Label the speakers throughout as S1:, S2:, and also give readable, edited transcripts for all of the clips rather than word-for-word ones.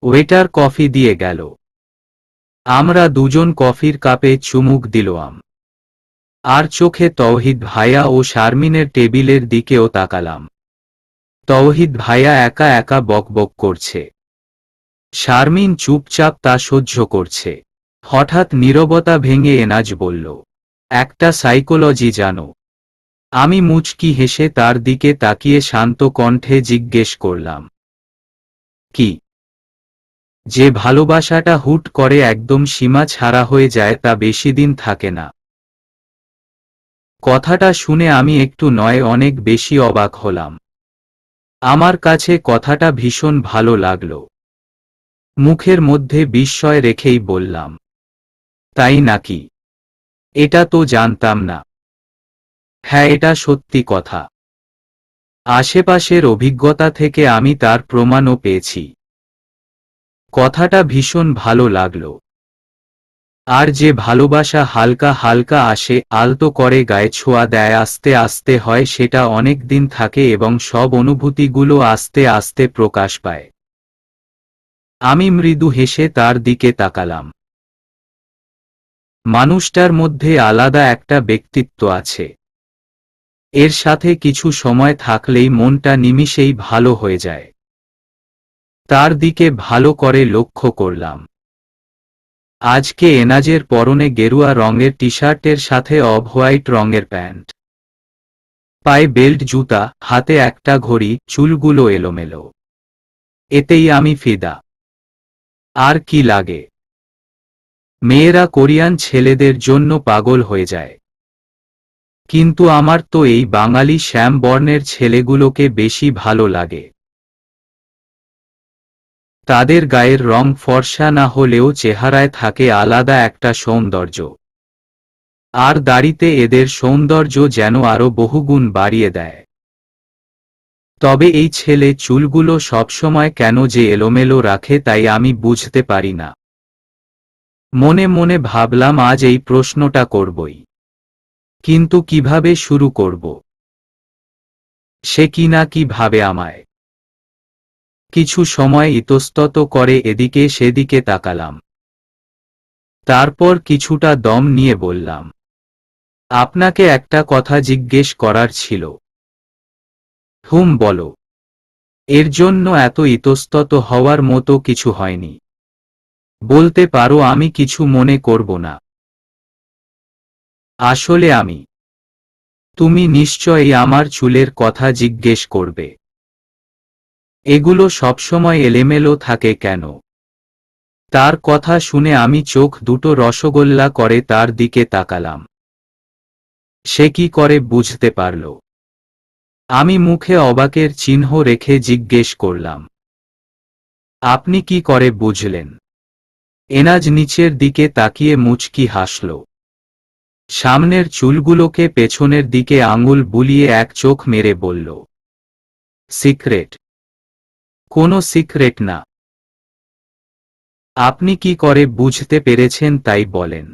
S1: Waiter coffee দিয়ে গেল। আমরা দুজন কফির কাপে চুমুক দিলাম, আর চোখে তৌহিদ ভাইয়া ও শারমিনের টেবিলের দিকেও তাকালাম। তৌহিদ ভাইয়া একা একা বকবক করছে, শারমিন চুপচাপ তা সহ্য করছে। হঠাৎ নীরবতা ভেঙে এনাজ বলল, একটা সাইকোলজি জানো? আমি মুচকি হেসে তার দিকে তাকিয়ে শান্ত কণ্ঠে জিজ্ঞেস করলাম, কি? যে ভালোবাসাটা হুট করে একদম সীমা ছাড়া হয়ে যায় তা বেশি দিন থাকে না। কথাটা শুনে আমি একটু নয় অনেক বেশি অবাক হলাম। আমার কাছে কথাটা ভীষণ ভালো লাগলো। মুখের মধ্যে বিস্ময় রেখেই বললাম, তাই নাকি? এটা তো জানতাম না। হ্যাঁ, এটা সত্যি কথা। আশেপাশের অভিজ্ঞতা থেকে আমি তার প্রমাণও পেয়েছি। কথাটা ভীষণ ভালো লাগলো। আর যে ভালোবাসা হালকা হালকা আসে, আলতো করে গায়ে ছোঁয়া দেয়, আস্তে আস্তে হয়, সেটা অনেক দিন থাকে এবং সব অনুভূতিগুলো আস্তে আস্তে প্রকাশ পায়। আমি মৃদু হেসে তার দিকে তাকালাম। মানুষটার মধ্যে আলাদা একটা ব্যক্তিত্ব আছে। এর সাথে কিছু সময় থাকলেই মনটা নিমিষেই ভালো হয়ে যায়। তার দিকে ভালো করে লক্ষ্য করলাম। আজকে এনাজের পরনে গেরুয়া রঙের টি শার্টের সাথে অফ হোয়াইট রঙের প্যান্ট, পায়ে বেল্ট জুতা, হাতে একটা ঘড়ি, চুলগুলো এলোমেলো। এতেই আমি ফিদা। আর কি লাগে? মেয়েরা কোরিয়ান ছেলেদের জন্য পাগল হয়ে যায়, কিন্তু আমার তো এই বাঙালি শ্যাম বর্ণের ছেলেগুলোকে বেশি ভালো লাগে। তাদের গায়ের রং ফর্সা না হলেও চেহারায় থাকে আলাদা একটা সৌন্দর্য, আর দাড়িতে এদের সৌন্দর্য যেন আরো বহুগুণ বাড়িয়ে দেয়। তবে এই ছেলে চুলগুলো সবসময় কেন যে এলোমেলো রাখে তাই আমি বুঝতে পারি না। মনে মনে ভাবলাম আজ এই প্রশ্নটা করবই, কিন্তু কিভাবে শুরু করব? সে কি না কি ভাবে আমায়। কিছু সময় ইতস্তত করে এদিকে সেদিকে তাকালাম। তারপর কিছুটা দম নিয়ে বললাম, আপনাকে একটা কথা জিজ্ঞেস করার ছিল। বলো। এর জন্য এত ইতস্তত হওয়ার মতো কিছু হয়নি। বলতে পারো, আমি কিছু মনে করব না। আসলে তুমি নিশ্চয়ই আমার চুলের কথা জিজ্ঞেস করবে। এগুলো সবসময় এলোমেলো থাকে কেন? তার কথা শুনে আমি চোখ দুটো রসগোল্লা করে তার দিকে তাকালাম। সে কি করে বুঝতে পারল? আমি মুখে অবাকের চিহ্ন রেখে জিজ্ঞেস করলাম, আপনি কি করে বুঝলেন? এনাজ নিচের দিকে তাকিয়ে মুচকি হাসল। সামনের চুলগুলোকে পেছনের দিকে আঙুল বুলিয়ে এক চোখ মেরে বলল, সিক্রেট। কোনো সিক্রেট না। আপনি কি করে বুঝতে পেরেছেন তাই বলেন,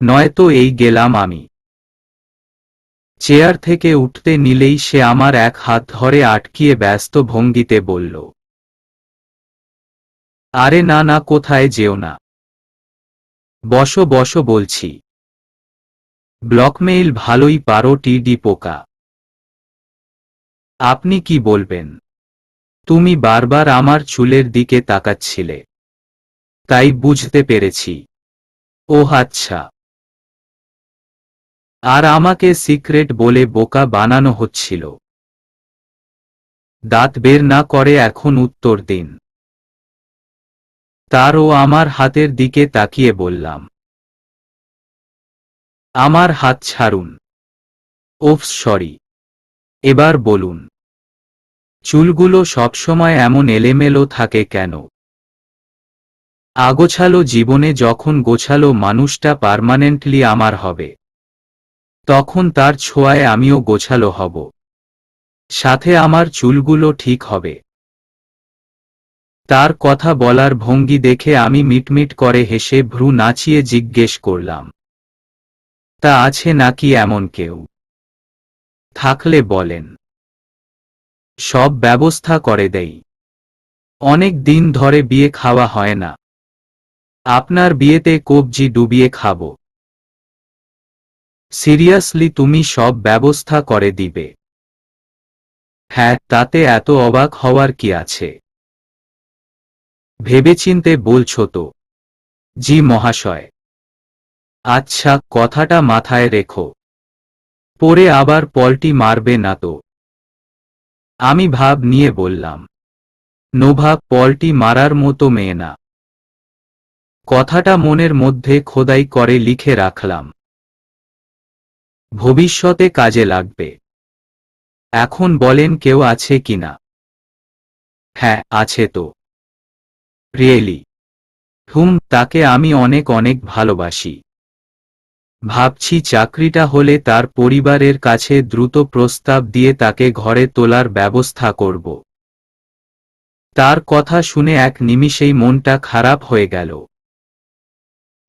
S1: নয়তো এই গেলাম আমি। চেয়ার থেকে উঠতে নিলেই সে আমার এক হাত ধরে আটকিয়ে ব্যস্ত ভঙ্গিতে বলল, আরে না না, কোথায় যেও না। বসো বসো বলছি। ব্লকমেইল ভালোই পারো টিডি পোকা। আপনি কি বলবেন? তুমি বারবার আমার চুলের দিকে তাকাচ্ছিলে, তাই বুঝতে পেরেছি। ওহ আচ্ছা। আর আমাকে সিক্রেট বলে বোকা বানানো হচ্ছিল। দাঁত বের না করে এখন উত্তর দিন। তারও আমার হাতের দিকে তাকিয়ে বললাম, আমার হাত ছাড়ুন। ওফ সরি। এবার বলুন, চুলগুলো সবসময় এমন এলেমেলো থাকে কেন? আগোছালো জীবনে যখন গোছালো মানুষটা পার্মানেন্টলি আমার হবে, তখন তার ছোঁয়ায় আমিও গোছালো হব, সাথে আমার চুলগুলো ঠিক হবে। তার কথা বলার ভঙ্গি দেখে আমি মিটমিট করে হেসে ভ্রু নাচিয়ে জিজ্ঞেস করলাম, তা আছে নাকি এমন কেউ? থাকলে বলেন, সব ব্যবস্থা করে দেই। অনেক দিন ধরে বিয়ে খাওয়া হয় না। আপনার বিয়েতে কবজি ডুবিয়ে খাবো। সিরিয়াসলি তুমি সব ব্যবস্থা করে দিবে? হ্যাঁ, তাতে এত অবাক হওয়ার কি আছে? ভেবেচিন্তে বলছো তো? জি মহাশয়। আচ্ছা, কথাটা মাথায় রেখো। পরে আবার পল্টি মারবে না তো? আমি ভাব নিয়ে বললাম, নোভা পল্টি মারার মতো মেয়ে না। কথাটা মনের মধ্যে খোদাই করে লিখে রাখলাম। ভবিষ্যতে কাজে লাগবে। এখন বলেন কেউ আছে কিনা? হ্যাঁ, আছে তো। রিয়েলি? তাকে আমি অনেক অনেক ভালোবাসি। ভাবছি চাকরিটা হলে তার পরিবারের কাছে দ্রুত প্রস্তাব দিয়ে তাকে ঘরে তোলার ব্যবস্থা করব। তার কথা শুনে এক নিমিষেই মনটা খারাপ হয়ে গেল।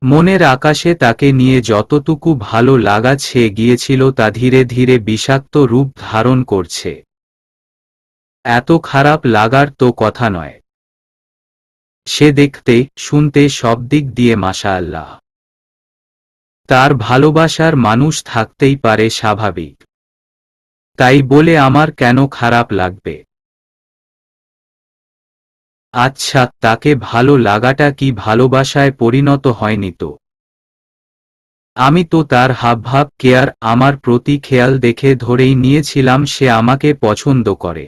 S1: মনের আকাশে তাকে নিয়ে যতটুকু ভালো লাগা ছেয়ে গিয়েছিল তা ধীরে ধীরে বিষাক্ত রূপ ধারণ করছে। এত খারাপ লাগার তো কথা নয়। সে দেখতে শুনতে সব দিক দিয়ে মাশাআল্লাহ। তার ভালোবাসার মানুষ থাকতেই পারে, স্বাভাবিক। তাই বলে আমার কেন খারাপ লাগবে? আচ্ছা, তাকে ভালো লাগাটা কি ভালোবাসায় পরিণত হয়নি তো? আমি তো তার হাবভাব, কেয়ার, আমার প্রতি খেয়াল দেখে ধরেই নিয়েছিলাম সে আমাকে পছন্দ করে।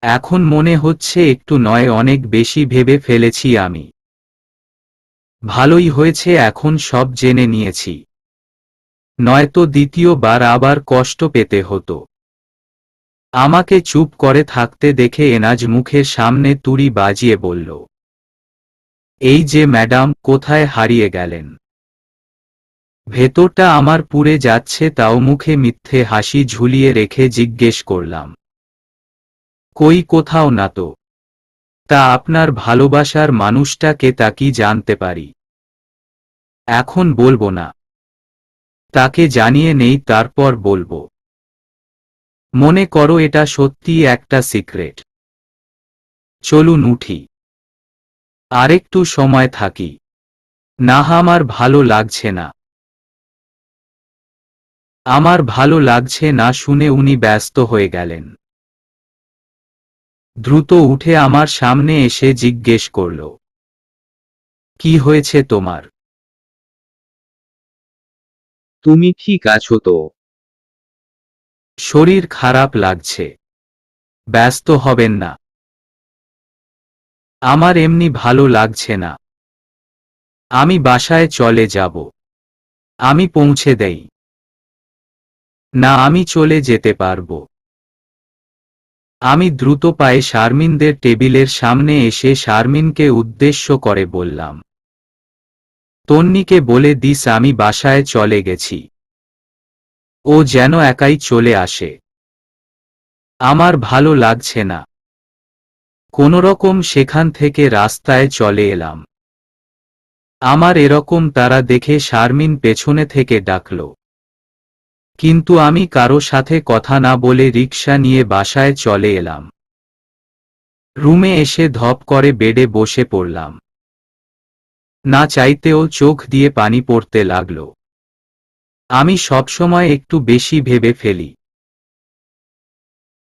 S1: এখন মনে হচ্ছে একটু নয় অনেক বেশি ভেবে ফেলেছি আমি। ভালোই হয়েছে এখন সব জেনে নিয়েছি, নয়তো দ্বিতীয়বার আবার কষ্ট পেতে হতো। আমাকে চুপ করে থাকতে দেখে এনাজ মুখের সামনে তুড়ি বাজিয়ে বলল, এই যে ম্যাডাম, কোথায় হারিয়ে গেলেন? ভেতরটা আমার পুড়ে যাচ্ছে, তাও মুখে মিথ্যে হাসি ঝুলিয়ে রেখে জিজ্ঞেস করলাম, কই, কোথাও না তো। তা আপনার ভালোবাসার মানুষটাকে তা কি জানতে পারি? এখন বলবো না। তাকে জানিয়ে নেই, তারপর বলবো। মনে করো এটা সত্যিই একটা সিক্রেট। চলুন উঠি, আরেকটু সময় থাকি। না, আমার ভালো লাগছে না। আমার ভালো লাগছে না শুনে উনি ব্যস্ত হয়ে গেলেন। দ্রুত উঠে আমার সামনে এসে জিজ্ঞেস করল, কি হয়েছে তোমার? তুমি ঠিক আছো তো? শরীর খারাপ লাগছে। ব্যস্ত হবেন না। আমার এমনি ভালো লাগছে না। আমি বাসায় চলে যাব। আমি পৌঁছে দেই। না, আমি চলে যেতে পারবো। আমি দ্রুত পায়ে শারমিনদের টেবিলের সামনে এসে শারমিনকে উদ্দেশ্য করে বললাম, তন্নিকে বলে দিস আমি বাসায় চলে গেছি। ও যেন একাই চলে আসে। আমার ভালো লাগছে না। কোনোরকম সেখান থেকে রাস্তায় চলে এলাম। আমার এরকম তারা দেখে শারমিন পেছনে থেকে ডাকল, কিন্তু আমি কারো সাথে কথা না বলে রিকশা নিয়ে বাসায় চলে এলাম। রুমে এসে ধপ করে বেডে বসে পড়লাম। না চাইতেও চোখ দিয়ে পানি পড়তে লাগল। আমি সবসময় একটু বেশি ভেবে ফেলি,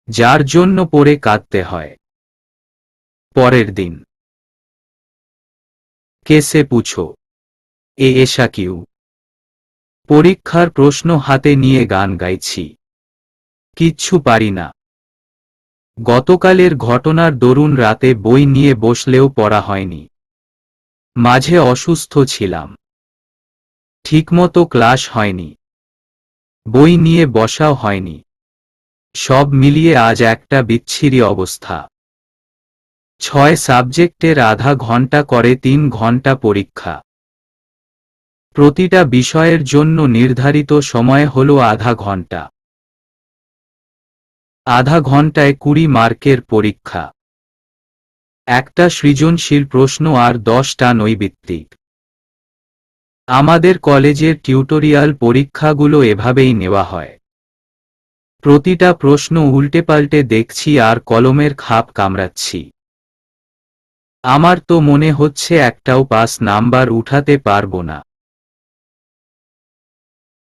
S1: যার জন্য পড়ে কাঁদতে হয়। পরের দিন। কেসে পুছো এসা কিউ। পরীক্ষার প্রশ্ন হাতে নিয়ে গান গাইছি। কিচ্ছু পারি না। গতকালের ঘটনার দরুন রাতে বই নিয়ে বসলেও পড়া হয়নি। মাঝে অসুস্থ ছিলাম। ঠিকমতো ক্লাস হয়নি। বই নিয়ে বসাও হয়নি। সব মিলিয়ে আজ একটা বিচ্ছিরি অবস্থা। 6 সাবজেক্টের আধা ঘন্টা করে 3 ঘন্টা পরীক্ষা। প্রতিটা বিষয়ের জন্য নির্ধারিত সময় হলো আধা ঘন্টা। আধা ঘন্টায় 20 মার্কের পরীক্ষা। একটা সৃজনশীল প্রশ্ন আর 10টা নৈবিত্তিক। আমাদের কলেজের টিউটোরিয়াল পরীক্ষাগুলো এভাবেই নেওয়া হয়। প্রতিটা প্রশ্ন উল্টেপাল্টে দেখছি আর কলমের খাপ কামড়াচ্ছি। আমার তো মনে হচ্ছে একটাও পাস নাম্বার উঠাতে পারবো না।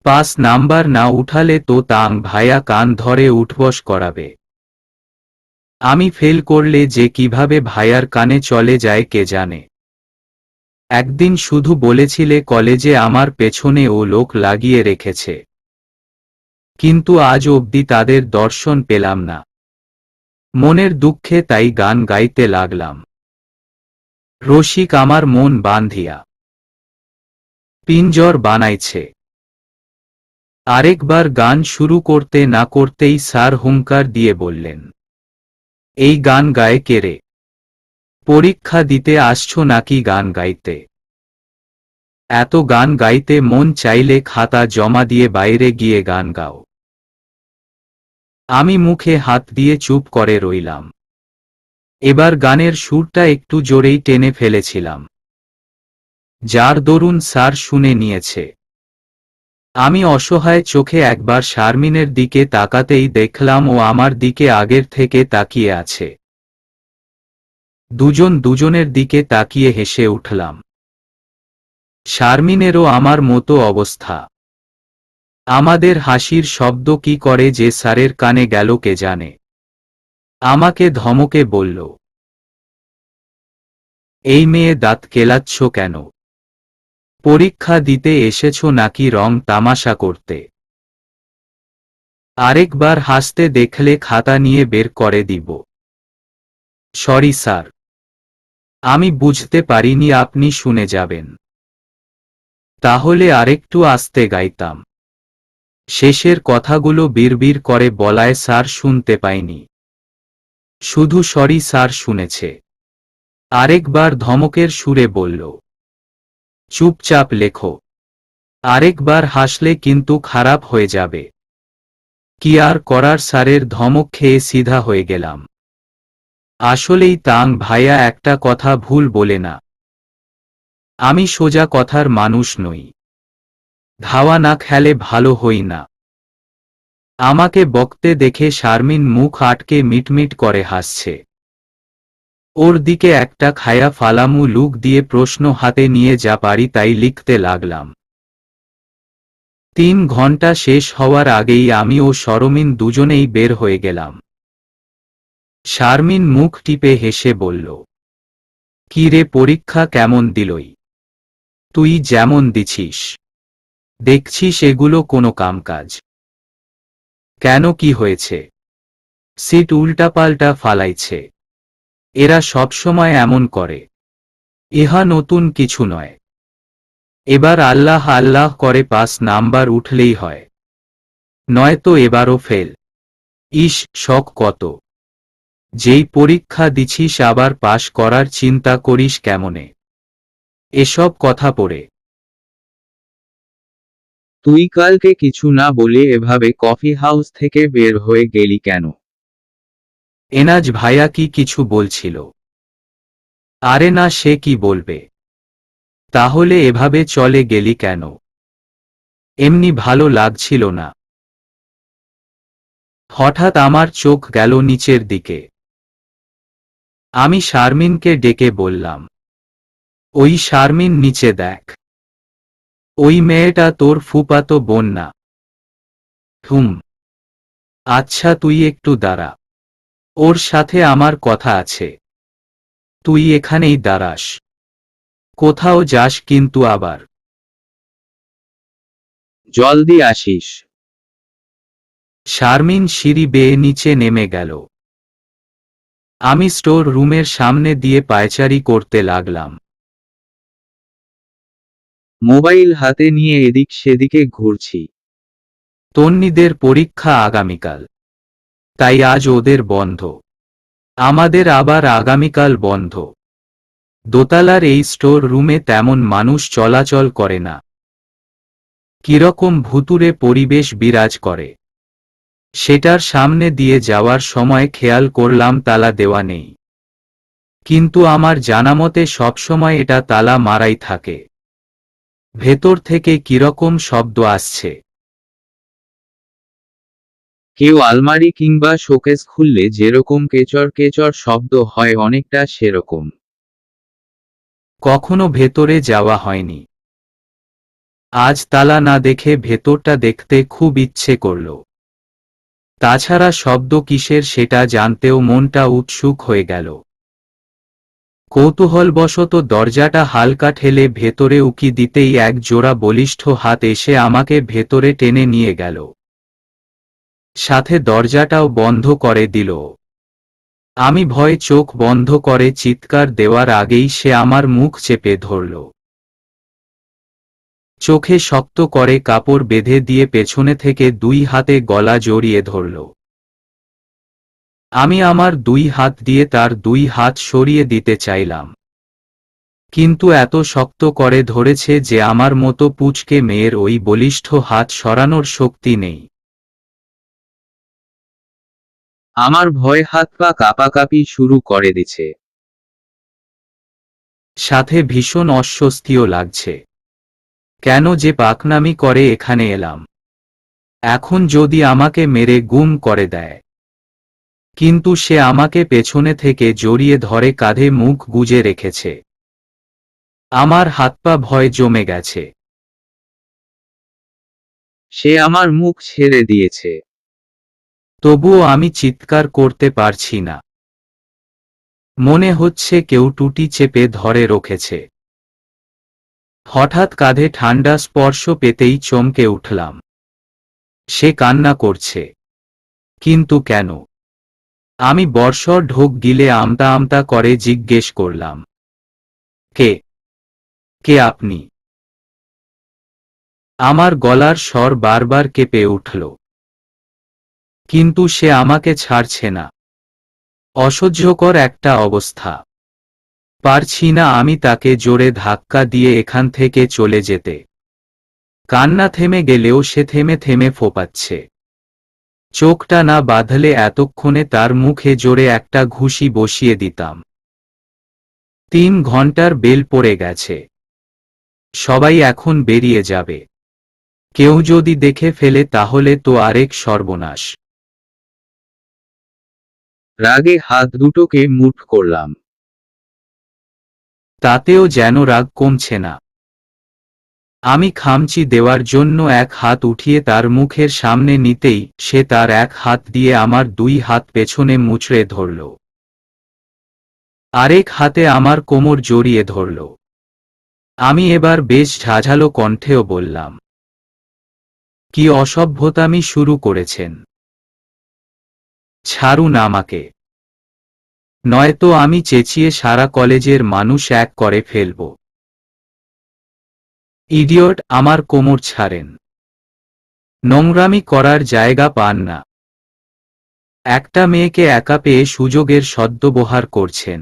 S1: পাস নাম্বার না উঠালে তো তাং ভাইয়া কান ধরে উঠবস করাবে। আমি ফেল করলে যে কিভাবে ভাইয়ার কানে চলে যায় কে জানে। একদিন শুধু বলেছিলে কলেজে আমার পেছনে ও লোক লাগিয়ে রেখেছে, কিন্তু আজ অবধি তাদের দর্শন পেলাম না। মনের দুঃখে তাই গান গাইতে লাগলাম। রসিক আমার মন বাঁধিয়া পিঞ্জর বানাইছে। আরেকবার গান শুরু করতে না করতেই স্যার হুঙ্কার দিয়ে বললেন, এই গান গায় কে রে? পরীক্ষা দিতে আসছো নাকি গান গাইতে? এত গান গাইতে মন চাইলে খাতা জমা দিয়ে বাইরে গিয়ে গান গাও। আমি মুখে হাত দিয়ে চুপ করে রইলাম। এবার গানের সুরটা একটু জোরেই টেনে ফেলেছিলাম, যার দরুন স্যার শুনে নিয়েছে। আমি অসহায় চোখে একবার শারমিনের দিকে তাকাতেই দেখলাম ও আমার দিকে আগের থেকে তাকিয়ে আছে। দুজন দুজনের দিকে তাকিয়ে হেসে উঠলাম। শারমিনেরও আমার মতো অবস্থা। আমাদের হাসির শব্দ কি করে যে স্যারের কানে গেল কে জানে। আমাকে ধমকে বলল, এই মেয়ে দাঁত কেলাচ্ছ কেন? পরীক্ষা দিতে এসেছো নাকি রং তামাশা করতে? আরেকবার হাসতে দেখলে খাতা নিয়ে বের করে দিব। সরি স্যার, আমি বুঝতে পারিনি আপনি শুনে যাবেন। তাহলে আরেকটু আস্তে গাইতাম। শেষের কথাগুলো বিড়বিড় করে বলায় স্যার শুনতে পাইনি। শুধু সরি স্যার শুনেছে। আরেকবার ধমকের সুরে বলল, চুপচাপ লেখো। আরেকবার হাসলে কিন্তু খারাপ হয়ে যাবে। কি আর করার, স্যারের ধমক খেয়ে সিধা হয়ে গেলাম। আসলেই তাং ভাইয়া একটা কথা ভুল বলে না। আমি সোজা কথার মানুষ নই। ধাওয়া না খেলে ভালো হই না। আমাকে বকতে দেখে শারমিন মুখ আটকে মিটমিট করে হাসছে। ওর দিকে একটা খায়া ফালামু লুক দিয়ে প্রশ্ন হাতে নিয়ে যা পারি তাই লিখতে লাগলাম। 3 ঘন্টা শেষ হওয়ার আগেই আমি ও শরমিন দুজনেই বের হয়ে গেলাম। শারমিন মুখ টিপে হেসে বলল, কি রে, পরীক্ষা কেমন দিলই? তুই যেমন দিছিস দেখছিস এগুলো কোনো কামকাজ? কেন, কি হয়েছে? সিট উল্টাপাল্টা ফালাইছে। এরা সবসময় এমন করে। ইহা নতুন কিছু নয়। এবার আল্লাহ আল্লাহ করে পাস নাম্বার উঠলেই হয়, নয়তো এবারও ফেল। ইস, শখ কত! যেই পরীক্ষা দিছিস আবার পাশ করার চিন্তা করিস কেমনে? এসব কথা পড়ে
S2: তুই কালকে কিছু না বলে এভাবে কফি হাউস থেকে বের হয়ে গেলি কেন?
S1: এনাজ ভাইয়া কি কিছু বলছিল? আরে না, সে কি বলবে? তাহলে এভাবে চলে গেলি কেন? এমনি ভালো লাগছিল না। হঠাৎ আমার চোখ গেল নিচের দিকে। আমি শারমিনকে ডেকে বললাম, ওই শারমিন, নিচে দেখ। ওই মেয়েটা তোর ফুফাতো বোন না? হুম। আচ্ছা, তুই একটু দাঁড়া, ওর সাথে আমার কথা আছে। তুই এখানেই দাঁড়াস, কোথাও যাস কিন্তু আবার।
S2: জলদি আসিস।
S1: শারমিন সিঁড়ি বেয়ে নিচে নেমে গেল। আমি স্টোর রুমের সামনে দিয়ে পায়চারি করতে লাগলাম।
S2: মোবাইল হাতে নিয়ে এদিক সেদিকে ঘুরছি।
S1: তন্নিদের পরীক্ষা আগামীকাল, তাই আজ ওদের বন্ধ। আমাদের আবার আগামীকাল বন্ধ। দোতলার এই স্টোর রুমে তেমন মানুষ চলাচল করে না। কিরকম ভুতুড়ে পরিবেশ বিরাজ করে। সেটার সামনে দিয়ে যাওয়ার সময় খেয়াল করলাম তালা দেওয়া নেই, কিন্তু আমার জানামতে সবসময় এটা তালা মারাই থাকে। ভেতর থেকে কিরকম শব্দ আসছে।
S2: কেউ আলমারি কিংবা শোকেস খুললে যেরকম কেচর কেচর শব্দ হয় অনেকটা সেরকম।
S1: কখনো ভেতরে যাওয়া হয়নি। আজ তালা না দেখে ভেতরটা দেখতে খুব ইচ্ছে করল। তাছাড়া শব্দ কিসের সেটা জানতেও মনটা উৎসুক হয়ে গেল। কৌতূহলবশত দরজাটা হালকা ঠেলে ভেতরে উকি দিতেই এক জোড়া বলিষ্ঠ হাত এসে আমাকে ভেতরে টেনে নিয়ে গেল। সাথে দরজাটাও বন্ধ করে দিল। আমি ভয়ে চোখ বন্ধ করে চিৎকার দেওয়ার আগেই সে আমার মুখ চেপে ধরল। চোখে শক্ত করে কাপড় বেঁধে দিয়ে পেছনে থেকে 2 হাতে গলা জড়িয়ে ধরল। আমি আমার 2 হাত দিয়ে তার 2 হাত সরিয়ে দিতে চাইলাম, কিন্তু এত শক্ত করে ধরেছে যে আমার মতো পুচকে মেয়ের ওই বলিষ্ঠ হাত সরানোর শক্তি নেই।
S2: আমার ভয় হাত পা কাঁপাকাঁপি শুরু করে দিছে।
S1: সাথে ভীষণ অস্বস্তিও লাগছে। কেন যে পাকনামি করে এখানে এলাম। এখন যদি আমাকে মেরে গুম করে দেয়। কিন্তু সে আমাকে পেছনে থেকে জড়িয়ে ধরে কাঁধে মুখ গুজে রেখেছে। আমার হাত পা ভয় জমে গেছে।
S2: সে আমার মুখ ছেড়ে দিয়েছে।
S1: তবুও আমি চিৎকার করতে পারছি না। মনে হচ্ছে কেউ টুটি চেপে ধরে রেখেছে। হঠাৎ কাঁধে ঠান্ডা স্পর্শ পেতেই চমকে উঠলাম। সে কান্না করছে। কিন্তু কেন? আমি বর্ষর ঢোক গিলে আমতা আমতা করে জিজ্ঞেস করলাম, কে? কে আপনি? আমার গলার স্বর বারবার কেঁপে উঠল। কিন্তু সে আমাকে ছাড়ছে না। অসহ্যকর একটা অবস্থা। পারছি না আমি তাকে জোরে ধাক্কা দিয়ে এখান থেকে চলে যেতে। কান্না থেমে গেলেও সে থেমে থেমে ফোঁপাচ্ছে। চোখটা না বাঁধলে এতক্ষণে তার মুখে জোরে একটা ঘুষি বসিয়ে দিতাম। 3 ঘন্টার বেল পড়ে গেছে। সবাই এখন বেরিয়ে যাবে। কেউ যদি দেখে ফেলে তাহলে তো আরেক সর্বনাশ।
S2: রাগে হাত দুটোকে মুঠ করলাম।
S1: তাতেও যেন রাগ কমছে না। আমি খামচি দেওয়ার জন্য এক হাত উঠিয়ে তার মুখের সামনে নিতেই সে তার এক হাত দিয়ে আমার 2 হাত পেছনে মুচড়ে ধরল। আরেক হাতে আমার কোমর জড়িয়ে ধরল। আমি এবার বেশ ঝাঝালো কণ্ঠেও বললাম, কি অসভ্যতামি শুরু করেছেন? ছাড়ুন আমাকে, নয়তো আমি চেঁচিয়ে সারা কলেজের মানুষ এক করে ফেলব। ইডিয়ট, আমার কোমর ছাড়েন। নোংরামি করার জায়গা পান না। একটা মেয়েকে একা পেয়ে সুযোগের সদ্ব্যবহার করছেন।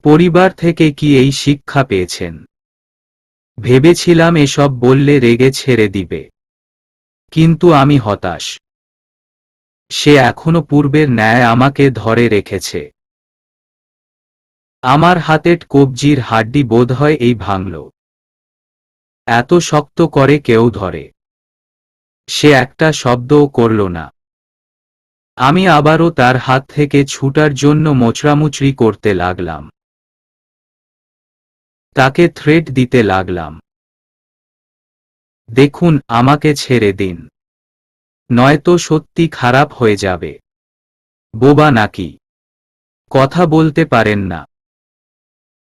S1: পরিবার থেকে কি এই শিক্ষা পেয়েছেন? ভেবেছিলাম এসব বললে রেগে ছেড়ে দিবে, কিন্তু আমি হতাশ। সে এখনো পূর্বের ন্যায় আমাকে ধরে রেখেছে। আমার হাতের কবজির হাড্ডি বোধহয় এই ভাঙল। এত শক্ত করে কেউ ধরে। সে একটা শব্দও করল না। আমি আবারও তার হাত থেকে ছুটার জন্য মোচড়ামুচড়ি করতে লাগলাম। তাকে থ্রেট দিতে লাগলাম, দেখুন, আমাকে ছেড়ে দিন, নয়তো সত্যি খারাপ হয়ে যাবে। বোবা নাকি? কথা বলতে পারেন না?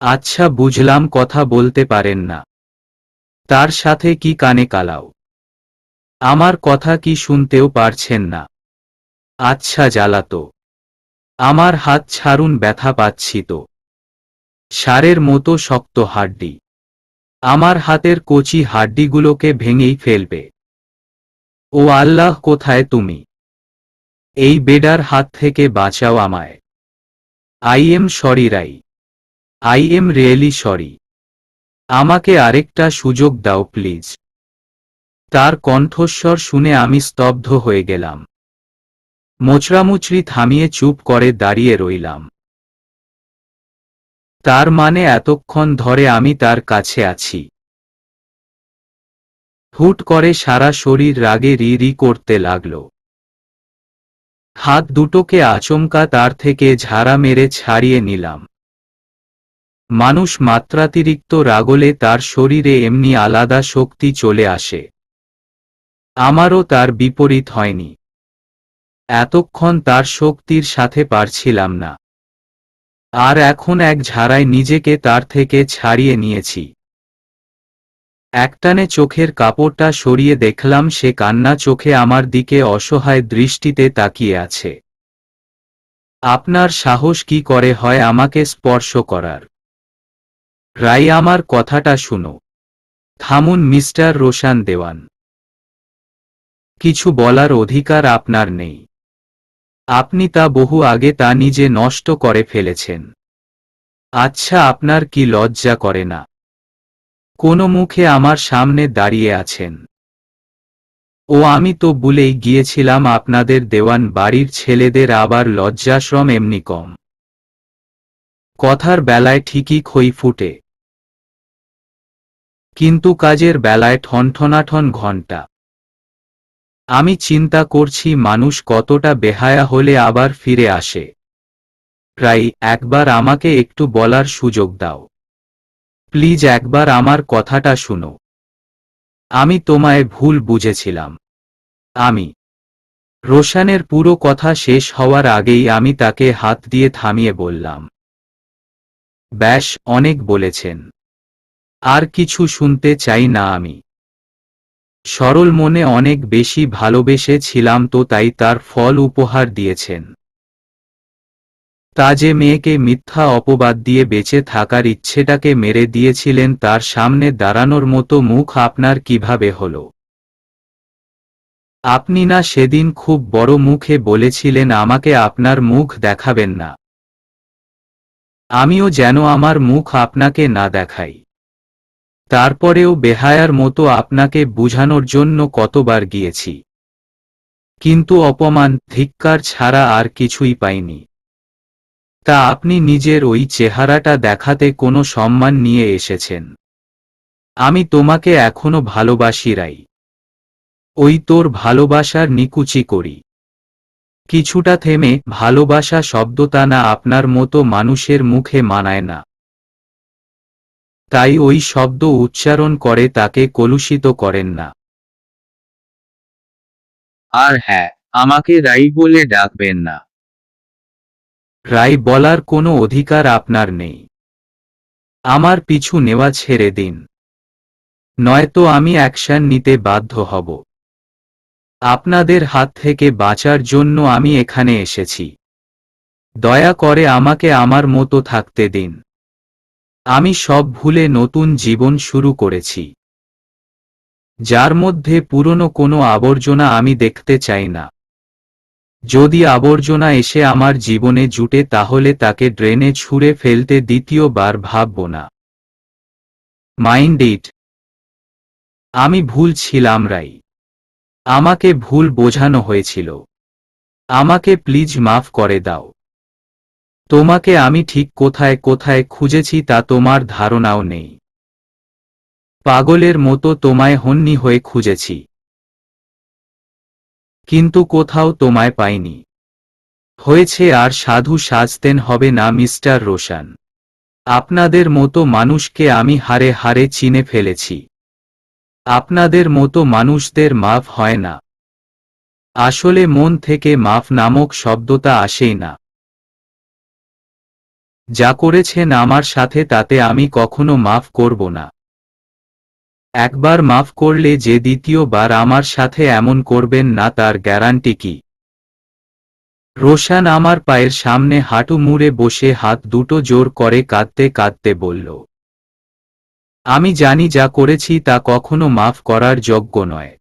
S1: আচ্ছা বুঝলাম, কথা বলতে পারেন না। তার সাথে কি কানে কালাও? আমার কথা কি শুনতেও পারছেন না? আচ্ছা জ্বালাতো। আমার হাত ছাড়ুন, ব্যথা পাচ্ছি তো। সারের মতো শক্ত হাড্ডি। আমার হাতের কচি হাড্ডিগুলোকে ভেঙেই ফেলবে। ও আল্লাহ, কোথায় তুমি? এই বেডার হাত থেকে বাঁচাও আমায়। I am sorry Rai. I am really sorry. আমাকে আরেকটা সুযোগ দাও প্লিজ। তার কণ্ঠস্বর শুনে আমি স্তব্ধ হয়ে গেলাম। মোচড়ামুচড়ি থামিয়ে চুপ করে দাঁড়িয়ে রইলাম। তার মানে এতক্ষণ ধরে আমি তার কাছে আছি। হুট করে সারা শরীর রাগে রি রি করতে লাগল। হাত দুটোকে আচমকা তার থেকে ঝাড়া মেরে ছাড়িয়ে নিলাম। মানুষ মাত্রাতিরিক্ত রাগলে তার শরীরে এমনি আলাদা শক্তি চলে আসে। আমারও তার বিপরীত হয়নি। এতক্ষণ তার শক্তির সাথে পারছিলাম না, আর এখন এক ঝাড়ায় নিজেকে তার থেকে ছাড়িয়ে নিয়েছি। একটানে চোখের কাপড়টা সরিয়ে দেখলাম সে কান্না চোখে আমার দিকে অসহায় দৃষ্টিতে তাকিয়ে আছে। আপনার সাহস কি করে হয় আমাকে স্পর্শ করার? রাই, আমার কথাটা শুনো। থামুন মিস্টার রোশান দেওয়ান। কিছু বলার অধিকার আপনার নেই। আপনি তা বহু আগে তা নিজে নষ্ট করে ফেলেছেন। আচ্ছা, আপনার কি লজ্জা করে না? কোনো মুখে আমার সামনে দাঁড়িয়ে আছেন। ও আমি তো ভুলেই গিয়েছিলাম আপনাদের দেওয়ান বাড়ির ছেলেদের আবার লজ্জাশ্রম এমনি কম। কথার বেলায় ঠিকই খই ফুটে, কিন্তু কাজের বেলায় ঠনঠনাঠন ঘণ্টা। আমি চিন্তা করছি মানুষ কতটা বেহায়া হলে আবার ফিরে আসে। রাই, একবার আমাকে একটু বলার সুযোগ দাও। প্লিজ একবার আমার কথাটা শুনো। আমি তোমায় ভুল বুঝেছিলাম। আমি রোশানের পুরো কথা শেষ হওয়ার আগেই আমি তাকে হাত দিয়ে থামিয়ে বললাম, ব্যাস, অনেক বলেছেন। আর কিছু শুনতে চাই না আমি। সরল মনে অনেক বেশি ভালোবেসেছিলাম তো তাই তার ফল উপহার দিয়েছেন। তা যে মেয়েকে মিথ্যা অপবাদ দিয়ে বেঁচে থাকার ইচ্ছেটাকে মেরে দিয়েছিলেন তার সামনে দাঁড়ানোর মতো মুখ আপনার কিভাবে হলো? আপনি না সেদিন খুব বড় মুখে বলেছিলেন আমাকে আপনার মুখ দেখাবেন না। আমিও যেন আমার মুখ আপনাকে না দেখাই। তারপরেও বেহায়ার মতো আপনাকে বুঝানোর জন্য কতবার গিয়েছি, কিন্তু অপমান ধিক্কার ছাড়া আর কিছুই পাইনি। তা আপনি নিজের ওই চেহারাটা দেখাতে কোনো সম্মান নিয়ে এসেছেন। আমি তোমাকে এখনো ভালোবাসি রাই। ওই তোর ভালোবাসার নিকুচি করি। কিছুটা থেমে, ভালোবাসা শব্দটা না আপনার মতো মানুষের মুখে মানায় না। তাই ওই শব্দ উচ্চারণ করে তাকে কলুষিত করেন না।
S2: আর হ্যাঁ, আমাকে রাই বলে ডাকবেন না।
S1: রাই বলার কোনো অধিকার আপনার নেই। আমার পিছু নেওয়া ছেড়ে দিন, নয়তো আমি অ্যাকশন নিতে বাধ্য হব। আপনাদের হাত থেকে বাঁচার জন্য আমি এখানে এসেছি। দয়া করে আমাকে আমার মতো থাকতে দিন। আমি সব ভুলে নতুন জীবন শুরু করেছি, যার মধ্যে পুরনো কোনো আবর্জনা আমি দেখতে চাই না। যদি আবর্জনা এসে আমার জীবনে জুটে তাহলে তাকে ড্রেনে ছুঁড়ে ফেলতে দ্বিতীয়বার ভাবব না। Mind it. আমি ভুল ছিলাম রাই। আমাকে ভুল বোঝানো হয়েছিল। আমাকে প্লিজ মাফ করে দাও। তোমাকে আমি ঠিক কোথায় কোথায় খুঁজেছি তা তোমার ধারণাও নেই। পাগলের মতো তোমায় হন্যি হয়ে খুঁজেছি, কিন্তু কোথাও তোমায় পাইনি। হয়েছে, আর সাধু সাজতেন হবে না মিস্টার রোশান। আপনাদের মতো মানুষকে আমি হারে হারে চিনে ফেলেছি। আপনাদের মতো মানুষদের মাফ হয় না। আসলে মন থেকে মাফ নামক শব্দটা আসেই না। যা করেছেন আমার সাথে তাতে আমি কখনো মাফ করব না। একবার মাফ করলে যে দ্বিতীয়বার আমার সাথে এমন করবেন না তার গ্যারান্টি কি? রোশান আমার পায়ের সামনে হাঁটু মুড়ে বসে হাত দুটো জোর করে কাঁদতে কাঁদতে বলল, আমি জানি যা করেছি তা কখনো মাফ করার যোগ্য নয়,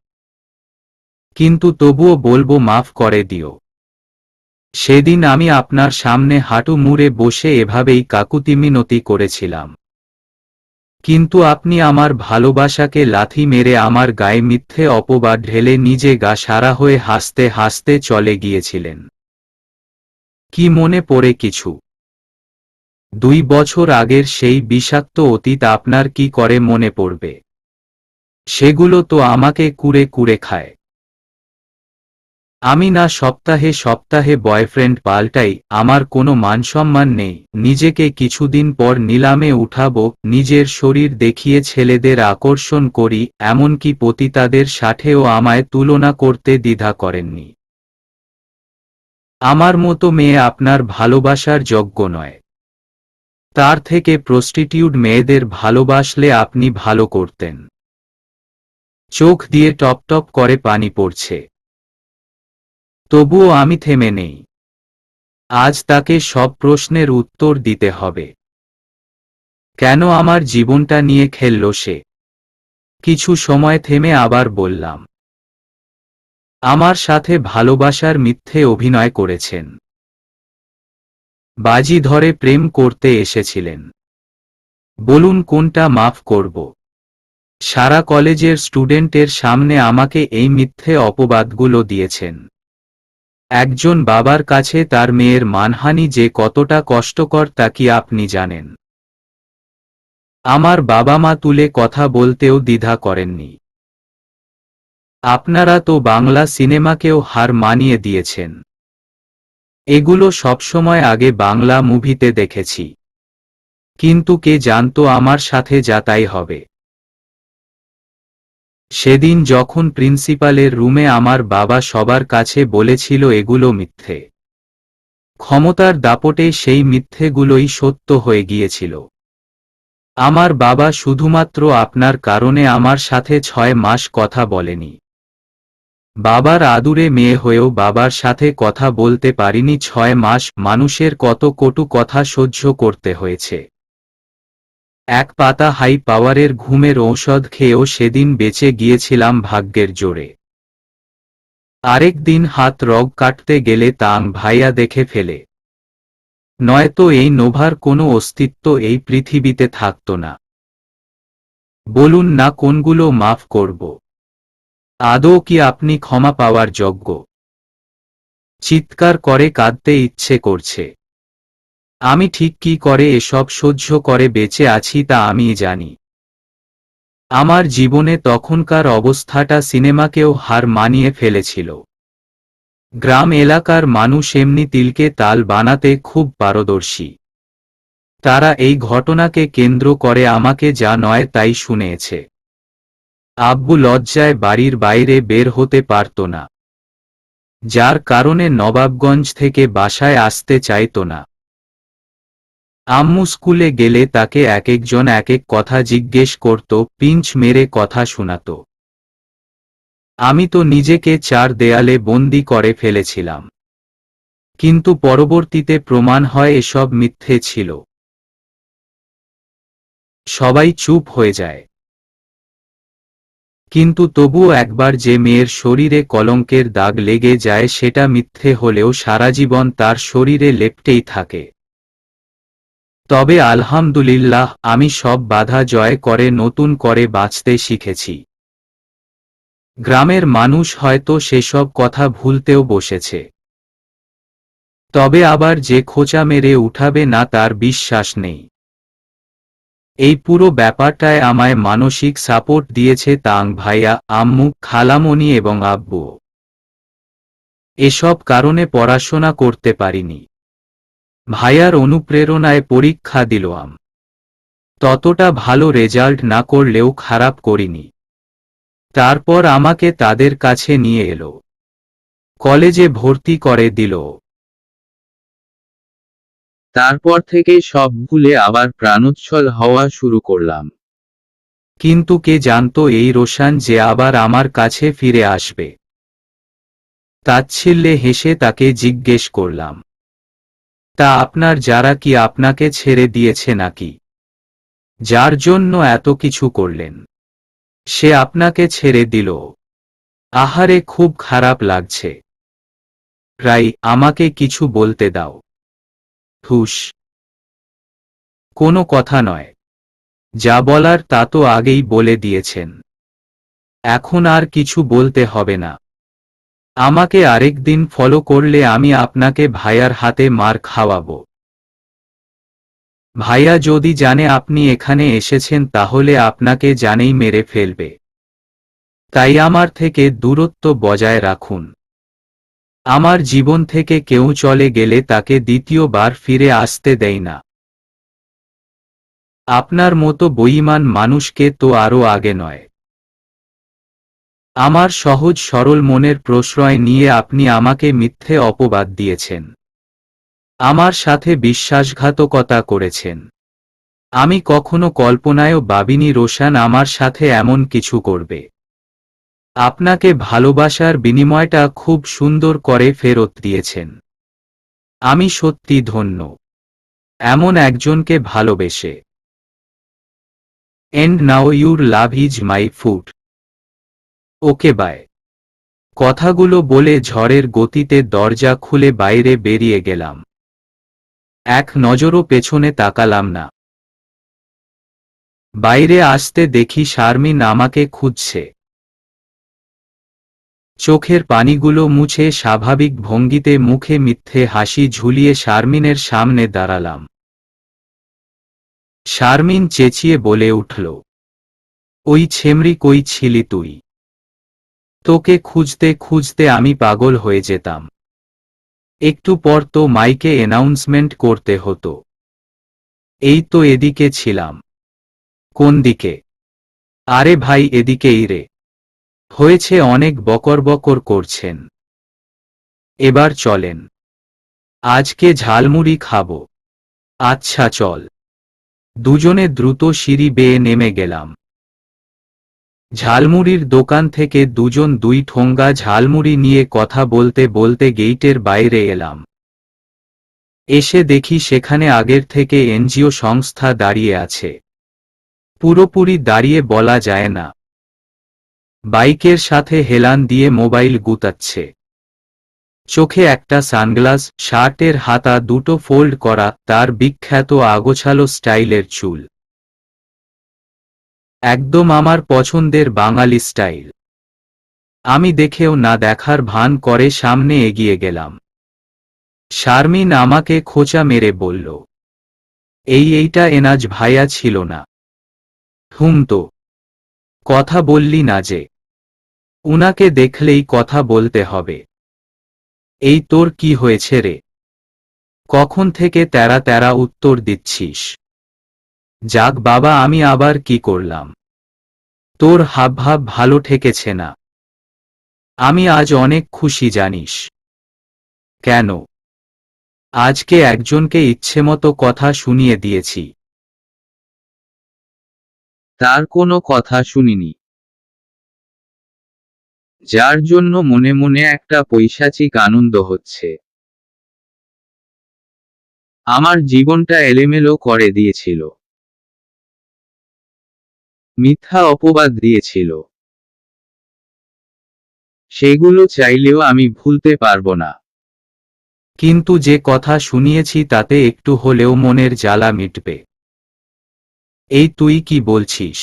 S1: কিন্তু তবুও বলবো মাফ করে দিও। সেদিন আমি আপনার সামনে হাঁটু মুড়ে বসে এভাবেই কাকুতিমিনতি করেছিলাম, কিন্তু আপনি আমার ভালোবাসাকে লাথি মেরে আমার গায়ে মিথ্যে অপবাদ ঢেলে নিজে গা সারা হয়ে হাসতে হাসতে চলে গিয়েছিলেন। কি মনে পড়ে কিছু? 2 বছর আগের সেই বিষাক্ত অতীত আপনার কি করে মনে পড়বে? সেগুলো তো আমাকে কুরে কুরে খায়। আমি না সপ্তাহে সপ্তাহে বয়ফ্রেন্ড পাল্টাই, আমার কোনো মানসম্মান নেই, নিজেকে কিছুদিন পর নিলামে উঠাবো, নিজের শরীর দেখিয়ে ছেলেদের আকর্ষণ করি, এমনকি পতিতাদের সাথেও আমায় তুলনা করতে দ্বিধা করেননি। আমার মতো মেয়ে আপনার ভালোবাসার যোগ্য নয়। তার থেকে প্রস্টিটিউট মেয়েদের ভালোবাসলে আপনি ভালো করতেন। চোখ দিয়ে টপ টপ করে পানি পড়ছে। তবুও আমি থেমে নেই। আজ তাকে সব প্রশ্নের উত্তর দিতে হবে। কেন আমার জীবনটা নিয়ে খেলল সে? কিছু সময় থেমে আবার বললাম, আমার সাথে ভালোবাসার মিথ্যে অভিনয় করেছেন। বাজি ধরে প্রেম করতে এসেছিলেন। বলুন কোনটা মাফ করব? সারা কলেজের স্টুডেন্টের সামনে আমাকে এই মিথ্যে অপবাদগুলো দিয়েছেন। একজন বাবার কাছে তার মেয়ের মানহানি যে কতটা কষ্টকর তা কি আপনি জানেন? আমার বাবা মা তুলে কথা বলতেও দ্বিধা করেননি। আপনারা তো বাংলা সিনেমাকেও হার মানিয়ে দিয়েছেন। এগুলো সবসময় আগে বাংলা মুভিতে দেখেছি, কিন্তু কে জানতো আমার সাথে যা তাই হবে। সেদিন যখন প্রিন্সিপালের রুমে আমার বাবা সবার কাছে বলেছিল এগুলো মিথ্যে, ক্ষমতার দাপটে সেই মিথ্যেগুলোই সত্য হয়ে গিয়েছিল। আমার বাবা শুধুমাত্র আপনার কারণে আমার সাথে 6 মাস কথা বলেনি। বাবার আদুরে মেয়ে হয়েও বাবার সাথে কথা বলতে পারিনি 6 মাস। মানুষের কত কটু কথা সহ্য করতে হয়েছে। এক পাতা হাই পাওয়ারের ঘুমের ঔষধ খেয়েও সেদিন বেঁচে গিয়েছিলাম ভাগ্যের জোরে। আরেক দিন হাত রগ কাটতে গেলে তাং ভাইয়া দেখে ফেলে, নয়তো এই নোভার কোনো অস্তিত্ব এই পৃথিবীতে থাকত না। বলুন না কোনগুলো মাফ করব? আদৌ কি আপনি ক্ষমা পাওয়ার যোগ্য? চিৎকার করে কাঁদতে ইচ্ছে করছে। আমি ঠিক কি করে এসব সহ্য করে বেঁচে আছি তা আমিই জানি। আমার জীবনে তখনকার অবস্থাটা সিনেমাকেও হার মানিয়ে ফেলেছিল। গ্রাম এলাকার মানুষ এমনি তিলকে তাল বানাতে খুব পারদর্শী। তারা এই ঘটনাকে কেন্দ্র করে আমাকে যা নয় তাই শুনিয়েছে। আব্বু লজ্জায় বাড়ির বাইরে বের হতে পারত না, যার কারণে নবাবগঞ্জ থেকে বাসায় আসতে চাইত না। আম্মু স্কুলে গেলে তাকে একজন এক এক কথা জিজ্ঞেস করত, পিঞ্চ মেরে কথা শোনাত। আমি তো নিজেকে 4 দেয়ালে বন্দি করে ফেলেছিলাম, কিন্তু পরবর্তীতে প্রমাণ হয় এসব মিথ্যে ছিল। সবাই চুপ হয়ে যায়। কিন্তু তবুও একবার যে মেয়ের শরীরে কলঙ্কের দাগ লেগে যায় সেটা মিথ্যে হলেও সারাজীবন তার শরীরে লেপ্টেই থাকে। তবে আলহামদুলিল্লাহ, আমি সব বাধা জয় করে নতুন করে বাঁচতে শিখেছি। গ্রামের মানুষ হয়তো সেসব কথা ভুলতেও বসেছে, তবে আবার যে খোঁচা মেরে উঠাবে না তার বিশ্বাস নেই। এই পুরো ব্যাপারটায় আমায় মানসিক সাপোর্ট দিয়েছে তাং ভাইয়া, আম্মু, খালামণি এবং আব্বু। এসব কারণে পড়াশোনা করতে পারিনি। ভাইয়ার অনুপ্রেরণায় পরীক্ষা দিলাম। ততটা ভালো রেজাল্ট না করলেও খারাপ করিনি। তারপর আমাকে তাদের কাছে নিয়ে এলো, কলেজে ভর্তি করে দিল।
S2: তারপর থেকে সব ভুলে আবার প্রাণোচ্ছল হওয়া শুরু করলাম।
S1: কিন্তু কে জানতো এই রোশান যে আবার আমার কাছে ফিরে আসবে। তাচ্ছিল্যে হেসে তাকে জিজ্ঞেস করলাম, তা আপনার যারা কি আপনাকে ছেড়ে দিয়েছে নাকি? যার জন্য এত কিছু করলেন, সে আপনাকে ছেড়ে দিল? আহারে, খুব খারাপ লাগছে। রাই, আমাকে কিছু বলতে দাও। হুস, কোনো কথা নয়। যা বলার তা তো আগেই বলে দিয়েছেন। এখন আর কিছু বলতে হবে না। আমাকে আরেক দিন ফলো করলে আমি আপনাকে ভাইয়ার হাতে মার খাওয়াবো। ভাইয়া যদি জানে আপনি এখানে এসেছেন তাহলে আপনাকে জানেই মেরে ফেলবে। তাই আমার থেকে দূরত্ব বজায় রাখুন। আমার জীবন থেকে কেউ চলে গেলে তাকে দ্বিতীয়বার ফিরে আসতে দেয় না। আপনার মতো বেঈমান মানুষকে তো আরো আগে নয়। আমার সহজ সরল মনের প্রশ্রয় নিয়ে আপনি আমাকে মিথ্যে অপবাদ দিয়েছেন। আমার সাথে বিশ্বাসঘাতকতা করেছেন। আমি কখনো কল্পনায়ও ভাবিনি রোশান আমার সাথে এমন কিছু করবে। আপনাকে ভালোবাসার বিনিময়টা খুব সুন্দর করে ফেরত দিয়েছেন। আমি সত্যি ধন্য এমন একজনকে ভালোবেসে। And now your love is my food. Okay bye. কথাগুলো বলে ঝড়ের গতিতে দরজা খুলে বাইরে বেরিয়ে গেলাম। এক নজরও পেছনে তাকালাম না। বাইরে আসতে দেখি শারমিন আমাকে খুঁজছে। চোখের পানিগুলো মুছে স্বাভাবিক ভঙ্গিতে মুখে মিথ্যে হাসি ঝুলিয়ে শারমিনের সামনে দাঁড়ালাম। শারমিন চেঁচিয়ে বলে উঠল, ওই ছেমরি কই ছিলি তুই? তোকে খুঁজতে খুঁজতে আমি পাগল হয়ে যেতাম। একটু পর তো মাইকে অ্যানাউন্সমেন্ট করতে হতো। এই তো এদিকে ছিলাম। কোন দিকে? আরে ভাই এদিকেই রে। হয়েছে অনেক বকর বকর করছেন। এবার চলেন। আজকে ঝালমুড়ি খাবো। আচ্ছা চল। দুজনে দ্রুত সিঁড়ি বেয়ে নেমে গেলাম। ঝালমুড়ির দোকান থেকে দুজন দুই ঠোঙ্গা ঝালমুড়ি নিয়ে কথা বলতে বলতে গেইটের বাইরে এলাম। এসে দেখি সেখানে আগের থেকে এনজিও সংস্থা দাঁড়িয়ে আছে। পুরোপুরি দাঁড়িয়ে বলা যায় না। বাইকের সাথে হেলান দিয়ে মোবাইল গুতাচ্ছে। চোখে একটা সানগ্লাস, শার্টের হাতা দুটো ফোল্ড করা, তার বিখ্যাত আগোছালো স্টাইলের চুল। একদম আমার পছন্দের বাঙালি স্টাইল। আমি দেখেও না দেখার ভান করে সামনে এগিয়ে গেলাম। শারমিন আমাকে খোঁচা মেরে বলল, এইটা এনাজ ভাইয়া ছিল না? হুম তো। কথা বললি না যে? উনাকে দেখলেই কথা বলতে হবে। এই তোর কি হয়েছে রে? কখন থেকে তেরা তেরা উত্তর দিচ্ছিস? যাক বাবা, আমি আবার কি করলাম? তোর হাবভাব ভালো ঠেকেছে না। আমি আজ অনেক খুশি জানিস? কেন? আজকে একজনকে ইচ্ছেমতো কথা শুনিয়ে দিয়েছি।
S2: তার কোনো কথা শুনিনি, যার জন্য মনে মনে একটা পৈশাচিক আনন্দ হচ্ছে। আমার জীবনটা এলোমেলো করে দিয়েছিল, মিথ্যা অপবাদ দিয়েছিল। সেগুলো চাইলেও আমি ভুলতে পারবো না।
S1: কিন্তু যে কথা শুনিয়েছি তাতে একটু হলেও মনের জ্বালা মিটবে। এই তুই কি বলছিস?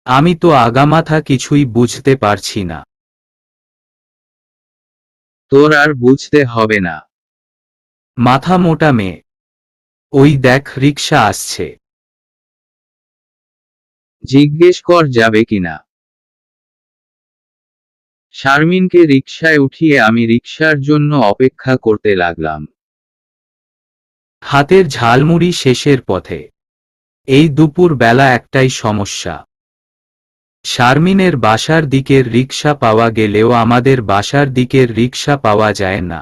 S1: আমি তো আগামাথা কিছুই বুঝতে পারছি না।
S2: তোর আর বুঝতে হবে না।
S1: মাথা মোটা মেয়ে। ওই দেখ রিকশা আসছে।
S2: জিজ্ঞেস কর যাবে কিনা। শারমিনকে রিকশায় উঠিয়ে আমি রিকশার জন্য অপেক্ষা করতে লাগলাম।
S1: হাতের ঝালমুড়ি শেষের পথে। এই দুপুর বেলা একটাই সমস্যা। শারমিনের বাসার দিকের রিকশা পাওয়া গেলেও আমাদের বাসার দিকের রিকশা পাওয়া যায় না।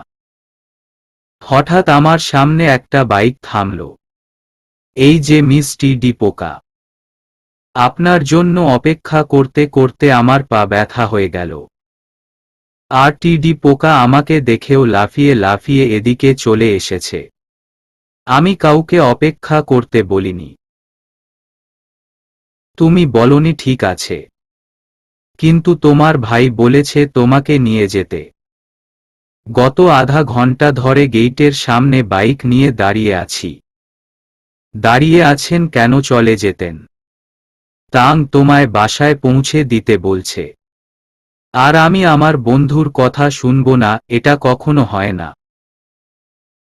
S1: হঠাৎ আমার সামনে একটা বাইক থামল। এই যে মিস টি পোকা। আপনার জন্য অপেক্ষা করতে করতে আমার পা ব্যথা হয়ে গেল। আর টি পোকা আমাকে দেখেও লাফিয়ে লাফিয়ে এদিকে চলে এসেছে। আমি কাউকে অপেক্ষা করতে বলিনি। তুমি বলনি ঠিক আছে, কিন্তু তোমার ভাই বলেছে তোমাকে নিয়ে যেতে। গত আধা ঘন্টা ধরে গেইটের সামনে বাইক নিয়ে দাঁড়িয়ে আছি। দাঁড়িয়ে আছেন কেন? চলে যেতেন। তাং তোমায় বাসায় পৌঁছে দিতে বলছে। আর আমি আমার বন্ধুর কথা শুনব না? এটা কখনো হয় না।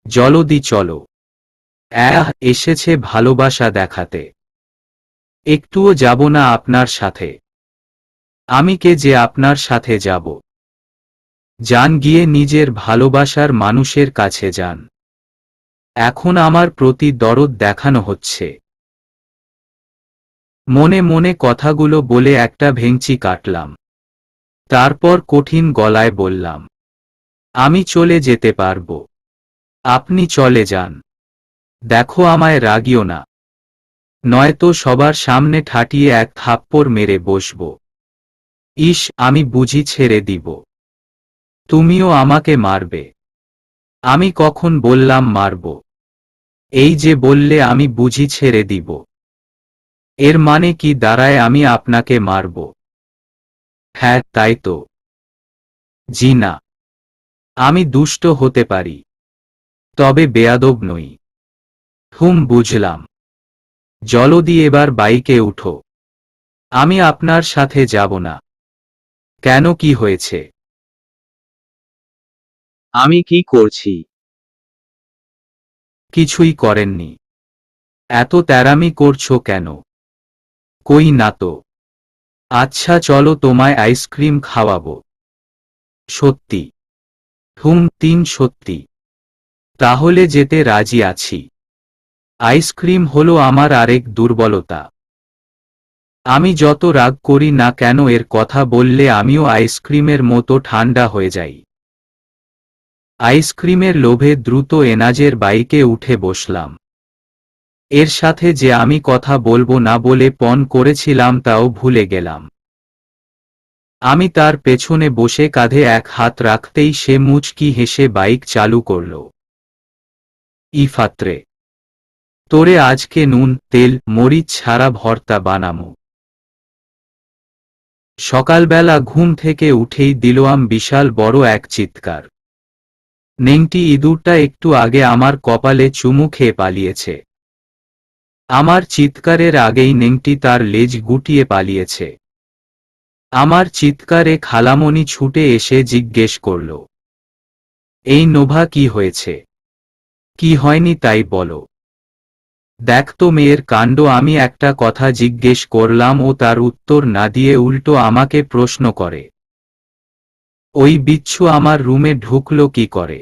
S1: জলদি চলো। এসেছে ভালোবাসা দেখাতে। একটুও যাব না আপনার সাথে। আমি কে যে আপনার সাথে যাব? যান, গিয়ে নিজের ভালোবাসার মানুষের কাছে যান। এখন আমার প্রতি দরদ দেখানো হচ্ছে। মনে মনে কথাগুলো বলে একটা ভেঙচি কাটলাম। তারপর কঠিন গলায় বললাম, আমি চলে যেতে পারবো। আপনি চলে যান। দেখো, আমায় রাগিও না, নয়তো সবার সামনে ঠাটিয়ে এক থাপ্পড় মেরে বসব। ইস, আমি বুঝি ছেড়ে দিব? তুমিও আমাকে মারবে? আমি কখন বললাম মারব? এই যে বললে আমি বুঝি ছেড়ে দিব, এর মানে কি দাঁড়ায় আমি আপনাকে মারব? হ্যাঁ, তাই তো। জি না, আমি দুষ্ট হতে পারি, তবে বেয়াদব নই। বুঝলাম। জলদি এবার বাইকে উঠো। আমি আপনার সাথে যাব না। কেন, কি হয়েছে?
S2: আমি কি করছি?
S1: কিছুই করেননি। এত তেড়ামি করছো কেন? কই না তো। আচ্ছা চলো, তোমায় আইসক্রিম খাওয়াবো। সত্যি? সত্যি। তাহলে যেতে রাজি আছি। আইসক্রিম হলো আমার আরেক দুর্বলতা। আমি যত রাগ করি না কেন, এর কথা বললে আমিও আইসক্রিমের মতো ঠান্ডা হয়ে যাই। আইসক্রিমের লোভে দ্রুত এনাজের বাইকে উঠে বসলাম। এর সাথে যে আমি কথা বলবো না বলে পণ করেছিলাম তাও ভুলে গেলাম। আমি তার পেছনে বসে কাঁধে এক হাত রাখতেই সে মুচকি হেসে বাইক চালু করল। ইফাত্রে, তোরে আজকে নুন তেল মরিচ ছাড়া ভর্তা বানামু। সকালবেলা ঘুম থেকে উঠেই দিলাম বিশাল বড় এক চিৎকার। নেংটি ইঁদুরটা একটু আগে আমার কপালে চুমু খেয়ে পালিয়েছে। আমার চিৎকারের আগেই নেংটি তার লেজ গুটিয়ে পালিয়েছে। আমার চিৎকারে খালামণি ছুটে এসে জিজ্ঞেস করল, এই নোভা, কি হয়েছে? কি হয়নি তাই বলো। দেখ তো মেয়ের কাণ্ড, আমি একটা কথা জিজ্ঞেস করলাম ও তার উত্তর না দিয়ে উল্টো আমাকে প্রশ্ন করে। ওই বিচ্ছু আমার রুমে ঢুকলো কি করে?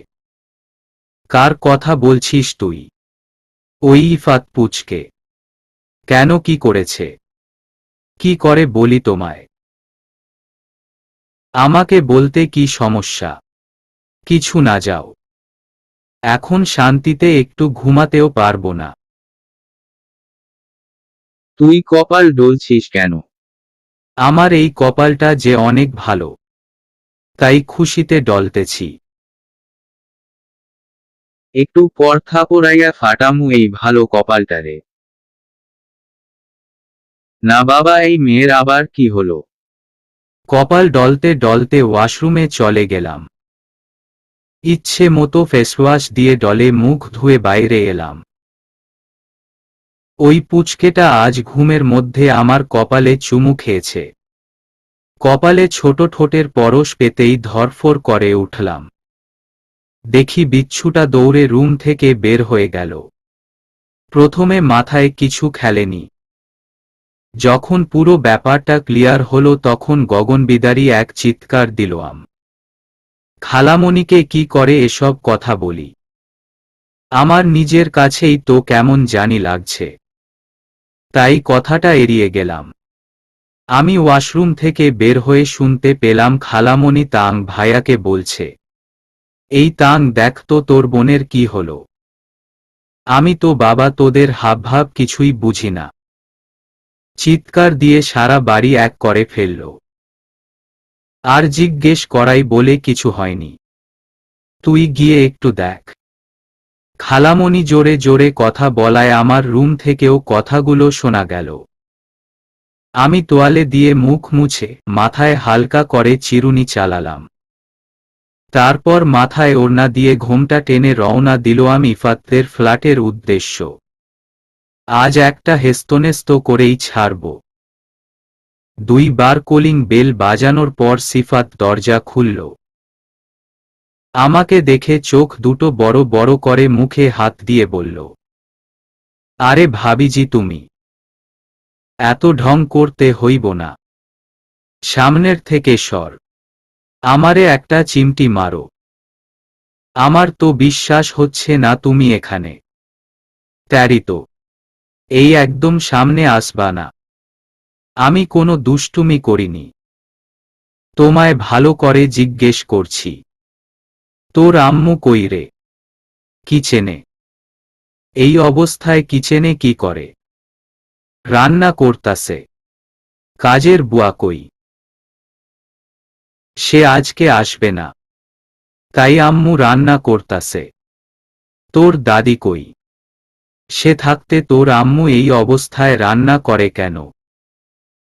S1: কার কথা বলছিস তুই? ওই ইফাত পুচকে। কেন, কি করেছে? কি করে বলি তোমায়? আমাকে বলতে কি সমস্যা? কিছু না, যাও। এখন শান্তিতে একটু ঘুমাতেও পারবো না।
S2: তুই কপাল ডলছিস কেন?
S1: আমার এই কপালটা যে অনেক ভালো, তাই খুশিতে ডলতেছি।
S2: একটু পর থাপড়াইয়া ফাটামু এই ভালো কপালটারে। না বাবা, এই মেয়ের আবার কি হলো?
S1: কপাল ডলতে ডলতে ওয়াশরুমে চলে গেলাম। ইচ্ছে মতো ফেসওয়াশ দিয়ে ডলে মুখ ধুয়ে বাইরে এলাম। ওই পুচকেটা আজ ঘুমের মধ্যে আমার কপালে চুমু খেয়েছে। কপালে ছোট ঠোঁটের পরশ পেতেই ধরফর করে উঠলাম। দেখি বিচ্ছুটা দৌড়ে রুম থেকে বের হয়ে গেল। প্রথমে মাথায় কিছু খেলেনি। যখন পুরো ব্যাপারটা ক্লিয়ার হলো তখন গগনবিদারী এক চিৎকার দিলাম। খালামণিকে কি করে এসব কথা বলি? আমার নিজের কাছেই তো কেমন জানি লাগছে, তাই কথাটা এড়িয়ে গেলাম। আমি ওয়াশরুম থেকে বের হয়ে শুনতে পেলাম খালামণি তাং ভাইয়াকে বলছে, এই তাং, দেখ তো তোর বোনের কি হলো। আমি তো বাবা তোদের হাবভাব কিছুই বুঝি না। চিৎকার দিয়ে সারা বাড়ি এক করে ফেলল। আর জিজ্ঞেস করাই বলে কিছু হয়নি। তুই গিয়ে একটু দেখ। খালামণি জোরে জোরে কথা বলায় আমার রুম থেকেও কথাগুলো শোনা গেল। আমি তোয়ালে দিয়ে মুখ মুছে মাথায় হালকা করে চিরুনি চালালাম। তারপর মাথায় ওড়না দিয়ে ঘোমটা টেনে রওনা দিলাম ইফাতের ফ্ল্যাটের উদ্দেশ্য। আজ একটা হেস্তনেস্ত করেই ছাড়ব। 2 বার কলিং বেল বাজানোর পর সিফাত দরজা খুলল। আমাকে দেখে চোখ দুটো বড় বড় করে মুখে হাত দিয়ে বলল, আরে ভাবিজি তুমি, এত ঢং করতে হইব না, সামনের থেকে সর। আমারে একটা চিমটি মারো। আমার তো বিশ্বাস হচ্ছে না তুমি এখানে। ট্যারিতো, এই একদম সামনে আসবা না। আমি কোনো দুষ্টুমি করিনি। তোমায় ভালো করে জিজ্ঞেস করছি। তোর আম্মু কই রে? কিচেনে। এই অবস্থায় কিচেনে কি করে? রান্না করতাছে। কাজের বুয়া কই? সে আজকে আসবে না, তাই আম্মু রান্না করতাছে। তোর দাদি কই? সে থাকতে তোর আম্মু এই অবস্থায় রান্না করে কেন?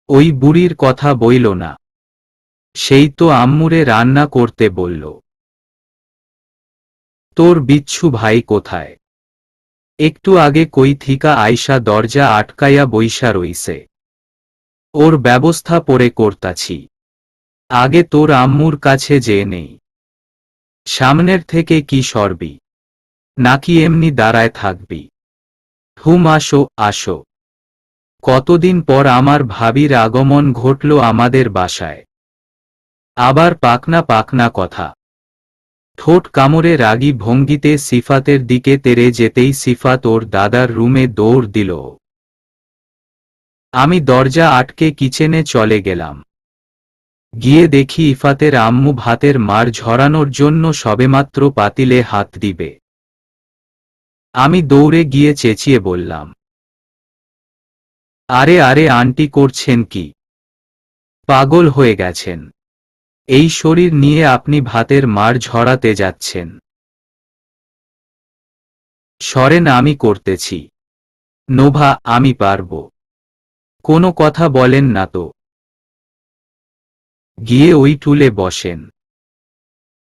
S1: ওই বুড়ির কথা বইল না, সেই তো আম্মুরে রান্না করতে বলল। তোর বিচ্ছু ভাই কোথায়? একটু আগে কই থিকা আইসা দরজা আটকাইয়া বইসা রইছে। ওর ব্যবস্থা পরে করতাছি। আগে তোর আম্মুর কাছে যেয়ে নেই। সামনের থেকে কি সরবি, নাকি এমনি দাঁড়ায় থাকবি? হুম, আসো আসো। কতদিন পর আমার ভাবির আগমন ঘটল আমাদের বাসায়। আবার পাকনা পাকনা কথা। ঠোঁট কামড়ে রাগী ভঙ্গিতে সিফাতের দিকে তেড়ে যেতেই সিফাত ওর দাদার রুমে দৌড় দিল। আমি দরজা আটকে কিচেনে চলে গেলাম। গিয়ে দেখি ইফাতের আম্মু ভাতের মার ঝরানোর জন্য সবেমাত্র পাতিলে হাত দিবে। আমি দৌড়ে গিয়ে চেঁচিয়ে বললাম, আরে আরে আন্টি, করছেন কি? পাগল হয়ে গেছেন? এই শরীর নিয়ে আপনি ভাতের মার ঝরাতে যাচ্ছেন? সরেন, আমি করতেছি। নোভা, আমি পারব। কোনো কথা বলেন না তো। গিয়ে ওই টুলে বসেন।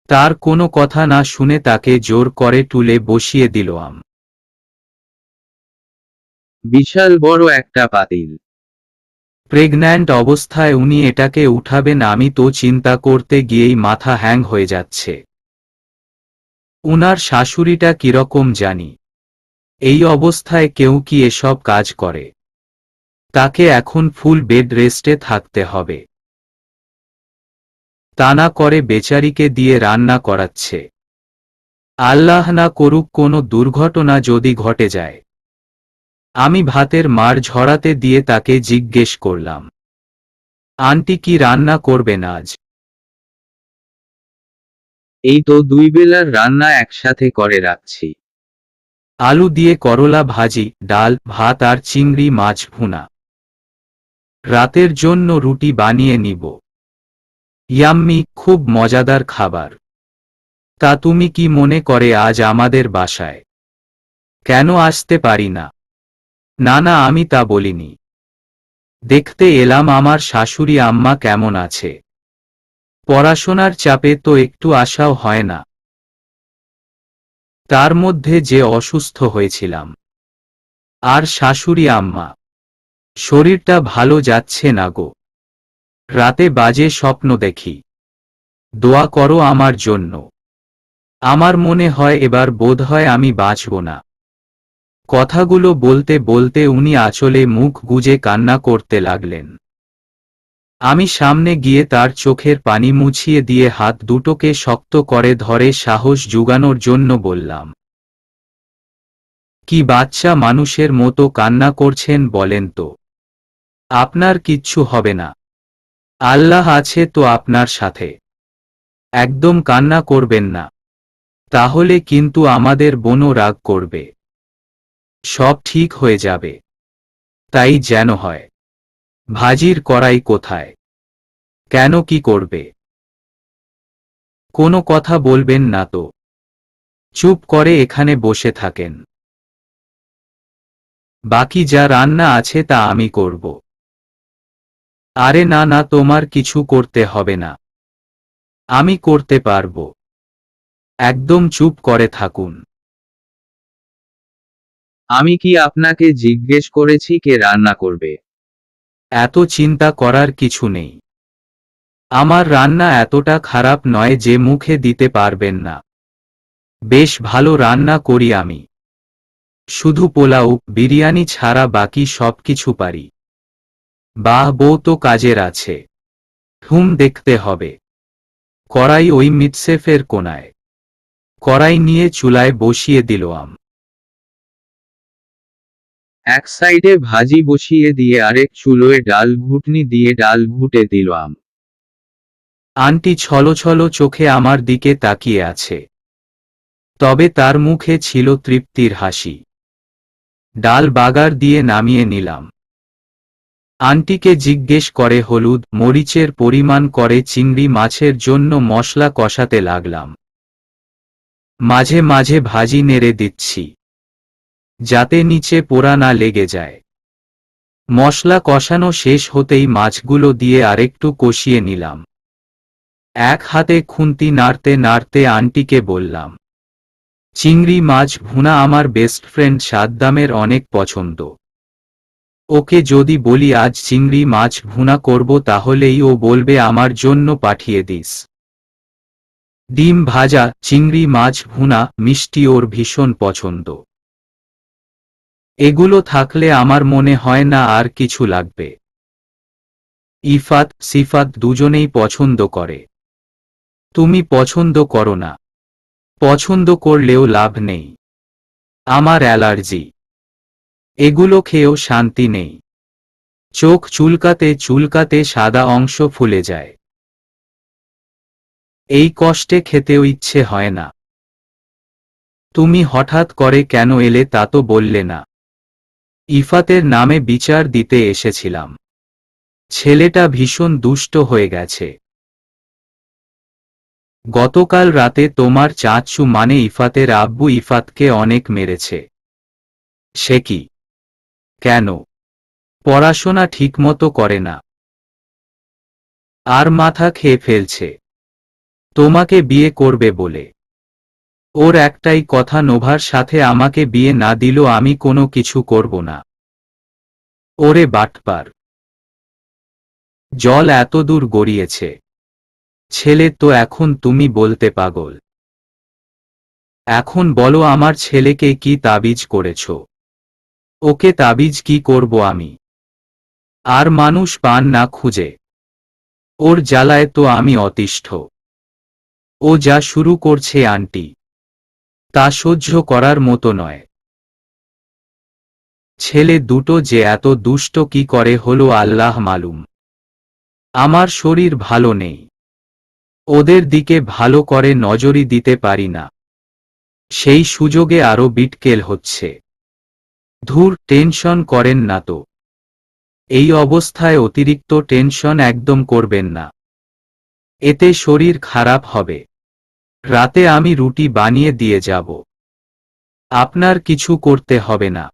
S1: তার কোনো কথা না শুনে তাকে জোর করে টুলে বসিয়ে দিলাম।
S2: বিশাল বড় একটা পাতিল।
S1: প্রেগন্যান্ট অবস্থায় উনি এটাকে উঠাবেন, আমি তো চিন্তা করতে গিয়েই মাথা হ্যাং হয়ে যাচ্ছে। উনার শাশুড়িটা কিরকম জানি। এই অবস্থায় কেউ কি এসব কাজ করে? তাকে এখন ফুল বেড রেস্টে থাকতে হবে। তা না করে বেচারিকে দিয়ে রান্না করাচ্ছে। আল্লাহ না করুক কোনো দুর্ঘটনা যদি ঘটে যায়। আমি ভাতের মার ঝরাতে দিয়ে তাকে জিজ্ঞেস করলাম, আন্টি কি রান্না করবেন আজ?
S2: এই তো 2 বেলার রান্না একসাথে করে রাখছি।
S1: আলু দিয়ে করলা ভাজি, ডাল, ভাত আর চিংড়ি মাছ ভুনা। রাতের জন্য রুটি বানিয়ে নিব। ইয়াম্মি, খুব মজাদার খাবার। তা তুমি কি মনে করে আজ আমাদের বাসায় কেন আসতে পারি না? না না, আমি তা বলিনি। দেখতে এলাম আমার শাশুড়ি আম্মা কেমন আছে। পড়াশোনার চাপে তো একটু আশাও হয় না। তার মধ্যে যে অসুস্থ হয়েছিলাম। আর শাশুড়ি আম্মা শরীরটা ভালো যাচ্ছে না গো। রাতে বাজে স্বপ্ন দেখি। দোয়া করো আমার জন্য। আমার মনে হয় এবার বোধহয় আমি বাঁচব না। কথাগুলো বলতে বলতে উনি আঁচলে মুখ গুজে কান্না করতে লাগলেন। আমি সামনে গিয়ে তার চোখের পানি মুছিয়ে দিয়ে হাত দুটোকে শক্ত করে ধরে সাহস জুগানোর জন্য বললাম, কি বাচ্চা মানুষের মতো কান্না করছেন বলেন তো? আপনার কিচ্ছু হবে না। আল্লাহ আছে তো আপনার সাথে। একদম কান্না করবেন না, তাহলে কিন্তু আমাদের বোনও রাগ করবে। সব ঠিক হয়ে যাবে। তাই যেন হয়। ভাজির কড়াই কোথায়? কেন, কি করবে? কোনো কথা বলবেন না তো। চুপ করে এখানে বসে থাকেন। বাকি যা রান্না আছে তা আমি করব। আরে না না, তোমার কিছু করতে হবে না। আমি করতে পারব। একদম চুপ করে থাকুন।
S2: আমি কি আপনাকে জিজ্ঞেস করেছি কে রান্না করবে?
S1: এত চিন্তা করার কিছু নেই। আমার রান্না এতটা খারাপ নয় যে মুখে দিতে পারবেন না। বেশ ভালো রান্না করি আমি। শুধু পোলাও, বিরিয়ানি ছাড়া বাকি সবকিছু পারি। বাহ, বউ তো কাজের আছে। হুম, দেখতে হবে। কড়াই ওই মিটসেফের কোনায়। কড়াই নিয়ে চুলায় বসিয়ে দিলাম।
S2: এক সাইডে ভাজি বসিয়ে দিয়ে আরেক চুলোয় ডাল ঘুটনি দিয়ে ডাল ঘুটে দিলাম।
S1: আন্টি ছলছল চোখে আমার দিকে তাকিয়ে আছে। তবে তার মুখে ছিল তৃপ্তির হাসি। ডাল বাগার দিয়ে নামিয়ে নিলাম। আন্টিকে জিজ্ঞেস করে হলুদ মরিচের পরিমাণ করে চিংড়ি মাছের জন্য মশলা কষাতে লাগলাম। মাঝে মাঝে ভাজি নেড়ে দিচ্ছি, যাতে নিচে পোড়া না লেগে যায়। মশলা কষানো শেষ হতেই মাছগুলো দিয়ে আরেকটু কষিয়ে নিলাম। এক হাতে খুন্তি নাড়তে নাড়তে আন্টিকে বললাম, চিংড়ি মাছ ভুনা আমার বেস্ট ফ্রেন্ড সাদ্দামের অনেক পছন্দ। ওকে যদি বলি আজ চিংড়ি মাছ ভুনা করব তাহলেই ও বলবে আমার জন্য পাঠিয়ে দিস। ডিম ভাজা, চিংড়ি মাছ ভুনা, মিষ্টি ওর ভীষণ পছন্দ। এগুলো থাকলে আমার মনে হয় না আর কিছু লাগবে। ইফাত সিফাত দুজনেই পছন্দ করে। তুমি পছন্দ করো না। পছন্দ করলেও লাভ নেই, আমার অ্যালার্জি। এগুলো খেয়েও শান্তি নেই। চোখ চুলকাতে চুলকাতে সাদা অংশ ফুলে যায়। এই কষ্টে খেতেও ইচ্ছে হয় না। তুমি হঠাৎ করে কেন এলে তা তো বললে না। ইফাতের নামে বিচার দিতে এসেছিলাম। ছেলেটা ভীষণ দুষ্ট হয়ে গেছে। গতকাল রাতে তোমার চাচু মানে ইফাতের আব্বু ইফাতকে অনেক মেরেছে। সে কি? কেন? পড়াশোনা ঠিকমতো করে না আর মাথা খেয়ে ফেলছে তোমাকে বিয়ে করবে বলে। ওর একটাই কথা, নোভার সাথে আমাকে বিয়ে না দিল আমি কোনো কিছু করব না। ওরে বাটপার! জল এত দূর গড়িয়েছে। ছেলে তো এখন তুমি বলতে পাগল। এখন বলো আমার ছেলেকে কি তাবিজ করেছ? ওকে তাবিজ কি করব আমি? আর মানুষ পান না খুঁজে। ওর জ্বালায় তো আমি অতিষ্ঠ। ও যা শুরু করছে আন্টি, তা সহ্য করার মতো নয়। ছেলে দুটো যে এত দুষ্ট কি করে হলো আল্লাহ মালুম। আমার শরীর ভালো নেই, ওদের দিকে ভালো করে নজরই দিতে পারি না। সেই সুযোগে আরো বিটকেল হচ্ছে। ধুর, টেনশন করেন না তো। এই অবস্থায় অতিরিক্ত টেনশন একদম করবেন না, এতে শরীর খারাপ হবে। রাতে আমি রুটি বানিয়ে দিয়ে যাব, আপনার কিছু করতে হবে না।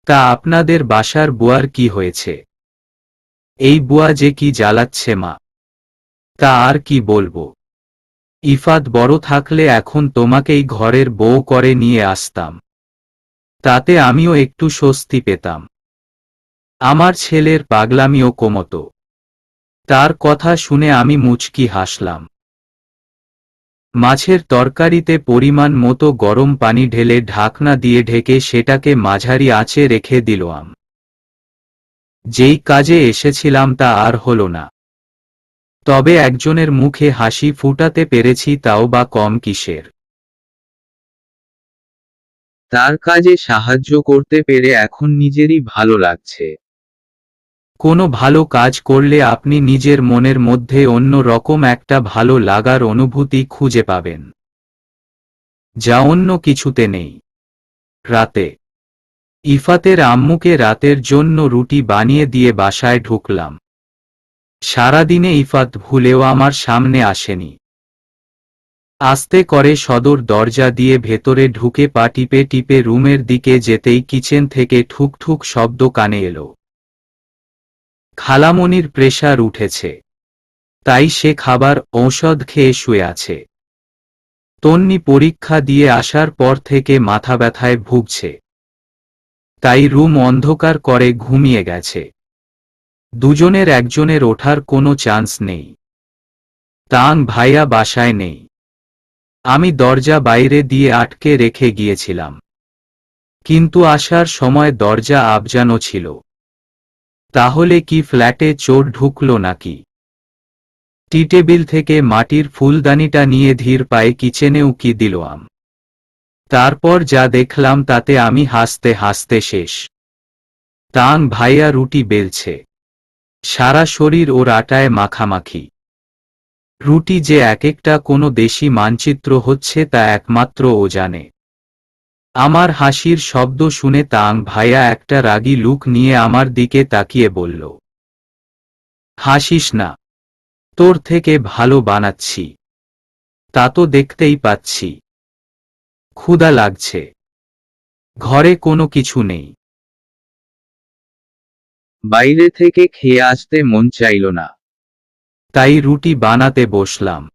S1: তা আপনাদের বাসার বুয়ার কি হয়েছে? এই বুয়া যে কি জ্বালাচ্ছে মা, তা আর কি বলবো। ইফাত বড় থাকলে এখন তোমাকেই ঘরের বউ করে নিয়ে আসতাম, তাতে আমিও একটু স্বস্তি পেতাম। আমার ছেলের পাগলামিও কমতো। তার কথা শুনে আমি মুচকি হাসলাম। মাছের তরকারিতে পরিমাণ মতো গরম পানি ঢেলে ঢাকনা দিয়ে ঢেকে সেটাকে মাঝারি আঁচে রেখে দিলাম। যেই কাজে এসেছিলাম তা আর হলো না। তবে একজনের মুখে হাসি ফুটাতে পেরেছি, তাও বা কম কিসের।
S2: তার কাজে সাহায্য করতে পেরে এখন নিজেরই ভালো লাগছে।
S1: কোনো ভালো কাজ করলে আপনি নিজের মনের মধ্যে অন্য রকম একটা ভালো লাগার অনুভূতি খুঁজে পাবেন, যা অন্য কিছুতে নেই। রাতে ইফাতের আম্মুকে রাতের জন্য রুটি বানিয়ে দিয়ে বাসায় ঢুকলাম। সারাদিনে ইফাত ভুলেও আমার সামনে আসেনি। আস্তে করে সদর দরজা দিয়ে ভেতরে ঢুকে পা টিপে টিপে রুমের দিকে যেতেই কিচেন থেকে ঠুকঠুক শব্দ কানে এলো। খালামণির প্রেসার উঠেছে, তাই সে খাবার ঔষধ খেয়ে শুয়ে আছে। তন্নি পরীক্ষা দিয়ে আসার পর থেকে মাথা ব্যথায় ভুগছে, তাই রুম অন্ধকার করে ঘুমিয়ে গেছে। দুজনের একজনের ওঠার কোনো চান্স নেই। তাং ভাইয়া বাসায় নেই। আমি দরজা বাইরে দিয়ে আটকে রেখে গিয়েছিলাম, কিন্তু আসার সময় দরজা আবজানো ছিল। তাহলে কি ফ্ল্যাটে চোর ঢুকলো নাকি? টি টেবিল থেকে মাটির ফুলদানিটা নিয়ে ধীর পায়ে কিচেনে উকি দিলাম। তারপর যা দেখলাম তাতে আমি হাসতে হাসতে শেষ। তাং ভাইয়া রুটি বেলছে। সারা শরীর ওর আটায় মাখামাখি। রুটি যে এক একটা কোনো দেশি মানচিত্র হচ্ছে তা একমাত্র ও জানে। আমার হাসির শব্দ শুনে তাং ভাইয়া একটা রাগী লুক নিয়ে আমার দিকে তাকিয়ে বলল, হাসিস না, তোর থেকে ভালো বানাচ্ছি। তা তো দেখতেই পাচ্ছি। ক্ষুধা লাগছে। ঘরে কোনো কিছু নেই।
S2: বাইরে থেকে খেয়ে আসতে মন চাইল না।
S1: তাই রুটি বানাতে বসলাম।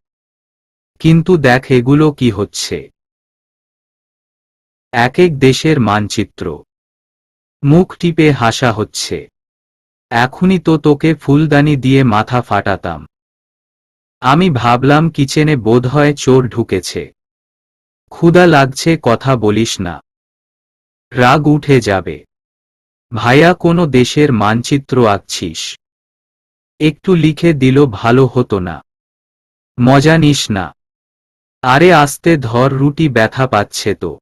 S1: কিন্তু দেখ এগুলো কি হচ্ছে। এক এক দেশের মানচিত্র। মুখ টিপে হাসা হচ্ছে। এখনই তো তোকে ফুলদানি দিয়ে মাথা ফাটাতাম। আমি ভাবলাম কিচেনে বোধহয় চোর ঢুকেছে। ক্ষুধা লাগছে কথা বলিস না। রাগ উঠে যাবে। ভাইয়া কোনো দেশের মানচিত্র আঁকছিস? একটু লিখে দিল ভালো হতো না? মজা নিস না। আরে আস্তে ধর, রুটি ব্যথা পাচ্ছে তো।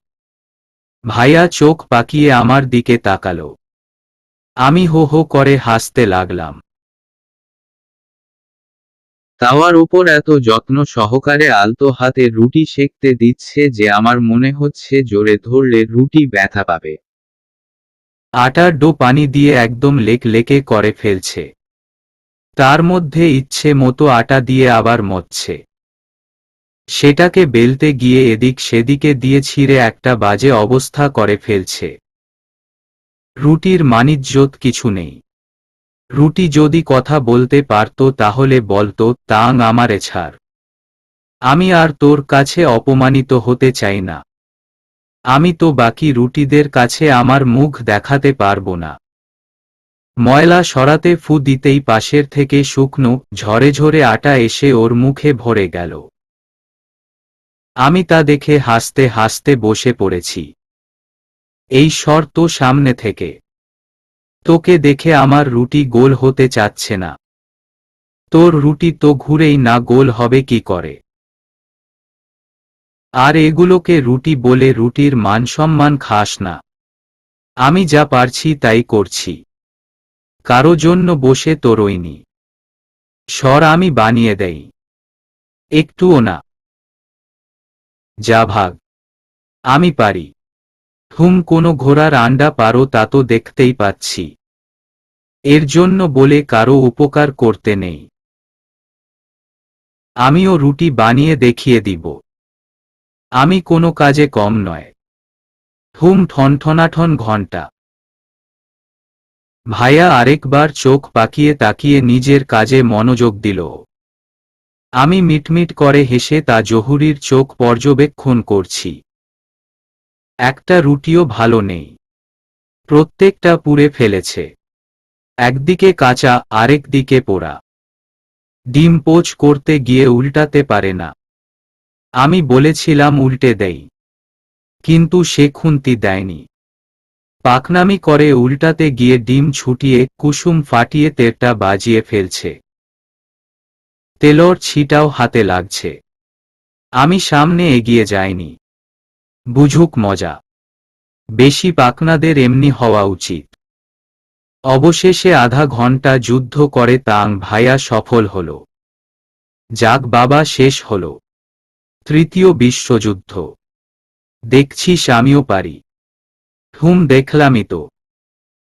S1: ভাইয়া চোখ পাকিয়ে আমার দিকে তাকালো। আমি হো হো করে হাসতে লাগলাম।
S2: তাওয়ার ওপর এত যত্ন সহকারে আলতো হাতে রুটি সেঁকতে দিচ্ছে যে আমার মনে হচ্ছে জোরে ধরলে রুটি ব্যথা পাবে।
S1: আটার ডো পানি দিয়ে একদম লেকে করে ফেলছে। তার মধ্যে ইচ্ছে মতো আটা দিয়ে আবার মথছে। সেটাকে বেলতে গিয়ে এদিক সেদিকে দিয়ে ছিঁড়ে একটা বাজে অবস্থা করে ফেলছে। রুটির মানিজ্যত কিছু নেই। রুটি যদি কথা বলতে পারত তাহলে বলতো, তাং আমারে ছাড়। আমি আর তোর কাছে অপমানিত হতে চাই না। আমি তো বাকি রুটিদের কাছে আমার মুখ দেখাতে পারবো না। ময়লা সরাতে ফু দিতেই পাশের থেকে শুকনো ঝরে ঝরে আটা এসে ওর মুখে ভরে গেল। আমি তা দেখে হাসতে হাসতে বসে পড়েছি। এই সর তো সামনে থেকে। তোকে দেখে আমার রুটি গোল হতে চাচ্ছে না। তোর রুটি তো ঘুরেই না, গোল হবে কি করে? আর এগুলোকে রুটি বলে রুটির মানসম্মান খাস না। আমি যা পারছি তাই করছি। কারো জন্য বসে তো রইনি। সর, আমি বানিয়ে দেই। একটুও না। যা ভাগ। আমি পারি। কোনো ঘোড়ার আন্ডা পারো তা তো দেখতেই পাচ্ছি। এর জন্য বলে কারো উপকার করতে নেই। আমিও রুটি বানিয়ে দেখিয়ে দিব। আমি কোনো কাজে কম নয়। ঠনঠনাঠন ঘণ্টা। ভাইয়া আরেকবার চোখ পাকিয়ে তাকিয়ে নিজের কাজে মনোযোগ দিল। আমি মিটমিট করে হেসে তা জহুরির চোখ পর্যবেক্ষণ করছি। একটা রুটিও ভালো নেই। প্রত্যেকটা পুড়ে ফেলেছে। একদিকে কাঁচা, আরেক দিকে পোড়া। ডিম পোচ করতে গিয়ে উল্টাতে পারে না। আমি বলেছিলাম উল্টে দেই, কিন্তু সে খুন্তি দেয়নি। পাকনামি করে উল্টাতে গিয়ে ডিম ছুটিয়ে কুসুম ফাটিয়ে তেলটা বাজিয়ে ফেলছে। তেলর ছিটাও হাতে লাগছে। আমি সামনে এগিয়ে যাইনি। বুঝুক মজা। বেশি পাকনাদের এমনি হওয়া উচিত। অবশেষে আধা ঘন্টা যুদ্ধ করে তাং ভাইয়া সফল হল। যাক বাবা, শেষ হল। তৃতীয় বিশ্বযুদ্ধ। দেখছিস আমিও পারি। দেখলামই তো।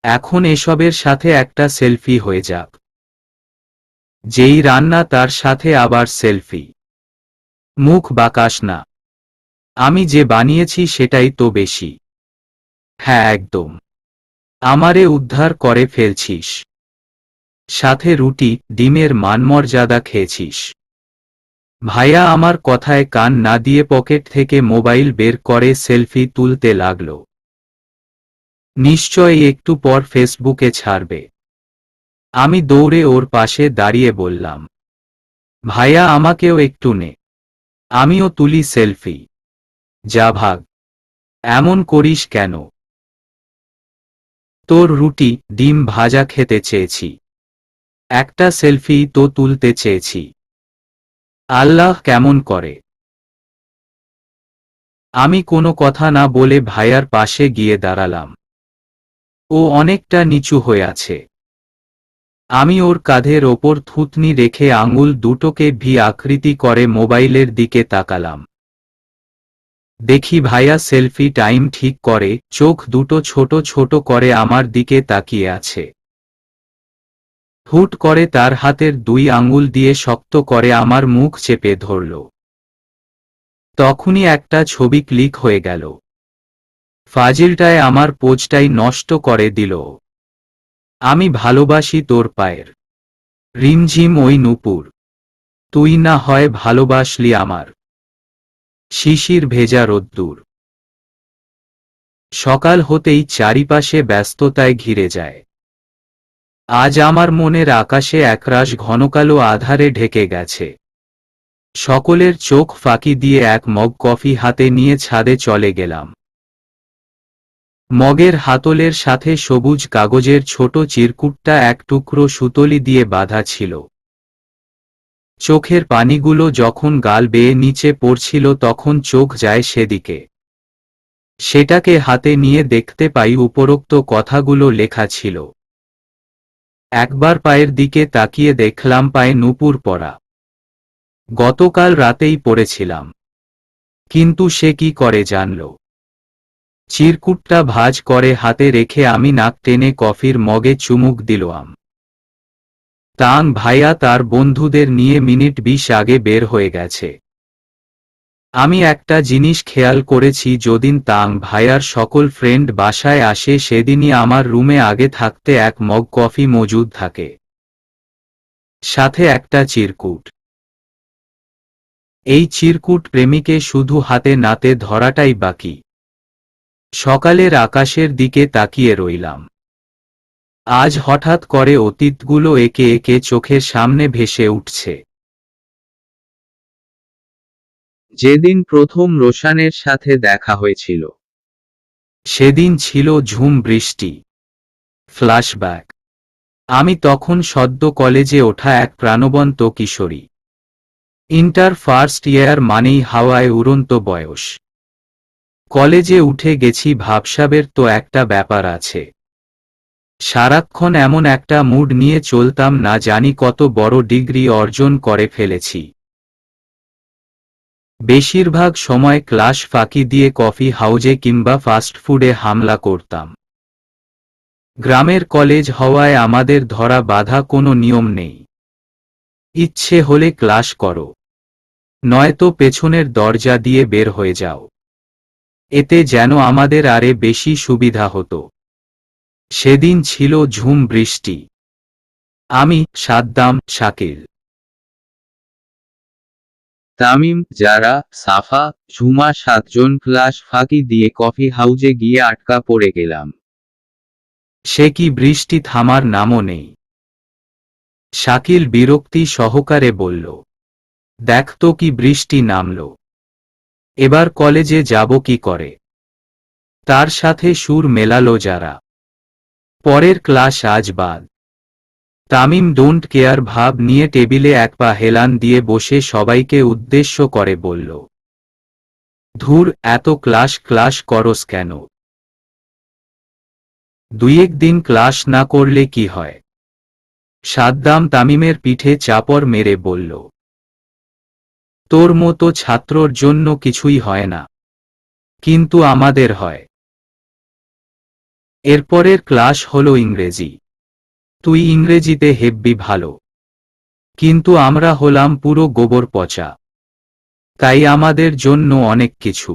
S1: এখন এসবের সাথে একটা সেলফি হয়ে যাক। যেই রান্না তার সাথে আবার সেলফি। মুখ বাকাস না। আমি যে বানিয়েছি সেটাই তো বেশি। হ্যাঁ একদম। আমারে উদ্ধার করে ফেলছিস। সাথে রুটি ডিমের মানমর্যাদা খেয়েছিস। ভাইয়া আমার কথায় কান না দিয়ে পকেট থেকে মোবাইল বের করে সেলফি তুলতে লাগল। নিশ্চয়ই একটু পর ফেসবুকে ছাড়বে। আমি দৌড়ে ওর পাশে দাঁড়িয়ে বললাম, ভাইয়া আমাকেও একটু নে। আমিও তুলি সেলফি। যা ভাগ। এমন করিস কেন? তোর রুটি ডিম ভাজা খেতে চেয়েছি। একটা সেলফি তো তুলতে চেয়েছি। আল্লাহ কেমন করে। আমি কোনো কথা না বলে ভাইয়ার পাশে গিয়ে দাঁড়ালাম। ও অনেকটা নিচু হয়ে আছে। আমি ওর কাঁধের ওপর থুতনি রেখে আঙুল দুটোকে ভি আকৃতি করে মোবাইলের দিকে তাকালাম। দেখি ভাইয়া সেলফি টাইম ঠিক করে চোখ দুটো ছোট ছোট করে আমার দিকে তাকিয়ে আছে। হুট করে তার হাতের 2 আঙুল দিয়ে শক্ত করে আমার মুখ চেপে ধরল। তখনই একটা ছবি ক্লিক হয়ে গেল। ফাজিলটায় আমার পোজটাই নষ্ট করে দিল। আমি ভালোবাসি তোর পায়ের রিমঝিম ওই নূপুর, তুই না হয় ভালোবাসলি আমার শিশির ভেজা রোদ্দুর। সকাল হতেই চারিপাশে ব্যস্ততায় ঘিরে যায়। আজ আমার মনের আকাশে একরাশ ঘনকালো আধারে ঢেকে গেছে। সকলের চোখ ফাঁকি দিয়ে এক মগ কফি হাতে নিয়ে ছাদে চলে গেলাম। মগের হাতলের সাথে সবুজ কাগজের ছোট চিরকুটটা এক টুকরো সুতলি দিয়ে বাঁধা ছিল। চোখের পানিগুলো যখন গাল বেয়ে নিচে পড়ছিল তখন চোখ যায় সেদিকে। সেটাকে হাতে নিয়ে দেখতে পাই উপরোক্ত কথাগুলো লেখা ছিল। একবার পায়ের দিকে তাকিয়ে দেখলাম পায়ে নূপুর পরা। গতকাল রাতেই পড়েছিলাম, কিন্তু সে কি করে জানল? চিরকুটটা ভাঁজ করে হাতে রেখে আমি নাক টেনে কফির মগে চুমুক দিলাম। তাং ভাইয়া তার বন্ধুদের নিয়ে মিনিট 20 আগে বের হয়ে গেছে। আমি একটা জিনিস খেয়াল করেছি, যদিন তাং ভাইয়ার সকল ফ্রেন্ড বাসায় আসে সেদিনই আমার রুমে আগে থাকতে এক মগ কফি মজুদ থাকে, সাথে একটা চিরকুট। এই চিরকুট প্রেমিকে শুধু হাতে নাতে ধরাটাই বাকি। সকালের আকাশের দিকে তাকিয়ে রইলাম। আজ হঠাৎ করে অতীতগুলো একে একে চোখের সামনে ভেসে উঠছে।
S2: যেদিন প্রথম রোশানের সাথে দেখা হয়েছিল,
S1: সেদিন ছিল ঝুম বৃষ্টি। ফ্ল্যাশব্যাক। আমি তখন সদ্য কলেজে ওঠা এক প্রাণবন্ত কিশোরী। ইন্টার ফার্স্ট ইয়ার মানেই হাওয়ায় উড়ন্ত বয়স। কলেজে উঠে গেছি ভাবসাবের তো একটা ব্যাপার আছে। সারাক্ষণ এমন একটা মুড নিয়ে চলতাম, না জানি কত বড় ডিগ্রি অর্জন করে ফেলেছি। বেশিরভাগ সময় ক্লাস ফাঁকি দিয়ে কফি হাউজে কিংবা ফাস্টফুডে হামলা করতাম। গ্রামের কলেজ হওয়ায় আমাদের ধরা বাঁধা কোনো নিয়ম নেই। ইচ্ছে হলে ক্লাস করো, নয়তো পেছনের দরজা দিয়ে বের হয়ে যাও। এতে যেন আমাদের আরে বেশি সুবিধা হতো। সেদিন ছিল ঝুম বৃষ্টি। আমি, সাদ্দাম, শাকিল,
S2: তামিম, যারা, সাফা, ঝুমা 7 জন ক্লাস ফাঁকি দিয়ে কফি হাউজে গিয়ে আটকা পড়ে গেলাম।
S1: সে কি বৃষ্টি থামার নামও নেই। শাকিল বিরক্তি সহকারে বলল, দেখ তো কি বৃষ্টি নামল। এবার কলেজে যাব কি করে। তার সাথে সুর মেলালো যারা। পরের ক্লাস আজ বাদ। তামিম ডোন্ট কেয়ার ভাব নিয়ে টেবিলে এক পা হেলান দিয়ে বসে সবাইকে উদ্দেশ্য করে বলল, ধুর, এত ক্লাস করস কেন? 2-1 দিন ক্লাস না করলে কি হয়? সাদ্দাম তামিমের পিঠে চাপড় মেরে বলল, তোর মতো ছাত্রর জন্য কিছুই হয় না, কিন্তু আমাদের হয়। এরপরের ক্লাস হলো ইংরেজি। তুই ইংরেজিতে হেব্বি ভালো, কিন্তু আমরা হলাম পুরো গোবর পচা। তাই আমাদের জন্য অনেক কিছু।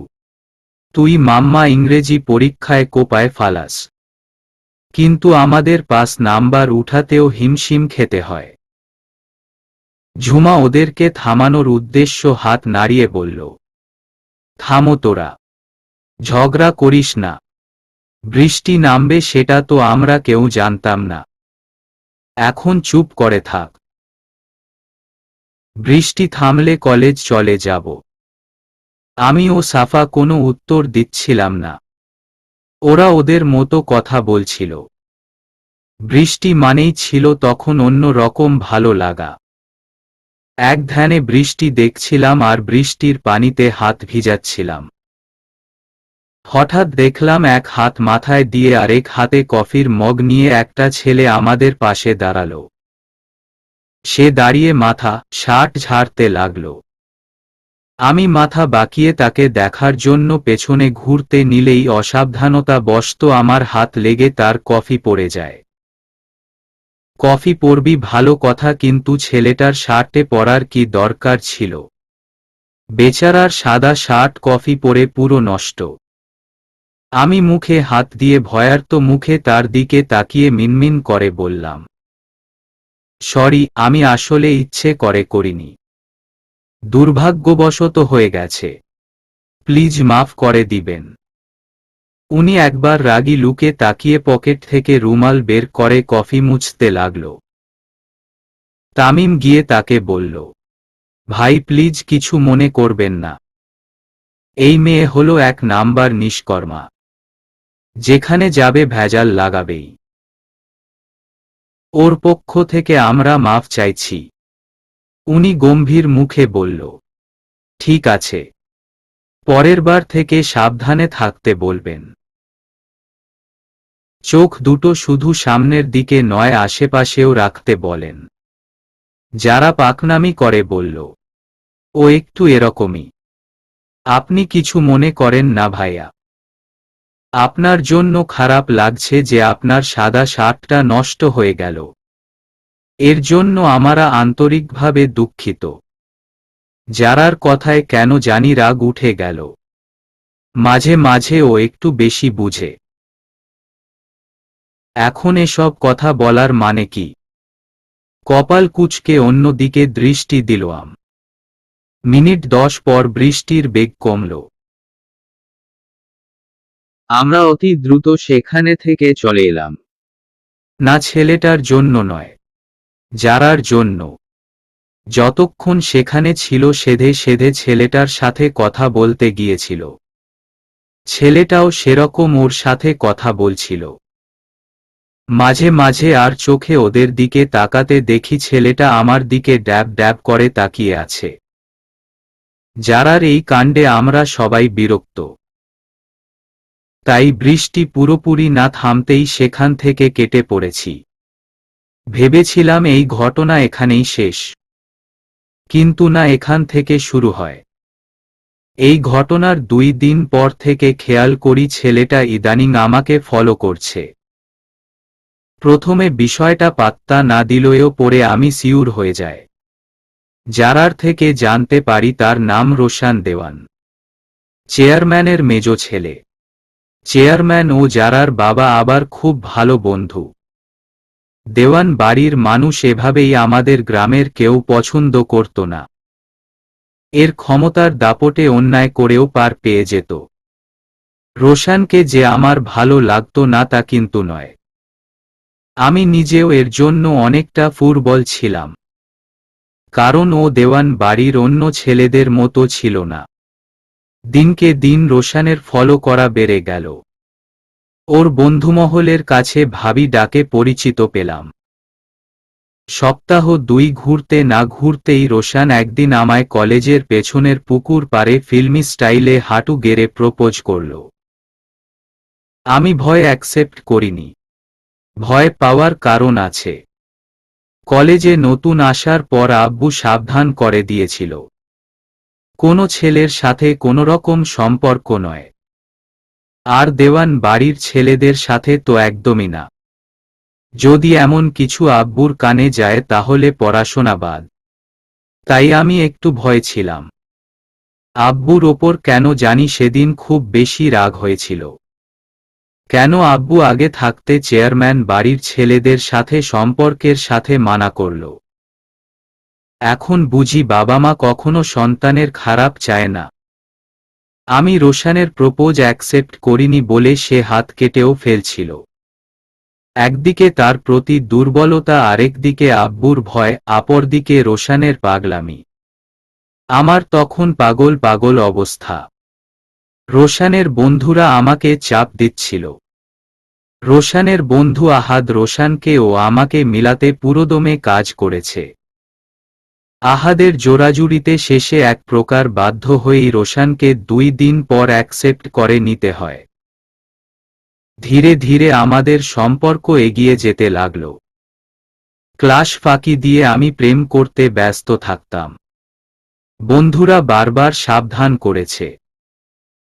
S1: তুই মাম্মা ইংরেজি পরীক্ষায় কোপায় ফালাস, কিন্তু আমাদের পাস নাম্বার উঠাতেও হিমশিম খেতে হয়। ঝুমা ওদেরকে থামানোর উদ্দেশ্য হাত নাড়িয়ে বলল, থামো তোরা, ঝগড়া করিস না। বৃষ্টি নামবে সেটা তো আমরা কেউ জানতাম না। এখন চুপ করে থাক। বৃষ্টি থামলে কলেজ চলে যাব। আমি ও সাফা কোনো উত্তর দিচ্ছিলাম না। ওরা ওদের মতো কথা বলছিল। বৃষ্টি মানেই ছিল তখন অন্য রকম ভালো লাগা। এক ধ্যানে বৃষ্টি দেখছিলাম আর বৃষ্টির পানিতে হাত ভিজাচ্ছিলাম। হঠাৎ দেখলাম এক হাত মাথায় দিয়ে আরেক হাতে কফির মগ নিয়ে একটা ছেলে আমাদের পাশে দাঁড়ালো। সে দাঁড়িয়ে মাথা শার্ট ঝাড়তে লাগলো। আমি মাথা বাঁকিয়ে তাকে দেখার জন্য পেছনে ঘুরতে নিলেই অসাবধানতা বশত আমার হাত লেগে তার কফি পড়ে যায়। কফি পড়বি ভালো কথা, কিন্তু ছেলেটার শার্টে পরার কি দরকার ছিল? বেচারার সাদা শার্ট কফি পরে পুরো নষ্ট। আমি মুখে হাত দিয়ে ভয়ার্ত মুখে তার দিকে তাকিয়ে মিনমিন করে বললাম, সরি, আমি আসলে ইচ্ছে করে করিনি, দুর্ভাগ্যবশত হয়ে গেছে, প্লিজ মাফ করে দিবেন। উনি একবার রাগী লুকে তাকিয়ে পকেট থেকে রুমাল বের করে কফি মুছতে লাগল। তামিম গিয়ে তাকে বলল, ভাই প্লিজ কিছু মনে করবেন না, এই মেয়ে হলো এক নাম্বার নিষ্কর্মা, যেখানে যাবে ভেজাল লাগাবেই। ওর পক্ষ থেকে আমরা মাফ চাইছি। উনি গম্ভীর মুখে বলল, ঠিক আছে, পরের বার থেকে সাবধানে থাকতে বলবেন। চোখ দুটো শুধু সামনের দিকে নয়, আশেপাশেও রাখতে বলেন। যারা পাকনামি করে বলল, ও একটু এরকমই, আপনি কিছু মনে করেন না ভাইয়া। আপনার জন্য খারাপ লাগছে যে আপনার সাদা শার্টটা নষ্ট হয়ে গেল, এর জন্য আমরা আন্তরিকভাবে দুঃখিত। যারার কথায় কেন জানি রাগ উঠে গেল, মাঝে মাঝে ও একটু বেশি বুঝে। এখন এসব কথা বলার মানে কি? কপাল কুঁচকে অন্যদিকে দৃষ্টি দিলাম। মিনিট 10 পর বৃষ্টির বেগ কমল।
S2: আমরা অতি দ্রুত সেখানে থেকে চলে এলাম।
S1: না, ছেলেটার জন্য নয়, যারার জন্য। যতক্ষণ সেখানে ছিল সেধে সেধে ছেলেটার সাথে কথা বলতে গিয়েছিল। ছেলেটাও সেরকম ওর সাথে কথা বলছিল। মাঝে মাঝে আর চোখে ওদের দিকে তাকাতে দেখি ছেলেটা আমার দিকে ড্যাব ড্যাব করে তাকিয়ে আছে। যারার এই কাণ্ডে আমরা সবাই বিরক্ত। তাই বৃষ্টি পুরোপুরি না থামতেই সেখান থেকে কেটে পড়েছি। ভেবেছিলাম এই ঘটনা এখানেই শেষ, কিন্তু না, এখান থেকে শুরু হয়। এই ঘটনার 2 দিন পর থেকে খেয়াল করি ছেলেটা ইদানিং আমাকে ফলো করছে। প্রথমে বিষয়টা পাত্তা না দিলেও পরে আমি সিউর হয়ে যায়। যারার থেকে জানতে পারি তার নাম রোশান দেওয়ান, চেয়ারম্যানের মেজো ছেলে। চেয়ারম্যান ও যারার বাবা আবার খুব ভালো বন্ধু। দেওয়ান বাড়ির মানুষ এভাবেই আমাদের গ্রামের কেউ পছন্দ করত না। এর ক্ষমতার দাপটে অন্যায় করেও পার পেয়ে যেত। রোশানকে যে আমার ভালো লাগতো না তা কিন্তু নয়। আমি নিজেও এর জন্য অনেকটা ফুরবল ছিলাম, কারণ ও দেওয়ান বাড়ির অন্য ছেলেদের মতো ছিল না। দিনকে দিন রোশানের ফলো করা বেড়ে গেল। ওর বন্ধুমহলের কাছে ভাবি ডাকে পরিচিত পেলাম। সপ্তাহ 2 ঘুরতে না ঘুরতেই রোশান একদিন আমায় কলেজের পেছনের পুকুর পাড়ে ফিল্মি স্টাইলে হাঁটু গেড়ে প্রপোজ করল। আমি ভয় অ্যাকসেপ্ট করিনি। ভয় পাওয়ার কারণ আছে। কলেজে নতুন আসার পর আব্বু সাবধান করে দিয়েছিল, কোনো ছেলের সাথে কোনোরকম সম্পর্ক নয়। আর দেওয়ান বাড়ির ছেলেদের সাথে তো একদমই না। যদি এমন কিছু আব্বুর কানে যায় তাহলে পড়াশোনা বাদ। তাই আমি একটু ভয় ছিলাম। আব্বুর ওপর কেন জানি সেদিন খুব বেশি রাগ হয়েছিল। কেন আব্বু আগে থাকতে চেয়ারম্যান বাড়ির ছেলেদের সাথে সম্পর্কের সাথে মানা করল। এখন বুঝি বাবা মা কখনো সন্তানের খারাপ চায় না। আমি রোশানের প্রপোজ অ্যাকসেপ্ট করিনি বলে সে হাত কেটেও ফেলছিল। একদিকে তার প্রতি দুর্বলতা, আরেকদিকে আব্বুর ভয়, অপরদিকে রোশানের পাগলামি। আমার তখন পাগল পাগল অবস্থা। রোশানের বন্ধুরা আমাকে চাপ দিচ্ছিল। রোশানের বন্ধু আহাদ রোশানকে ও আমাকে মিলাতে পুরোদমে কাজ করেছে। আহাদের জোরাজুরিতে শেষে এক প্রকার বাধ্য হয়েই রোশানকে 2 দিন পর অ্যাকসেপ্ট করে নিতে হয়। ধীরে ধীরে আমাদের সম্পর্ক এগিয়ে যেতে লাগল। ক্লাস ফাঁকি দিয়ে আমি প্রেম করতে ব্যস্ত থাকতাম। বন্ধুরা বারবার সাবধান করেছে,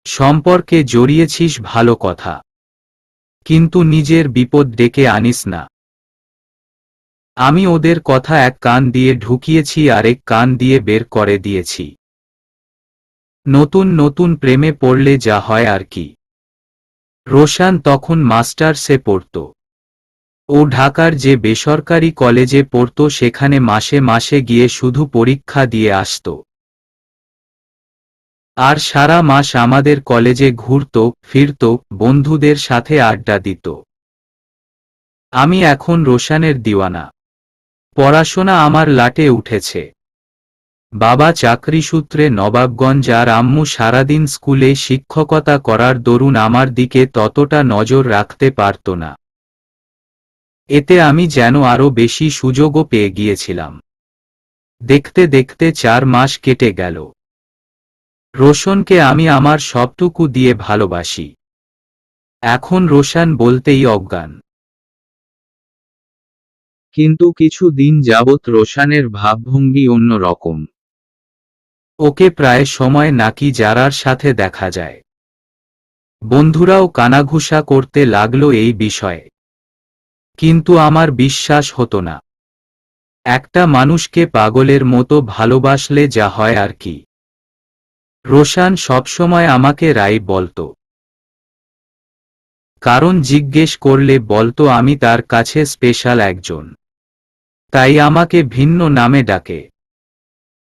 S1: সম্পর্কে জড়িয়েছিস ভালো কথা, কিন্তু নিজের বিপদ ডেকে আনিস না। আমি ওদের কথা এক কান দিয়ে ঢুকিয়েছি, আরেক কান দিয়ে বের করে দিয়েছি। নতুন নতুন প্রেমে পড়লে যা হয় আর কি। রোশান তখন মাস্টার্সে পড়ত। ও ঢাকার যে বেসরকারি কলেজে পড়ত সেখানে মাসে মাসে গিয়ে শুধু পরীক্ষা দিয়ে আসত, আর সারা মাস আমাদের কলেজে ঘুরত ফিরত, বন্ধুদের সাথে আড্ডা দিত। আমি এখন রোশানের দিওয়ানা। পড়াশোনা আমার লাটে উঠেছে। বাবা চাকরি সূত্রে নবাবগঞ্জ, আর আম্মু সারাদিন স্কুলে শিক্ষকতা করার দরুন আমার দিকে ততটা নজর রাখতে পারত না। এতে আমি যেন আরো বেশি সুযোগও পেয়ে গিয়েছিলাম। দেখতে দেখতে 4 মাস কেটে গেল। রোশনকে আমি আমার সবটুকু দিয়ে ভালোবাসি। এখন রোশান বলতেই অজ্ঞান।
S2: কিন্তু কিছু দিন যাবৎ রোশানের ভাবভঙ্গি অন্য রকম।
S1: ওকে প্রায় সময় নাকি যারার সাথে দেখা যায়। বন্ধুরাও কানাঘুষা করতে লাগলো এই বিষয়ে, কিন্তু আমার বিশ্বাস হতো না। একটা মানুষকে পাগলের মতো ভালোবাসলে যা হয় আর কি। রোশান সবসময় আমাকে রাই বলতো, কারণ জিজ্ঞেস করলে বলতো আমি তার কাছে স্পেশাল একজন, তাই আমাকে ভিন্ন নামে ডাকে।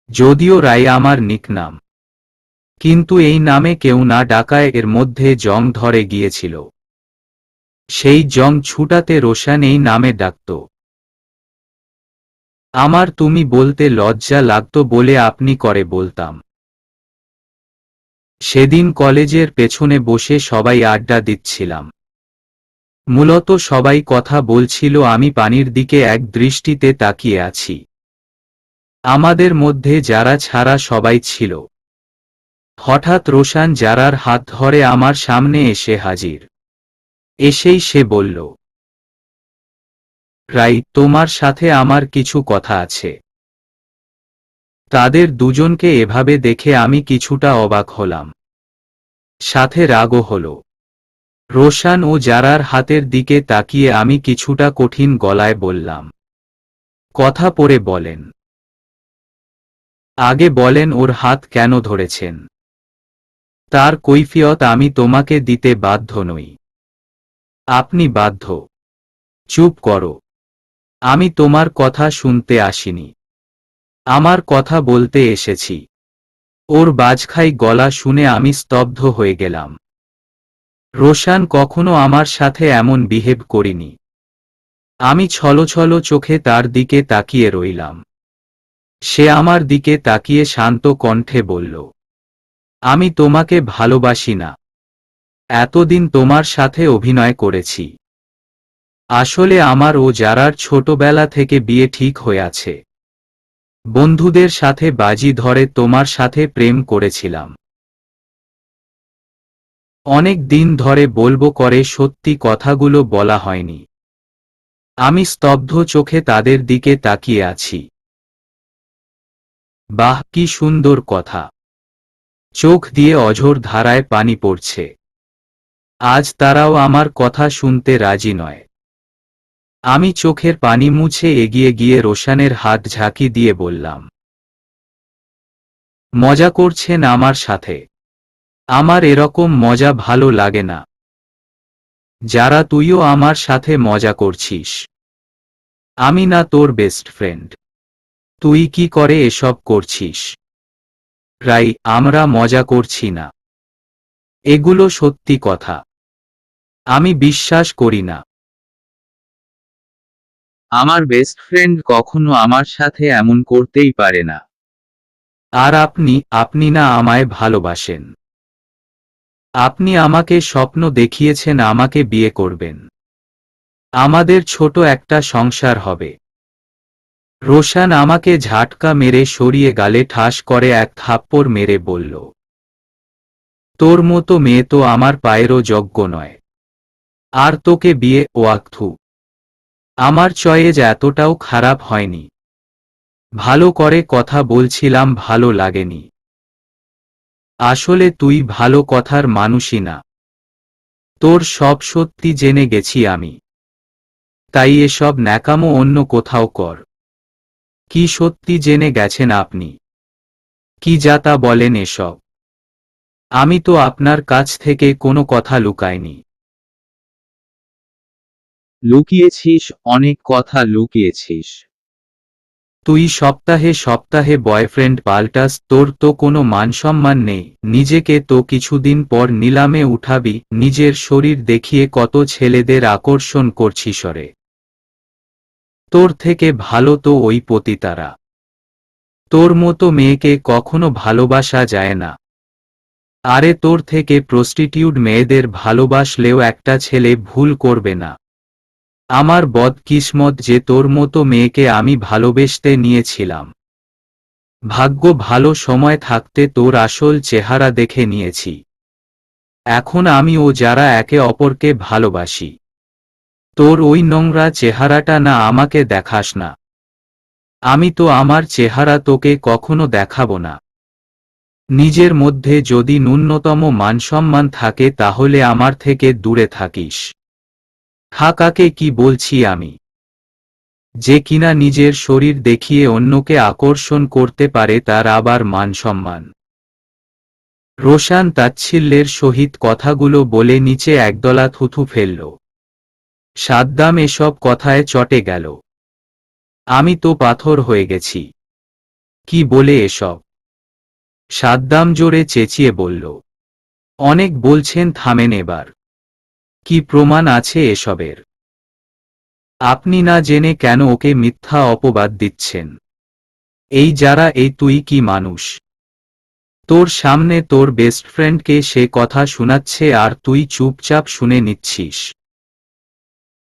S1: যদিও রাই আমার নিকনাম, কিন্তু এই নামে কেউ না ডাকায় এর মধ্যে জং ধরে গিয়েছিল। সেই জং ছুটাতে রোশান এই নামে ডাকত। আমার তুমি বলতে লজ্জা লাগতো বলে আপনি করে বলতাম। সেদিন কলেজের পেছনে বসে সবাই আড্ডা দিচ্ছিলাম। মূলত সবাই কথা বলছিল, আমি পানির দিকে এক দৃষ্টিতে তাকিয়ে আছি। আমাদের মধ্যে যারা ছাড়া সবাই ছিল। হঠাৎ রোশান যারার হাত ধরে আমার সামনে এসে হাজির। এসেই সে বলল, রাই, তোমার সাথে আমার কিছু কথা আছে। তাদের দুজনকে এভাবে দেখে আমি কিছুটা অবাক হলাম, সাথে রাগও হলো। রোশান ও যারার হাতের দিকে তাকিয়ে আমি কিছুটা কঠিন গলায় বললাম, কথা পরে বলেন। আগে বলেন ওর হাত কেন ধরেছেন। তার কৈফিয়ত আমি তোমাকে দিতে বাধ্য নই। আপনি বাধ্য। চুপ করো। আমি তোমার কথা শুনতে আসিনি, আমার কথা বলতে এসেছি। ওর বাজখাই গলা শুনে আমি স্তব্ধ হয়ে গেলাম। রোশান কখনো আমার সাথে এমন বিহেভ করিনি। আমি ছলছল চোখে তার দিকে তাকিয়ে রইলাম। সে আমার দিকে তাকিয়ে শান্ত কণ্ঠে বলল, আমি তোমাকে ভালোবাসি না। এতদিন তোমার সাথে অভিনয় করেছি। আসলে আমার ও যারার ছোটবেলা থেকে বিয়ে ঠিক হয়ে আছে। বন্ধুদের সাথে বাজি ধরে তোমার সাথে প্রেম করেছিলাম। অনেক দিন ধরে বলবো করে সত্যি কথাগুলো বলা হয়নি। আমি স্তব্ধ চোখে তাদের দিকে তাকিয়ে আছি। বাহ, কি সুন্দর কথা। চোখ দিয়ে অঝোর ধারায় পানি পড়ছে। আজ তারাও আমার কথা শুনতে রাজি নয়। আমি চোখের পানি মুছে এগিয়ে গিয়ে রোশানের হাত ঝাঁকি দিয়ে বললাম, মজা করছেন আমার সাথে? আমার এরকম মজা ভালো লাগে না। যারা তুইও আমার সাথে মজা করছিস। আমি না তোর বেস্ট ফ্রেন্ড। তুই কি করে এসব করছিস? রাই, আমরা মজা করছি না। এগুলো সত্যি কথা। আমি বিশ্বাস করি না।
S2: আমার বেস্ট ফ্রেন্ড কখনো আমার সাথে এমন করতেই পারে না।
S1: আর আপনি না আমায় ভালোবাসেন। আপনি আমাকে স্বপ্ন দেখিয়েছেন আমাকে বিয়ে করবেন। আমাদের ছোট একটা সংসার হবে। রোশান আমাকে ঝাটকা মেরে সরিয়ে গালে ঠাস করে এক থাপ্পড় মেরে বলল, তোর মতো মেয়ে তো আমার পায়েরও যোগ্য নয়। আর তোকে বিয়ে ওয়াক্থু। আমার চয়েজ এতটাও খারাপ হয়নি। ভালো করে কথা বলছিলাম, ভালো লাগেনি। আসলে তুই ভালো কথার মানুষই না। তোর সব সত্যি জেনে গেছি আমি। তাই এসব ন্যাকামো অন্য কোথাও কর। কি সত্যি জেনে গেছেন আপনি? কি যাতা বলেন এসব? আমি তো আপনার কাছ থেকে কোনো কথা লুকাইনি।
S2: লুকিয়েছিস, অনেক কথা লুকিয়েছিস।
S1: তুই সপ্তাহে সপ্তাহে বয়ফ্রেন্ড পাল্টাস, তোর তো কোনো মানসম্মান নেই। নিজেকে তো কিছুদিন পর নিলামে উঠাবি, নিজের শরীর দেখিয়ে কত ছেলেদের আকর্ষণ করছিস রে। তোর থেকে ভালো তো ওই পতিতারা। তোর মতো মেয়েকে কখনো ভালোবাসা যায় না। আরে তোর থেকে প্রস্টিটিউট মেয়েদের ভালোবাসলেও একটা ছেলে ভুল করবে না। আমার বদকিসমত যে তোর মতো মেয়েকে আমি ভালোবেসতে নিয়েছিলাম। ভাগ্য ভালো, সময় থাকতে তোর আসল চেহারা দেখে নিয়েছি। এখন আমি ও যারা একে অপরকে ভালোবাসি। তোর ওই নোংরা চেহারাটা না আমাকে দেখাস না। আমি তো আমার চেহারা তোকে কখনো দেখাবো না। নিজের মধ্যে যদি ন্যূনতম মানসম্মান থাকে তাহলে আমার থেকে দূরে থাকিস। কাকে কি বলছি আমি? যে কিনা নিজের শরীর দেখিয়ে অন্যকে আকর্ষণ করতে পারে, তার আবার মানসম্মান। রোশান তাচ্ছিল্যের সহিত কথাগুলো বলে নিচে একদলা থুথু ফেলল। সাদ্দাম এসব কথায় চটে গেল। আমি তো পাথর হয়ে গেছি। কি বলে এসব? সাদ্দাম জোরে চেঁচিয়ে বলল। অনেক বলছেন, থামেন এবার। কি প্রমাণ আছে এসবের? আপনি না জেনে কেন ওকে মিথ্যা অপবাদ দিচ্ছেন? এই যারা, এই তুই কি মানুষ? তোর সামনে তোর বেস্ট ফ্রেন্ডকে সে কথা শোনাচ্ছে আর তুই চুপচাপ শুনে নিচ্ছিস।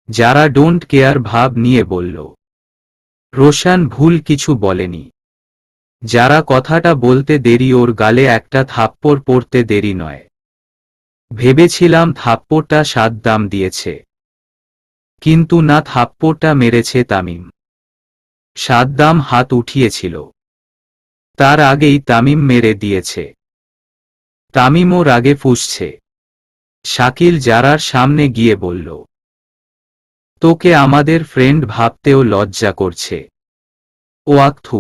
S1: যারা ডোন্ট কেয়ার ভাব নিয়ে বলল। রোশান ভুল কিছু বলেনি। যারা কথাটা বলতে দেরি, ওর গালে একটা থাপ্পড় পড়তে দেরি নয়। ভেবেছিলাম থাপ্পড়টা সাদ্দাম দিয়েছে, কিন্তু না, থাপ্পড়টা মেরেছে তামিম। সাদ্দাম হাত উঠিয়েছিল, তার আগেই তামিম মেরে দিয়েছে। তামিমও রাগে ফুঁসছে। শাকিল জারার সামনে গিয়ে বলল, তোকে আমাদের ফ্রেন্ড ভাবতেও লজ্জা করছে। ওয়াক্থু,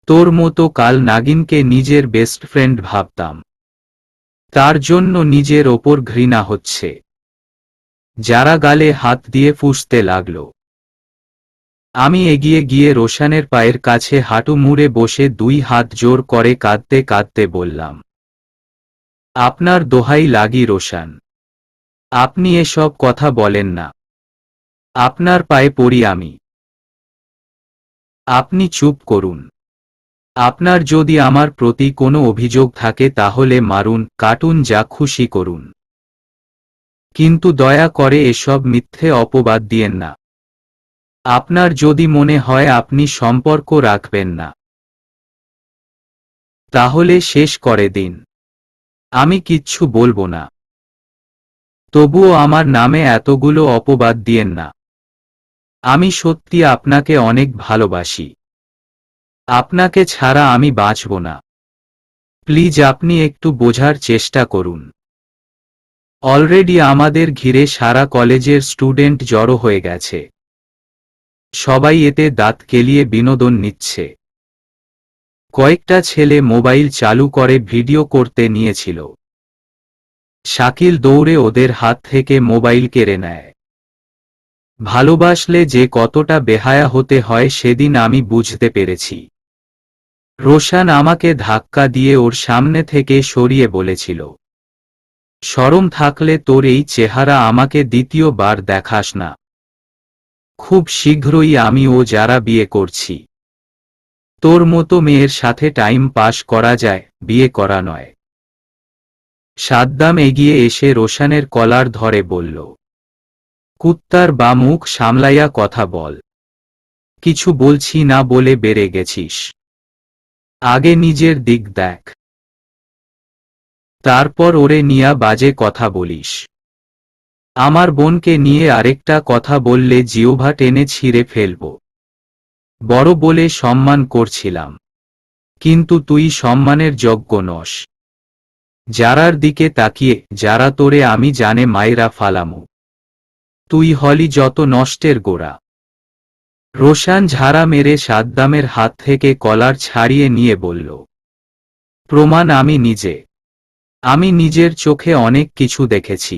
S1: তোর মতো কাল নাগিনকে নিজের বেস্ট ফ্রেন্ড ভাবতাম। তার জন্য নিজের ওপর ঘৃণা হচ্ছে। যারা গালে হাত দিয়ে ফুঁসতে লাগল। আমি এগিয়ে গিয়ে রোশানের পায়ের কাছে হাঁটু মুড়ে বসে দুই হাত জোর করে কাঁদতে কাঁদতে বললাম, আপনার দোহাই লাগি রোশান, আপনি এসব কথা বলেন না। আপনার পায়ে পড়ি আমি। আপনি চুপ করুন। আপনার যদি আমার প্রতি কোনো অভিযোগ থাকে তাহলে মারুন, কাটুন, যা খুশি করুন। কিন্তু দয়া করে এসব মিথ্যে অপবাদ দিয়েন না। আপনার যদি মনে হয় আপনি সম্পর্ক রাখবেন না, তাহলে শেষ করে দিন। আমি কিচ্ছু বলবো না। তবুও আমার নামে এতগুলো অপবাদ দিয়েন না। আমি সত্যি আপনাকে অনেক ভালোবাসি। আপনাকে ছাড়া আমি বাঁচব না। প্লিজ আপনি একটু বোঝার চেষ্টা করুন। অলরেডি আমাদের ঘিরে সারা কলেজের স্টুডেন্ট জড়ো হয়ে গেছে। সবাই এতে দাঁত কেলিয়ে বিনোদন নিচ্ছে। কয়েকটা ছেলে মোবাইল চালু করে ভিডিও করতে নিয়েছিল। শাকিল দৌড়ে ওদের হাত থেকে মোবাইল কেড়ে নেয়। ভালোবাসলে যে কতটা বেহায়া হতে হয় সেদিন আমি বুঝতে পেরেছি। রোশান আমাকে ধাক্কা দিয়ে ওর সামনে থেকে সরিয়ে বলেছিল, শরম থাকলে তোর এই চেহারা আমাকে দ্বিতীয়বার দেখাস না। খুব শীঘ্রই আমি ও যারা বিয়ে করছি। তোর মতো মেয়ের সাথে টাইম পাস করা যায়, বিয়ে করা নয়। সাদ্দাম এগিয়ে এসে রোশানের কলার ধরে বলল, কুত্তার বা মুখ সামলাইয়া কথা বল। কিছু বলছি না বলে বেড়ে গেছিস। আগে নিজের দিক দেখ, তারপর ওরে নিয়া বাজে কথা বলিস। আমার বোনকে নিয়ে আরেকটা কথা বললে জিহ্বা টেনে ছিঁড়ে ফেলব। বড় বলে সম্মান করছিলাম, কিন্তু তুই সম্মানের যোগ্য নস। যারার দিকে তাকিয়ে যারা তোরে আমি জানে মাইরা ফালামু, তুই হলি যত নষ্টের গোড়া। রোশান ঝাড়া মেরে সাদ্দামের হাত থেকে কলার ছাড়িয়ে নিয়ে বলল, প্রমাণ আমি নিজের চোখে অনেক কিছু দেখেছি।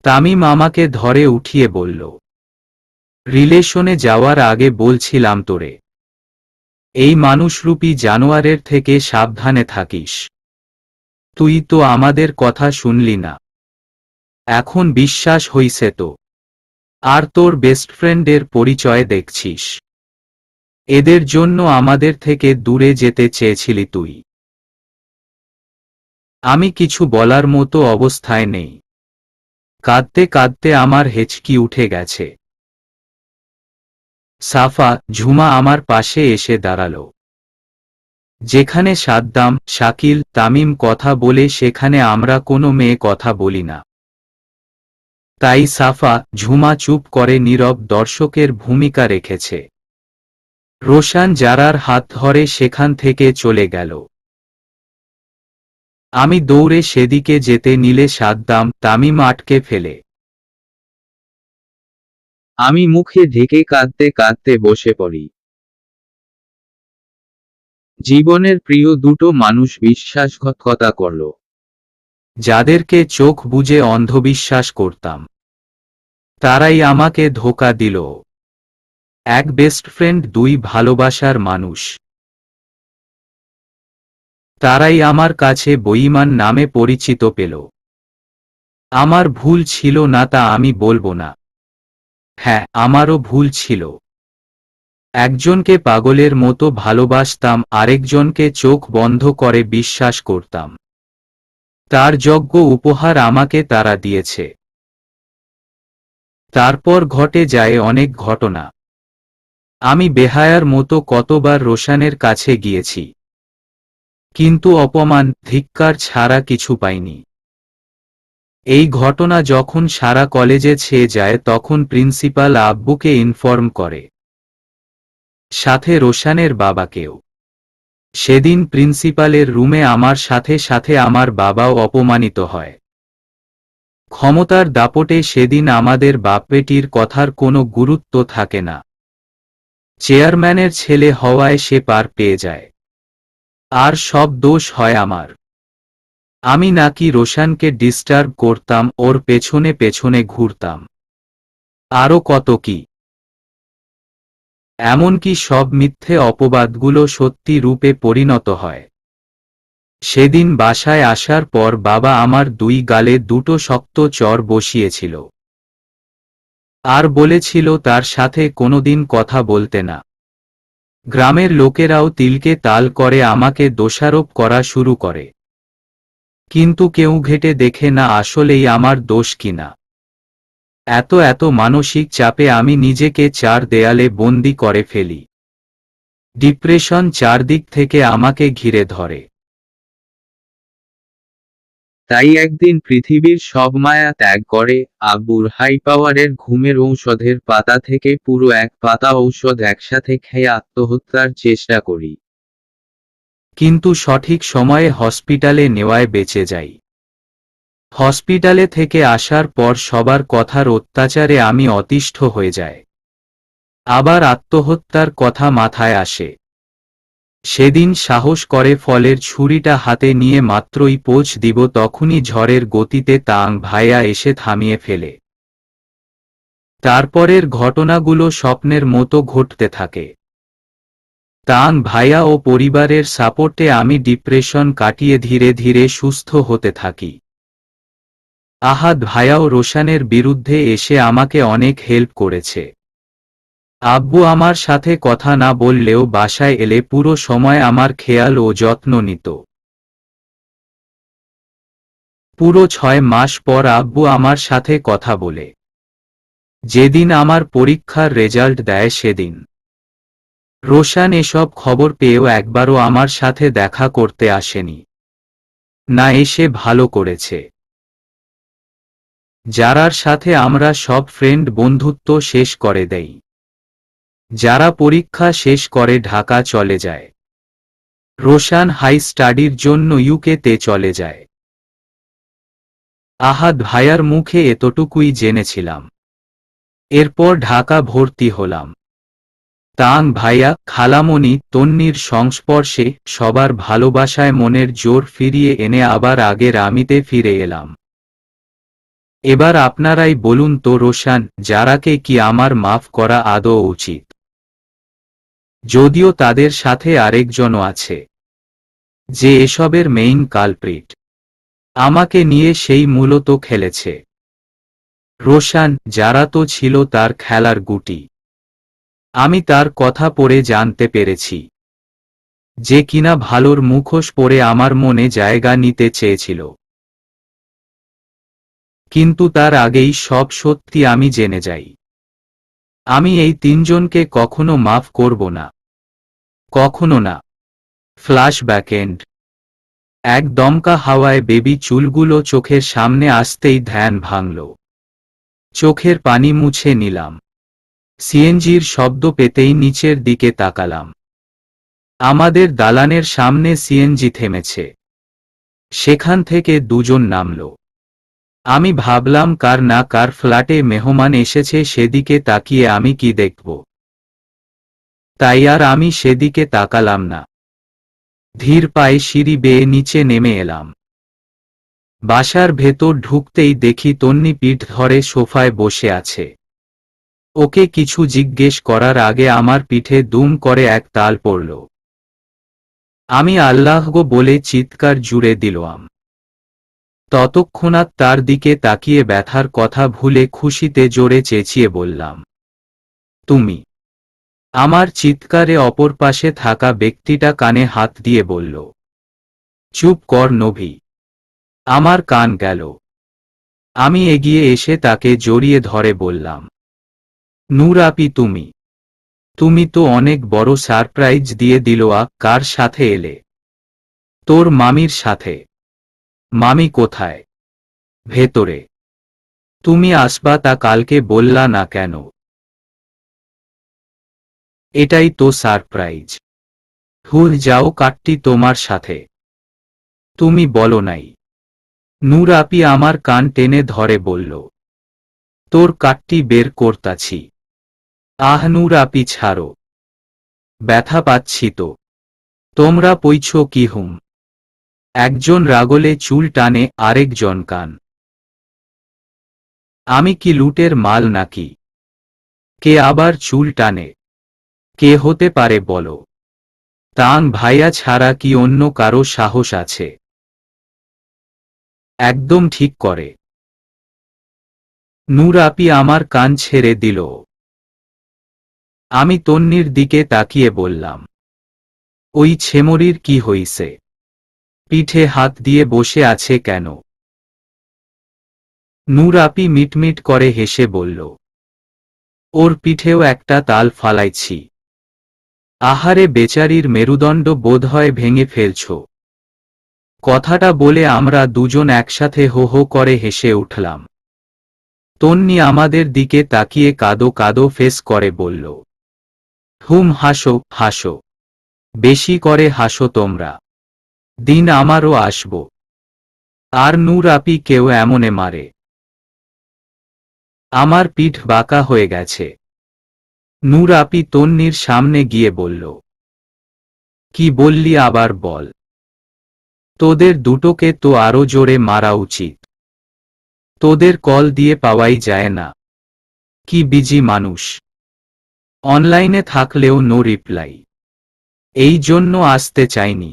S1: তামিম আমাকে ধরে উঠিয়ে বলল, রিলেশনে যাওয়ার আগে বলছিলাম তোরে, এই মানুষরূপী জানোয়ারের থেকে সাবধানে থাকিস। তুই তো আমাদের কথা শুনলি না, এখন বিশ্বাস হইছে তো। আর তোর বেস্ট ফ্রেন্ডের পরিচয় দেখছিস, এদের জন্য আমাদের থেকে দূরে যেতে চেয়েছিলি তুই। আমি কিছু বলার মতো অবস্থায় নেই। কাঁদতে কাঁদতে আমার হেঁচকি উঠে গেছে। সাফা, ঝুমা আমার পাশে এসে দাঁড়ালো। যেখানে সাদ্দাম, শাকিল, তামিম কথা বলে সেখানে আমরা কোনো মেয়ে কথা বলি না। তাই সাফা, ঝুমা চুপ করে নীরব দর্শকের ভূমিকা রেখেছে। রোশান যারার হাত ধরে সেখান থেকে চলে গেল। আমি দৌড়ে সেদিকে যেতে নিলে সাদ্দাম, তামিম আটকে ফেলে।
S2: আমি মুখে ঢেকে কাঁদতে কাঁদতে বসে পড়ি। জীবনের প্রিয় দুটো মানুষ বিশ্বাসঘাতকতা করল।
S1: যাদেরকে চোখ বুজে অন্ধবিশ্বাস করতাম, তারাই আমাকে ধোঁকা দিল। এক বেস্ট ফ্রেন্ড, দুই ভালোবাসার মানুষ, তারাই আমার কাছে বেঈমান নামে পরিচিত পেল। আমার ভুল ছিল না তা আমি বলবো না। হ্যাঁ, আমারও ভুল ছিল। একজনকে পাগলের মতো ভালোবাসতাম, আরেকজনকে চোখ বন্ধ করে বিশ্বাস করতাম। তার যোগ্য উপহার আমাকে তারা দিয়েছে। তারপর ঘটে যায় অনেক ঘটনা। আমি বেহায়ার মতো কতবার রোশানের কাছে গিয়েছি, কিন্তু অপমান, ধিক্কার ছাড়া কিছু পাইনি। এই ঘটনা যখন সারা কলেজে ছেয়ে যায় তখন প্রিন্সিপাল আব্বুকে ইনফর্ম করে, সাথে রোশানের বাবাকেও। সেদিন প্রিন্সিপালের রুমে আমার সাথে সাথে আমার বাবাও অপমানিত হয়। ক্ষমতার দাপটে সেদিন আমাদের বাপ-বেটির কথার কোনো গুরুত্ব থাকে না। চেয়ারম্যানের ছেলে হওয়ায় সে পার পেয়ে যায়, আর সব দোষ হয় আমার। আমি নাকি রোশানকে ডিস্টার্ব করতাম, ওর পেছনে পেছনে ঘুরতাম, আরও কত কি। এমনকি সব মিথ্যে অপবাদগুলো সত্যি রূপে পরিণত হয়। সেদিন বাসায় আসার পর বাবা আমার দুই গালে দুটো শক্ত চর বসিয়েছিল, আর বলেছিল তার সাথে কোনোদিন কথা বলতে না। গ্রামের লোকেরাও তিলকে তাল করে আমাকে দোষারোপ করা শুরু করে, কিন্তু কেউ ঘেঁটে দেখে না আসলেই আমার দোষ কিনা। এত মানসিক চাপে আমি নিজেকে চার দেয়ালে বন্দি করে ফেলি। ডিপ্রেশন চারদিক থেকে আমাকে ঘিরে ধরে।
S2: তাই একদিন পৃথিবীর সব মায়া ত্যাগ করে আব্বুর হাই পাওয়ারের ঘুমের ঔষধের পাতা থেকে পুরো এক পাতা ঔষধ একসাথে খেয়ে আত্মহত্যার চেষ্টা করি।
S1: কিন্তু সঠিক সময়ে হসপিটালে নেওয়ায় বেঁচে যাই। হসপিটালে থেকে আসার পর সবার কথার অত্যাচারে আমি অতিষ্ঠ হয়ে যাই। আবার আত্মহত্যার কথা মাথায় আসে। সেদিন সাহস করে ফলের ছুরিটা হাতে নিয়ে মাত্রই পোঁচ দিব তখনই ঝড়ের গতিতে তাং ভাইয়া এসে থামিয়ে ফেলে। তারপরের ঘটনাগুলো স্বপ্নের মতো ঘটতে থাকে। তাং ভাইয়া ও পরিবারের সাপোর্টে আমি ডিপ্রেশন কাটিয়ে ধীরে ধীরে সুস্থ হতে থাকি। আহাদ ভাইয়াও রোশানের বিরুদ্ধে এসে আমাকে অনেক হেল্প করেছে। আব্বু আমার সাথে কথা না বললেও বাসায় এলে পুরো সময় আমার খেয়াল ও যত্ন নিত। পুরো 6 মাস পর আব্বু আমার সাথে কথা বলে। যেদিন আমার পরীক্ষার রেজাল্ট দেয় সেদিন রোশান এসব খবর পেয়েও একবারও আমার সাথে দেখা করতে আসেনি। না, এসে ভালো করেছে। যারার সাথে আমরা সব ফ্রেন্ড বন্ধুত্ব শেষ করে দেই। যারা পরীক্ষা শেষ করে ঢাকা চলে যায়। রোশান হাই স্টাডির জন্য ইউকেতে চলে যায়। আহাদ ভাইয়ার মুখে এতটুকুই জেনেছিলাম। এরপর ঢাকা ভর্তি হলাম। তাং ভাইয়া, খালামণি, তন্নির সংস্পর্শে সবার ভালোবাসায় মনের জোর ফিরিয়ে এনে আবার আগের আমিতে ফিরে এলাম। এবার আপনারাই বলুন তো রোশান, যারাকে কি আমার মাফ করা আদৌ উচিত? যদিও তাদের সাথে আরেকজনও আছে, যে এসবের মেইন কালপ্রিট। আমাকে নিয়ে সেই মূলত খেলেছে। রোশান, যারা তো ছিল তার খেলার গুটি। আমি তার কথা পড়ে জানতে পেরেছি যে কিনা ভালোর মুখোশ পরে আমার মনে জায়গা নিতে চেয়েছিল। কিন্তু তার আগেই সব সত্যি আমি জেনে যাই। আমি এই তিনজনকে কখনো মাফ করব না, কখনো না। Flashback end. এক দমকা হাওয়ায় বেবি চুলগুলো চোখের সামনে আসতেই ধ্যান ভাঙল। চোখের পানি মুছে নিলাম। সিএনজির শব্দ পেতেই নিচের দিকে তাকালাম। আমাদের দালানের সামনে সিএনজি থেমেছে। সেখান থেকে দুজন নামল। আমি ভাবলাম কার না কার ফ্ল্যাটে মেহমান এসেছে, সেদিকে তাকিয়ে আমি কি দেখব। তাই আর আমি সেদিকে তাকালাম না। ধীর পায়ে সিঁড়ি বেয়ে নিচে নেমে এলাম। বাসার ভেতর ঢুকতেই দেখি তন্নি পিঠ ধরে সোফায় বসে আছে। ওকে কিছু জিজ্ঞেস করার আগে আমার পিঠে দুম করে এক তাল পড়ল। আমি আল্লাহ গো বলে চিৎকার জুড়ে দিলাম। ততক্ষণাৎ তার দিকে তাকিয়ে ব্যথার কথা ভুলে খুশিতে জোরে চেঁচিয়ে বললাম, তুমি। আমার চিৎকারে অপর পাশে থাকা ব্যক্তিটা কানে হাত দিয়ে বলল, চুপ কর নভি। আমার কান গেল। আমি এগিয়ে এসে তাকে জড়িয়ে ধরে বললাম, নূর আপি, তুমি তুমি তো অনেক বড় সারপ্রাইজ দিয়ে দিল। কার সাথে এলে? তোর মামির সাথে। মামি কোথায়? ভেতরে। তুমি আসবা তা কালকে বললা না কেন? এটাই তো সারপ্রাইজ। ভুল যাও, কাটটি তোমার সাথে। তুমি বলো নাই? নূর আপি আমার কান টেনে ধরে বলল, তোর কাটটি বের করতাছি। আহ নূর আপি, ছাড়ো। ব্যথা পাচ্ছি তো। তোমরা পইছ কি হুম? একজন রাগলে চুল টানে, আরেকজন কান। আমি কি লুটের মাল নাকি? কে আবার চুল টানে? কে হতে পারে বলো? তাং ভাইয়া ছাড়া কি অন্য কারো সাহস আছে? একদম ঠিক করে। নূর আপি আমার কান ছেড়ে দিল। আমি তন্নির দিকে তাকিয়ে বললাম, ওই ছেমরির কি হইছে? পিঠে হাত দিয়ে বসে আছে কেন? নূর আপি মিটমিট করে হেসে বলল, ওর পিঠেও একটা তাল ফালাইছি। আহারে বেচারির মেরুদণ্ড বোধহয় ভেঙে ফেলছ। কথাটা বলে আমরা দুজন একসাথে হো হো করে হেসে উঠলাম। তন্নি আমাদের দিকে তাকিয়ে কাদো কাদো ফেস করে বলল, হুম, হাসো হাসো। বেশি করে হাসো তোমরা। দিন আমারও আসব। আর নূর আপি কেউ এমনে মারে। আমার পিঠ বাঁকা হয়ে গেছে। নূর আপি তন্নির সামনে গিয়ে বলল, কি বললি আবার বল। তোদের দুটোকে তো আরো জোরে মারা উচিত। তোদের কল দিয়ে পাওয়াই যায় না। কি বিজি মানুষ। অনলাইনে থাকলেও নো রিপ্লাই। এই জন্য আসতে চাইনি।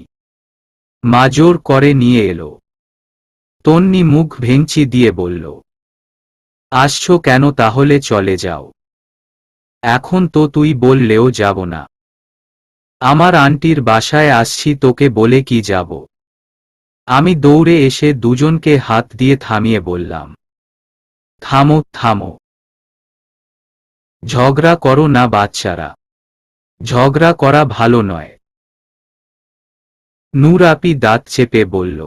S1: মা জোর করে নিয়ে এলো। তন্নি মুখ ভেঙচি দিয়ে বলল, আসছো কেন তাহলে চলে যাও। এখন তো তুই বললেও যাব না। আমার আন্টির বাসায় আসছি, তোকে বলে কি যাব। আমি দৌড়ে এসে দুজনকে হাত দিয়ে থামিয়ে বললাম, থামো থামো। ঝগড়া করো না বাচ্চারা। ঝগড়া করা ভালো নয়। নূর আপি দাঁত চেপে বলল,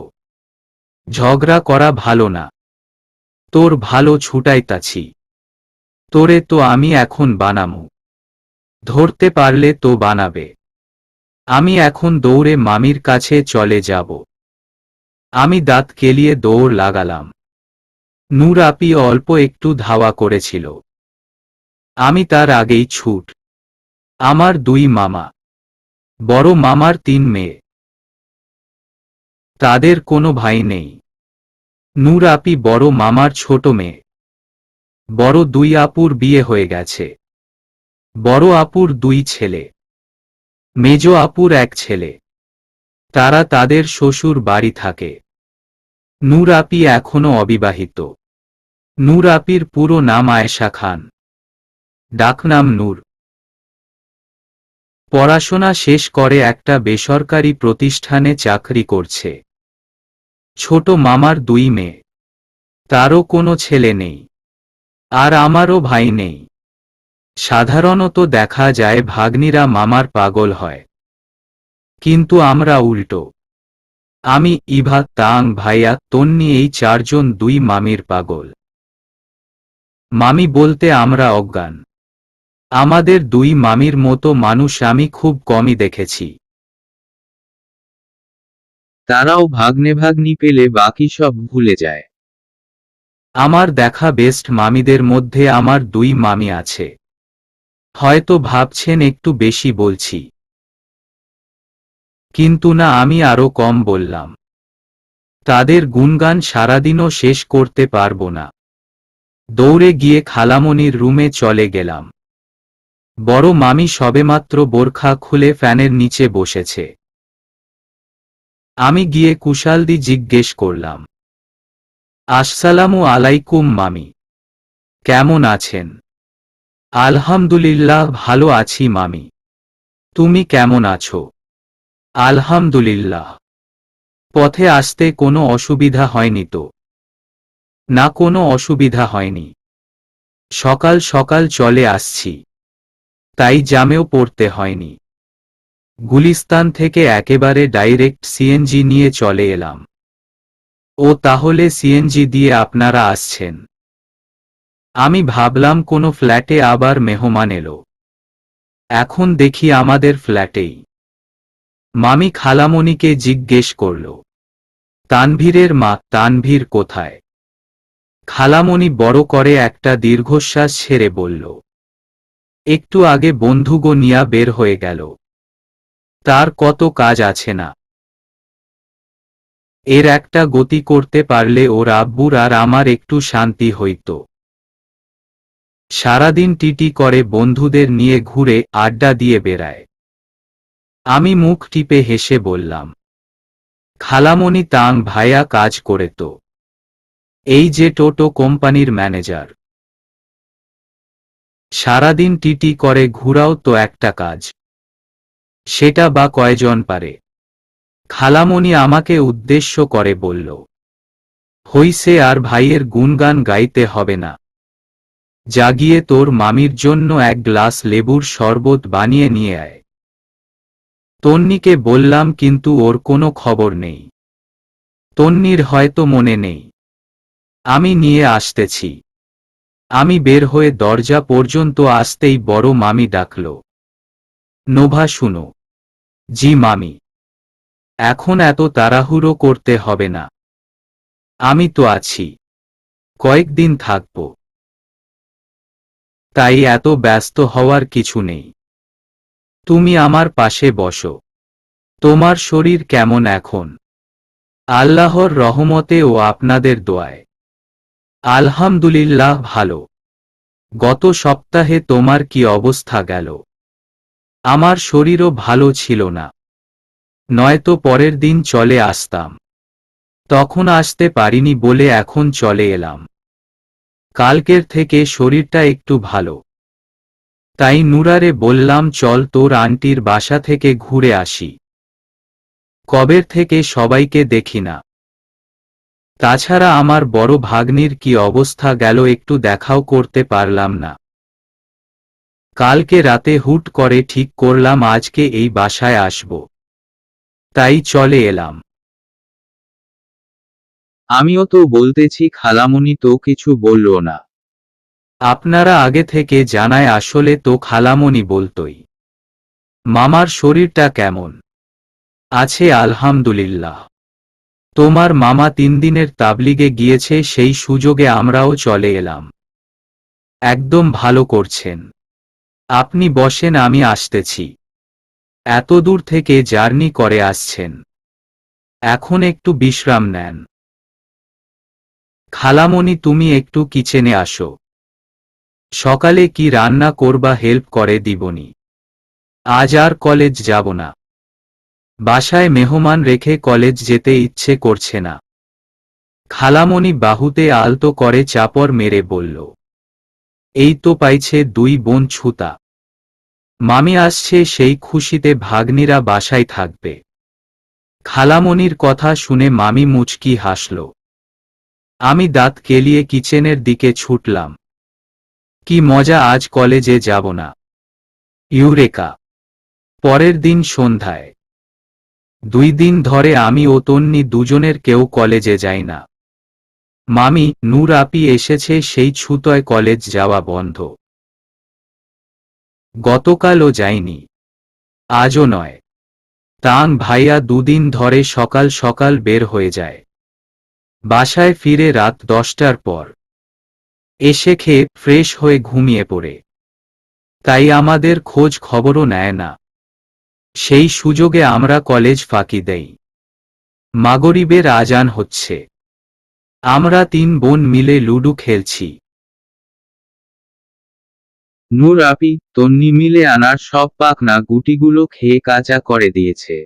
S1: ঝগড়া করা ভালো না। তোর ভালো ছুটাইতাছি। তোরে তো আমি এখন বানামু। ধরতে পারলে তো বানাবে। আমি এখন দৌড়ে মামির কাছে চলে যাব। আমি দাঁত কেলিয়ে দৌড় লাগালাম। নূর আপি অল্প একটু ধাওয়া করেছিল। আমি তার আগেই ছুট। আমার দুই মামা। বড় মামার 3 মেয়ে। তাদের কোনো ভাই নেই। নূর আপি বড় মামার ছোট মেয়ে। বড় দুই আপুর বিয়ে হয়ে গেছে। বড় আপুর 2 ছেলে। মেজ আপুর 1 ছেলে। তারা তাদের শ্বশুর বাড়ি থাকে। নূর আপি এখনো অবিবাহিত। নূর আপির পুরো নাম আয়েশা খান। ডাকনাম নূর। পড়াশোনা শেষ করে একটা বেসরকারি প্রতিষ্ঠানে চাকরি করছে। ছোট মামার 2 মেয়ে। তারও কোনো ছেলে নেই। আর আমারও ভাই নেই। সাধারণত দেখা যায় ভাগ্নিরা মামার পাগল হয়। কিন্তু আমরা উল্টো। আমি, ইভা, তাং, ভাইয়া, তন্নি এই 4 জন 2 মামির পাগল। মামি বলতে আমরা অজ্ঞান। আমাদের 2 মামির মতো মানুষ আমি খুব কমই দেখেছি।
S2: তারাও ভাগ্নে ভাগ্নি পেলে বাকি সব ভুলে যায়।
S1: আমার দেখা বেস্ট মামিদের মধ্যে আমার 2 মামি আছে। হয়তো ভাবছেন একটু বেশি বলছি। কিন্তু না, আমি আরো কম বললাম। তাদের গুণগান সারাদিনও শেষ করতে পারবো না। দৌড়ে গিয়ে খালামণির রুমে চলে গেলাম। বড় মামি সবেমাত্র বোরখা খুলে ফ্যানের নিচে বসেছে। আমি গিয়ে কুশালদি জিজ্ঞেস করলাম, আসসালামু আলাইকুম মামি। কেমন আছেন? আলহামদুলিল্লাহ ভালো আছি মামি। তুমি কেমন আছো? আলহামদুলিল্লাহ। পথে আসতে কোনো অসুবিধা হয়নি তো? না, কোনো অসুবিধা হয়নি। সকাল সকাল চলে আসছি। তাই জ্যামেও পড়তে হয়নি। গুলিস্তান থেকে একেবারে ডাইরেক্ট সিএনজি নিয়ে চলে এলাম। ও, তাহলে সিএনজি দিয়ে আপনারা আসছেন? আমি ভাবলাম কোনো ফ্ল্যাটে আবার মেহমান এলো। এখন দেখি আমাদের ফ্ল্যাটেই। মামি খালামণিকে জিজ্ঞেস করল, তানভীরের মা, তানভীর কোথায়? খালামণি বড় করে একটা দীর্ঘশ্বাস ছেড়ে বলল, একটু আগে বন্ধুগো নিয়া বের হয়ে গেল। তার কত কাজ আছে না? এর একটা গতি করতে পারলে ওর আব্বুর আর আমার একটু শান্তি হইত। সারাদিন টিটি করে বন্ধুদের নিয়ে ঘুরে আড্ডা দিয়ে বেড়ায়। আমি মুখ টিপে হেসে বললাম, খালামণি তাং ভাইয়া কাজ করে তো। এই যে টোটো কোম্পানির ম্যানেজার। সারাদিন টিটি করে ঘুরাও তো একটা কাজ। সেটা বা কয়জন পারে? খালামণি আমাকে উদ্দেশ্য করে বলল, হইছে আর ভাইয়ের গুণগান গাইতে হবে না। জাগিয়ে তোর মামির জন্য 1 গ্লাস লেবুর শরবত বানিয়ে নিয়ে আয়। তন্নিকে বললাম, কিন্তু ওর কোনো খবর নেই। তন্নির হয়তো মনে নেই। আমি নিয়ে আসতেছি। আমি বের হয়ে দরজা পর্যন্ত আসতেই বড় মামি ডাকল, নোভা শুনো। জি মামি। এখন এত তাড়াহুড়ো করতে হবে না। আমি তো আছি। কয়েকদিন থাকব। তাই এত ব্যস্ত হওয়ার কিছু নেই। তুমি আমার পাশে বসো। তোমার শরীর কেমন এখন? আল্লাহর রহমতে ও আপনাদের দোয়ায়। আলহামদুলিল্লাহ ভালো। গত সপ্তাহে তোমার কি অবস্থা গেল? আমার শরীরও ভালো ছিল না। নয়তো পরের দিন চলে আসতাম। তখন আসতে পারিনি বলে এখন চলে এলাম। কালকের থেকে শরীরটা একটু ভালো। তাই নুরারে বললাম, চল তোর আন্টির বাসা থেকে ঘুরে আসি। কবের থেকে সবাইকে দেখি না। তাছাড়া আমার বড় ভাগ্নির কি অবস্থা গেল একটু দেখাও করতে পারলাম না। কালকে রাতে হুট করে ঠিক করলাম আজকে এই বাসায় আসব। তাই চলে এলাম।
S2: আমিও তো বলতেছি খালামণি তো কিছু বললো না।
S1: আপনারা আগে থেকে জানায় আসলে তো খালামণি বলতই। মামার শরীরটা কেমন? আছে আলহামদুলিল্লাহ। তোমার মামা 3 দিনের তাবলিগে গিয়েছে, সেই সুযোগে আমরাও চলে এলাম। একদম ভালো করছেন। আপনি বসেন, আমি আসতেছি। এত দূর থেকে জার্নি করে আসছেন, এখন একটু বিশ্রাম নেন। খালামণি তুমি একটু কিচেনে আসো। সকালে কি রান্না করবা হেল্প করে দিবনি। আজ আর কলেজ যাব না। বাসায় মেহমান রেখে কলেজ যেতে ইচ্ছে করছে না। খালামণি বাহুতে আলতো করে চাপড় মেরে বলল, এই তো পাইছে 2 বোন ছুতা। মামি আসছে, সেই খুশিতে ভাগ্নিরা বাসায় থাকবে। খালামণির কথা শুনে মামি মুচকি হাসল। আমি দাঁত কেলিয়ে কিচেনের দিকে ছুটলাম। কি মজা, আজ কলেজে যাব না। ইউরেকা। পরের দিন সন্ধ্যায়। 2 দিন ধরে আমি ও তন্নি দুজনের কেউ কলেজে যাই না। মামি, নূর আপি এসেছে, সেই ছুতোয় কলেজ যাওয়া বন্ধ। গতকালও যাইনি, আজও নয়। তাং ভাইয়া 2 দিন ধরে সকাল সকাল বের হয়ে যায়। বাসায় ফিরে রাত 10টার পর। এসে খেয়ে ফ্রেশ হয়ে ঘুমিয়ে পড়ে। তাই আমাদের খোঁজ খবরও নেয় না। সেই সুযোগে আমরা কলেজ ফাঁকি দেই। মাগরিবের আজান হচ্ছে। আমরা 3 বোন মিলে লুডু খেলছি।
S2: নূর আপি, তন্নি মিলে আনার সব পাকনা গুটিগুলো খেয়ে কাঁচা করে দিয়েছে।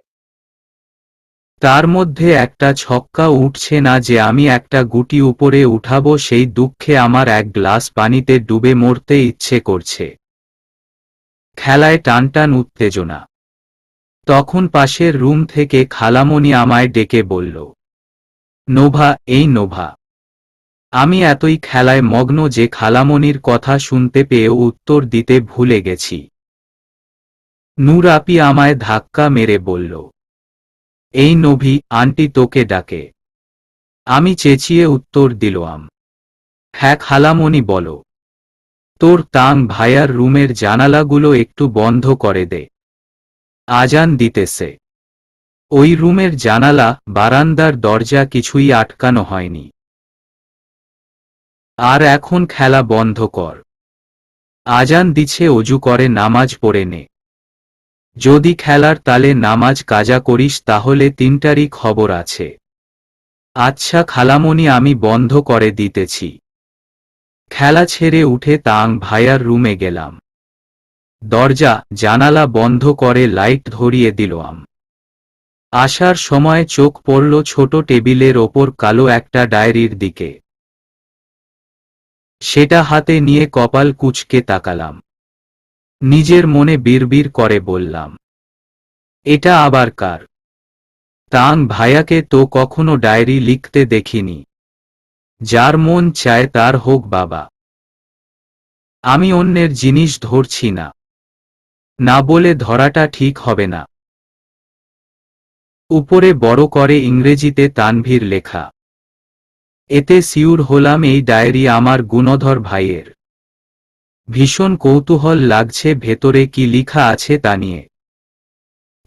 S1: তার মধ্যে একটা ছক্কা উঠছে না যে আমি একটা গুটি উপরে উঠাবো, সেই দুঃখে আমার 1 গ্লাস পানিতে ডুবে মরতে ইচ্ছে করছে। খেলায় টানটান উত্তেজনা। তখন পাশের রুম থেকে খালামণি আমায় ডেকে বলল, নোভা, এই নোভা। আমি এতই খেলায় মগ্ন যে খালামণির কথা শুনতে পেয়ে উত্তর দিতে ভুলে গেছি। নূর আপি আমায় ধাক্কা মেরে বলল, এই নভি, আন্টি তোকে ডাকে। আমি চেঁচিয়ে উত্তর দিলাম, হ্যাঁ খালামণি বলো। তোর তাং ভাইয়ার রুমের জানালাগুলো একটু বন্ধ করে দে, আজান দিতেছে। ওই রুমের জানালা, বারান্দার দরজা কিছুই আটকানো হয়নি। আর এখন খেলা বন্ধ কর। আজান দিছে, অজু করে নামাজ পড়ে নে। যদি খেলার তালে নামাজ কাজা করিস তাহলে 3টারই খবর আছে। আচ্ছা খালামণি, আমি বন্ধ করে দিতেছি। খেলা ছেড়ে উঠে তাং ভাইয়ার রুমে গেলাম। দরজা জানালা বন্ধ করে লাইট ধরিয়ে দিলাম। আসার সময় চোখ পড়ল ছোট টেবিলের ওপর কালো একটা ডায়েরির দিকে। সেটা হাতে নিয়ে কপাল কুঁচকে তাকালাম। নিজের মনে বিড়বিড় করে বললাম, এটা আবার কার? তাং ভাইয়াকে তো কখনো ডায়েরি লিখতে দেখিনি। যার মন চায় তার হোক বাবা। আমি অন্যের জিনিস ধরছি না, না বলে ধরাটা ঠিক হবে না। উপরে বড় করে ইংরেজিতে তানভীর লেখা। এতে সিউর হলাম এই ডায়েরি আমার গুণধর ভাইয়ের। ভীষণ কৌতূহল লাগছে ভেতরে কি লিখা আছে তা নিয়ে।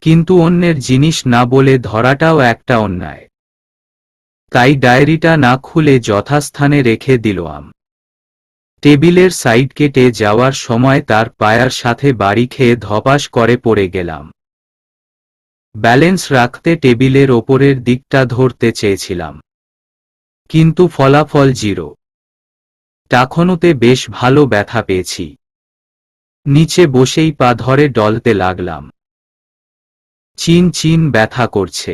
S1: কিন্তু অন্যের জিনিস না বলে ধরাটাও একটা অন্যায়। তাই ডায়েরিটা না খুলে যথাস্থানে রেখে দিলাম। টেবিলের সাইড কেটে যাওয়ার সময় তার পায়ার সাথে বাড়ি খেয়ে ধপাস করে পড়ে গেলাম। ব্যালেন্স রাখতে টেবিলের ওপরের দিকটা ধরতে চেয়েছিলাম, কিন্তু ফলাফল 0। টাখনুতে বেশ ভালো ব্যথা পেয়েছি। নিচে বসেই পা ধরে ডলতে লাগলাম। চিন চিন ব্যথা করছে।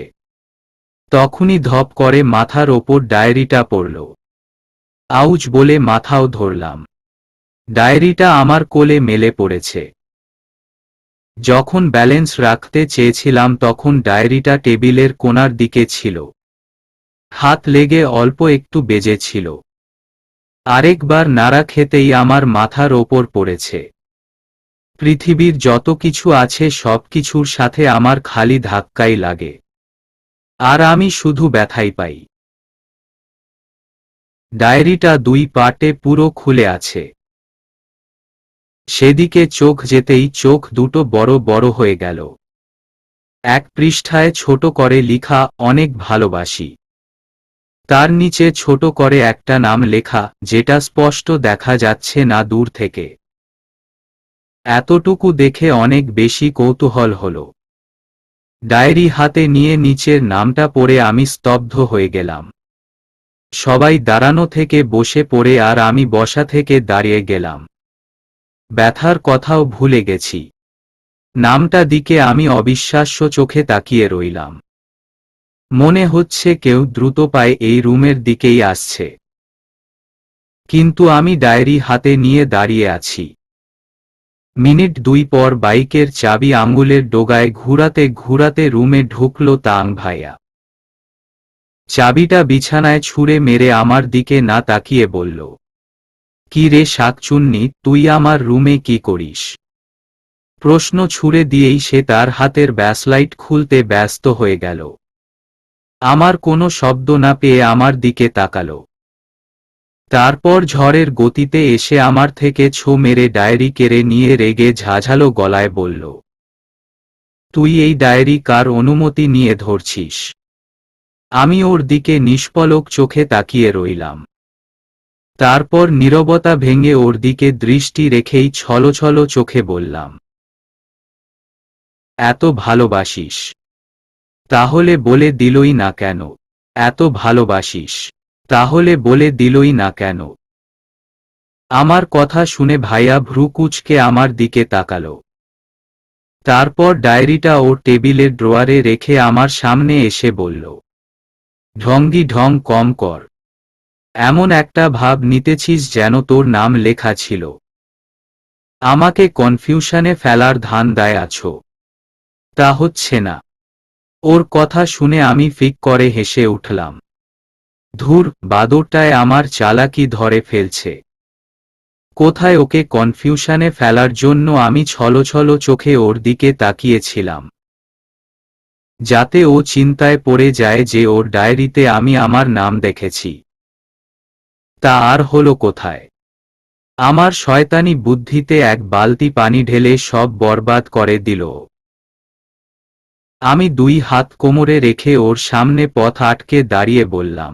S1: তখনই ধপ করে মাথার ওপর ডায়েরিটা পড়ল। আউচ বলে মাথাও ধরলাম। ডায়েরিটা আমার কোলে মেলে পড়েছে। যখন ব্যালেন্স রাখতে চেয়েছিলাম তখন ডায়েরিটা টেবিলের কোণার দিকে ছিল। হাত লেগে অল্প একটু বেজেছিল। আরেকবার নাড়া খেতেই আমার মাথার ওপর পড়েছে। পৃথিবীর যত কিছু আছে সব কিছুর সাথে আমার খালি ধাক্কাই লাগে, আর আমি শুধু ব্যথাই পাই। ডায়েরিটা 2 পার্টে পুরো খুলে আছে। সেদিকে চোখ যেতেই চোখ দুটো বড় বড় হয়ে গেল। এক পৃষ্ঠায় ছোট করে লিখা, অনেক ভালোবাসি। তার নিচে ছোট করে একটা নাম লেখা, যেটা স্পষ্ট দেখা যাচ্ছে না দূর থেকে। এতটুকু দেখে অনেক বেশি কৌতূহল হলো। ডায়েরি হাতে নিয়ে নিচের নামটা পড়ে আমি স্তব্ধ হয়ে গেলাম। সবাই দাঁড়ানো থেকে বসে পড়ে আর আমি বসা থেকে দাঁড়িয়ে গেলাম। ব্যথার কথাও ভুলে গেছি। নামটা দিকে আমি অবিশ্বাস্য চোখে তাকিয়ে রইলাম। মনে হচ্ছে কেউ দ্রুত পায়ে এই রুমের দিকেই আসছে। কিন্তু আমি ডায়েরি হাতে নিয়ে দাঁড়িয়ে আছি। মিনিট 2 পর বাইকের চাবি আঙুলের ডগায় ঘুরাতে ঘুরাতে রুমে ঢুকল তাং ভাইয়া। চাবিটা বিছানায় ছুঁড়ে মেরে আমার দিকে না তাকিয়ে বলল, কি রে শাকচুন্নি, তুই আমার রুমে কি করিস? প্রশ্ন ছুঁড়ে দিয়েই সে তার হাতের ব্যাসলাইট খুলতে ব্যস্ত হয়ে গেল। আমার কোনো শব্দ না পেয়ে আমার দিকে তাকালো। তারপর ঝড়ের গতিতে এসে আমার থেকে ছো মেরে ডায়েরি কেড়ে নিয়ে রেগে ঝাঝালো গলায় বলল, তুই এই ডায়েরি কার অনুমতি নিয়ে ধরছিস? আমি ওর দিকে নিষ্পলক চোখে তাকিয়ে রইলাম। তারপর নীরবতা ভেঙে ওর দিকে দৃষ্টি রেখেই ছলছল চোখে বললাম, এত ভালোবাসিস? তাহলে বলে দিলই না কেন? এত ভালোবাসিস, তাহলে বলে দিলই না কেন? আমার কথা শুনে ভাইয়া ভ্রু কুঁচকে আমার দিকে তাকালো। তারপর ডায়েরিটা ওর টেবিলের ড্রয়ারে রেখে আমার সামনে এসে বলল, ঢঙ্গি ঢং কম কর। এমন একটা ভাব নিতেছিস যেন তোর নাম লেখা ছিল। আমাকে কনফিউশনে ফেলার ধান্দায় আছো। তা হচ্ছে না। ওর কথা শুনে আমি ফিক করে হেসে উঠলাম। ধুর, বাদরটায় আমার চালাকি ধরে ফেলছে। কোথায় ওকে কনফিউশনে ফেলার জন্য আমি ছলছল চোখে ওর দিকে তাকিয়েছিলাম, যাতে ও চিন্তায় পড়ে যায় যে ওর ডায়েরিতে আমি আমার নাম দেখেছি। তা আর হলো কোথায়? আমার শয়তানি বুদ্ধিতে এক বালতি পানি ঢেলে সব বরবাদ করে দিল। আমি 2 হাত কোমরে রেখে ওর সামনে পথ আটকে দাঁড়িয়ে বললাম,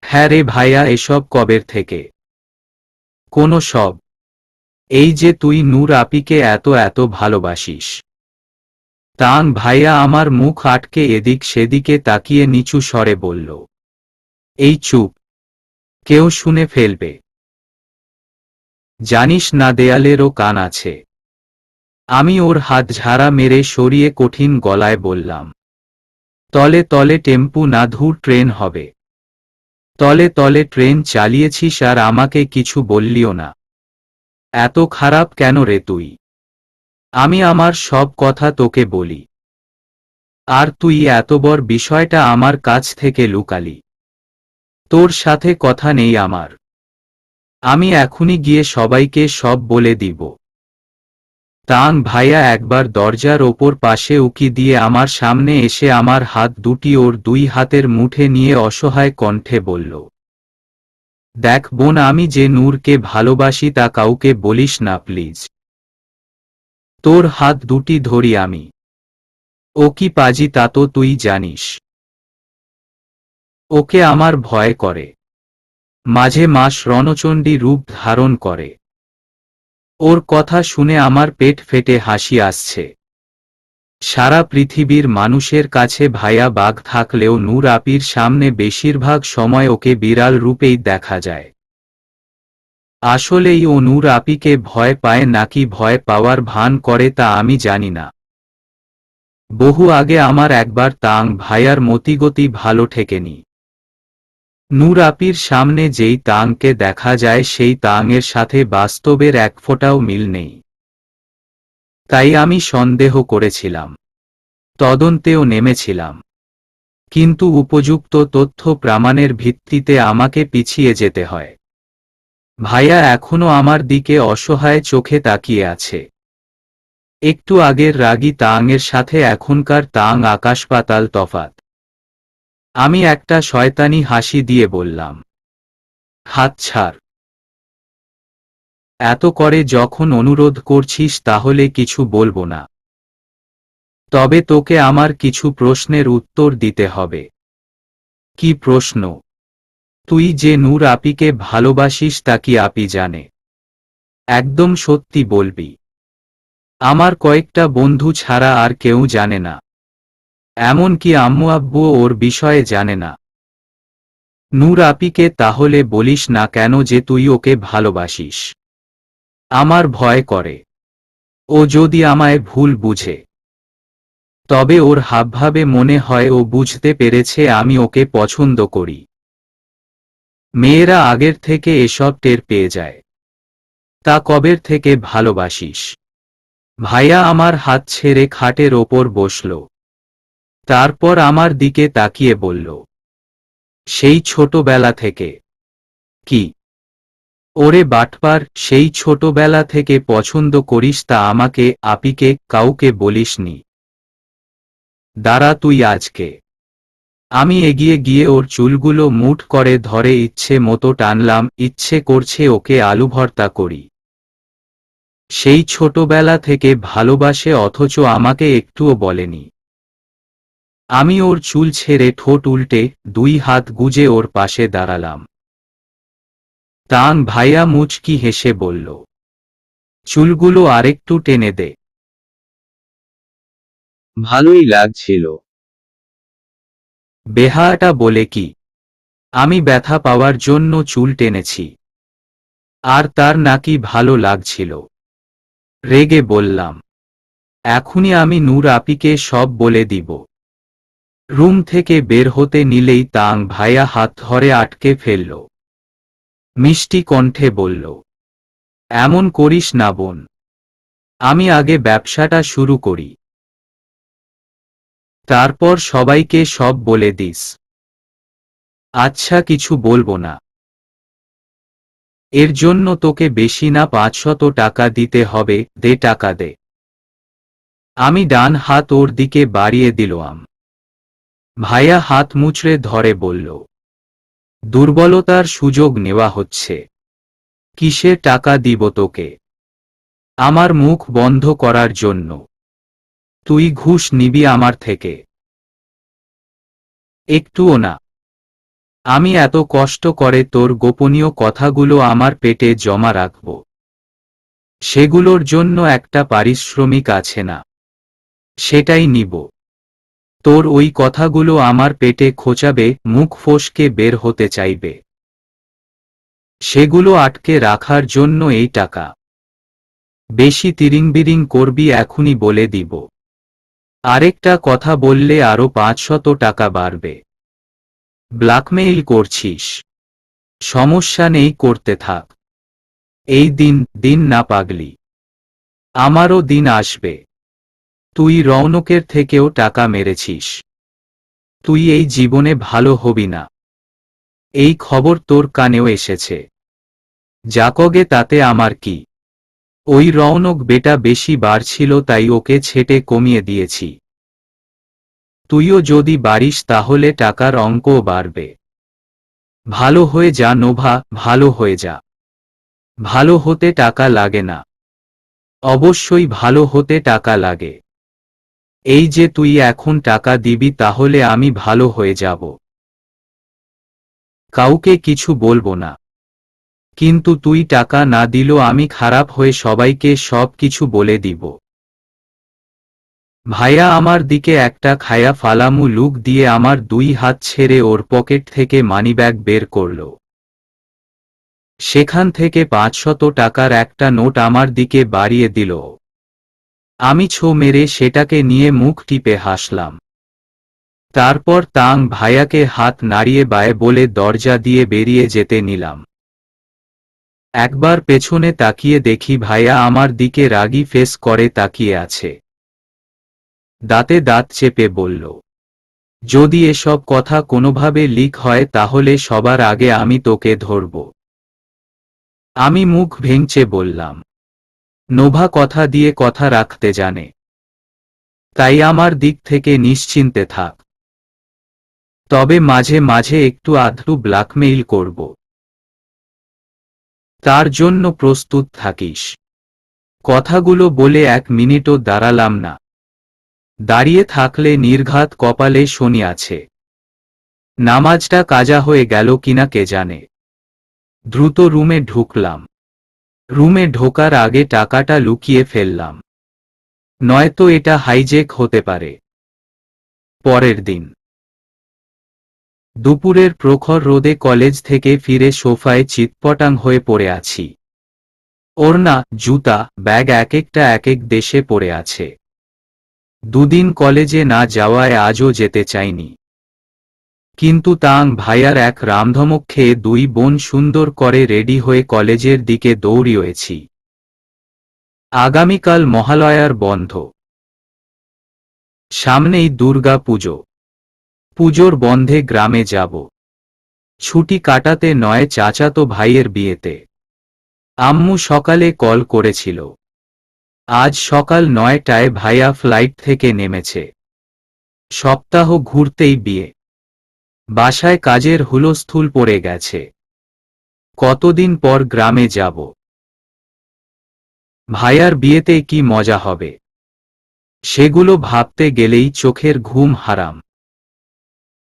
S1: হ্যাঁ রে ভাইয়া, এসব কবের থেকে? কোনো সব? এই যে তুই নূর আপিকে এত এত ভালোবাসিস। তাং ভাইয়া আমার মুখ আটকে এদিক সেদিকে তাকিয়ে নিচু স্বরে বলল, এই চুপ, কেউ শুনে ফেলবে। জানিস না দেয়ালেরও কান আছে? আমি ওর হাত ঝাড়া মেরে সরিয়ে কঠিন গলায় বললাম, তলে তলে টেম্পু না, ধুর ট্রেন হবে। তলে তলে ট্রেন চালিয়েছিস আর আমাকে কিছু বললিও না। এত খারাপ কেন রে তুই? আমি আমার সব কথা তোকে বলি, আর তুই এত বড় বিষয়টা আমার কাছ থেকে লুকালি। তোর সাথে কথা নেই আমার। আমি এখনই গিয়ে সবাইকে সব বলে দিব। তাং ভাইয়া একবার দরজার ওপর পাশে উকি দিয়ে আমার সামনে এসে আমার হাত দুটি ওর 2 হাতের মুঠে নিয়ে অসহায় কণ্ঠে বলল, দেখ বোন, আমি যে নূরকে ভালোবাসি তা কাউকে বলিস না প্লিজ। তোর হাত দুটি ধরি আমি। ও কি পাজি তা তো তুই জানিস। ওকে আমার ভয় করে। মাঝে মাস রণচণ্ডী রূপ ধারণ করে। ওর কথা শুনে আমার পেট ফেটে হাসি আসছে। সারা পৃথিবীর মানুষের কাছে ভাইয়া বাঘ থাকলেও নূর আপির সামনে বেশিরভাগ সময় ওকে বিড়াল রূপেই দেখা যায়। আসলেই ও নূর আপিকে ভয় পায় নাকি ভয় পাওয়ার ভান করে তা আমি জানি না। বহু আগে আমার একবার তাং ভাইয়ার মতিগতি ভালো ঠেকেনি। নূর আপির সামনে যেই তাংকে দেখা যায় সেই তাংয়ের সাথে বাস্তবের এক ফোঁটাও মিল নেই। তাই আমি সন্দেহ করেছিলাম, তদন্তেও নেমেছিলাম, কিন্তু উপযুক্ত তথ্য প্রমাণের ভিত্তিতে আমাকে পিছিয়ে যেতে হয়। ভাইয়া এখনো আমার দিকে অসহায় চোখে তাকিয়ে আছে। একটু আগের রাগী তাঙের সাথে এখনকার তাং আকাশ পাতাল তফাত। আমি একটা শয়তানি হাসি দিয়ে বললাম, হাত ছাড়। এত করে যখন অনুরোধ করছিস তাহলে কিছু বলবো না। তবে তোকে আমার কিছু প্রশ্নের উত্তর দিতে হবে। কি প্রশ্ন? তুই যে নূর আপিকে ভালোবাসিস তা কি আপি জানে? একদম সত্যি বলবি। আমার কয়েকটা বন্ধু ছাড়া আর কেউ জানে না। এমনকি আম্মু আব্বু ওর বিষয়ে জানে না। নূর আপিকে তাহলে বলিস না কেন যে তুই ওকে ভালোবাসিস? আমার ভয় করে ও যদি আমায় ভুল বুঝে। তবে ওর হাবভাবে মনে হয় ও বুঝতে পেরেছে আমি ওকে পছন্দ করি। মেয়েরা আগের থেকে এসব টের পেয়ে যায়। তা কবের থেকে ভালোবাসিস? ভাইয়া আমার হাত ছেড়ে খাটের ওপর বসল। তারপর আমার দিকে তাকিয়ে বলল, সেই ছোটবেলা থেকে। কি? ওরে বাটপার, সেই ছোটবেলা থেকে পছন্দ করিস তা আমাকে, আপিকে, কাউকে বলিসনি? দাঁড়া তুই আজকে। আমি এগিয়ে গিয়ে ওর চুলগুলো মুঠ করে ধরে ইচ্ছে মতো টানলাম, ইচ্ছে করছে ওকে আলু ভর্তা করি। সেই ছোটবেলা থেকে ভালোবাসে অথচ আমাকে একটুও বলেনি। আমি ওর চুল ছেড়ে ঠোঁট উল্টে দুই হাত গুজে ওর পাশে দাঁড়ালাম। তাং ভাইয়া মুচকি হেসে বলল, চুলগুলো আরেকটু টেনে দে।
S2: ভালোই লাগছিল।
S1: বেহায়াটা বলে কি? আমি ব্যথা পাওয়ার জন্য চুল টেনেছি। আর তার নাকি ভালো লাগছিল। রেগে বললাম, এখনই আমি নূর আপিকে সব বলে দিব। রুম থেকে বের হতে নিলেই তাং ভাইয়া হাত ধরে আটকে ফেলল। মিষ্টি কণ্ঠে বলল, এমন করিস না বোন। আমি আগে ব্যবসাটা শুরু করি, তারপর সবাইকে সব বলে দিস। আচ্ছা, কিছু বলবো না। এর জন্য তোকে বেশি না 500 টাকা দিতে হবে, দে টাকা দে। আমি ডান হাত ওর দিকে বাড়িয়ে দিলাম। ভাইয়া হাত মুচড়ে ধরে বলল, দুর্বলতার সুযোগ নেওয়া হচ্ছে। কিসের টাকা দিব তোকে? আমার মুখ বন্ধ করার জন্য? তুই ঘুষ নিবি আমার থেকে? একটুও না। আমি এত কষ্ট করে তোর গোপনীয় কথাগুলো আমার পেটে জমা রাখব। সেগুলোর জন্য একটা পারিশ্রমিক আছে না? সেটাই নিব। তোর ওই কথাগুলো আমার পেটে খোঁচাবে, মুখ ফসকে বের হতে চাইবে। সেগুলো আটকে রাখার জন্য এই টাকা। বেশি তিরিংবিরিং করবি এখনই বলে দিব। আরেকটা কথা বললে আরো 500 টাকা বাড়বে। ব্ল্যাকমেইল করছিস? সমস্যা নেই, করতে থাক। এই দিন দিন না পাগলি। আমারও দিন আসবে। তুই রৌনকের থেকেও টাকা মেরেছিস। তুই এই জীবনে ভালো হবি না। এই খবর তোর কানেও এসেছে। যাকগে, তাতে আমার কি? ওই রৌনক বেটা বেশি বাড়ছিল তাই ওকে ছেটে কমিয়ে দিয়েছি। তুইও যদি বাড়িস তাহলে টাকার অঙ্কও বাড়বে। ভালো হয়ে যা নোভা, ভালো হয়ে যা। ভালো হতে টাকা লাগে না? অবশ্যই ভালো হতে টাকা লাগে। এই যে তুই এখন টাকা দিবি তাহলে আমি ভালো হয়ে যাব। কাউকে কিছু বলবো না। কিন্তু তুই টাকা না দিলেও আমি খারাপ হয়ে সবাইকে সব কিছু বলে দিব। ভাইয়া আমার দিকে একটা খায়া ফালামু লুক দিয়ে আমার দুই হাত ছেড়ে ওর পকেট থেকে মানিব্যাগ বের করল। সেখান থেকে 500 টাকার একটা নোট আমার দিকে বাড়িয়ে দিল। আমি ছো মেরে সেটাকে নিয়ে মুখ টিপে হাসলাম। তারপর তাং ভাইয়াকে হাত নাড়িয়ে বায়ে বলে দরজা দিয়ে বেরিয়ে যেতে নিলাম। একবার পেছনে তাকিয়ে দেখি ভাইয়া আমার দিকে রাগী ফেস করে তাকিয়ে আছে। দাঁতে দাঁত চেপে বলল, যদি এসব কথা কোনোভাবে লিক হয় তাহলে সবার আগে আমি তোকে ধরব। আমি মুখ ভেঙচে বললাম, নোভা কথা দিয়ে কথা রাখতে জানে, তাই আমার দিক থেকে নিশ্চিন্তে থাক। তবে মাঝে মাঝে একটু আধটু ব্ল্যাকমেইল করব, তার জন্য প্রস্তুত থাকিস। কথাগুলো বলে 1 মিনিটও দাঁড়ালাম না। দাঁড়িয়ে থাকলে নির্ঘাত কপালে শনি আছে। নামাজটা কাজা হয়ে গেল কিনা কে জানে। দ্রুত রুমে ঢুকলাম। রুমে ঢোকার আগে টাকাটা লুকিয়ে ফেললাম, নয়তো এটা হাইজ্যাক হতে পারে। পরের দিন দুপুরের প্রখর রোদে কলেজ থেকে ফিরে সোফায় চিৎপটাং হয়ে পড়ে আছি। ওড়না, জুতা, ব্যাগ এক একটা এক এক দেশে পড়ে আছে। দুদিন কলেজে না যাওয়ায় আজও যেতে চাইনি। কিন্তু তাং ভাইয়ার এক রামধমক খেয়ে 2 বোন সুন্দর করে রেডি হয়ে কলেজের দিকে দৌড়িয়েছি। আগামীকাল মহালয়ার বন্ধ, সামনেই দুর্গা পুজো। পুজোর বন্ধে গ্রামে যাব, ছুটি কাটাতে নয় চাচাতো ভাইয়ের বিয়েতে। আম্মু সকালে কল করেছিল, আজ সকাল 9টায় ভাইয়া ফ্লাইট থেকে নেমেছে। সপ্তাহ ঘুরতেই বিয়ে। বাসায় কাজের হুলস্থুল পড়ে গেছে। কতদিন পর গ্রামে যাব। ভাইয়ার বিয়েতে কি মজা হবে, সেগুলো ভাবতে গেলেই চোখের ঘুম হারাম।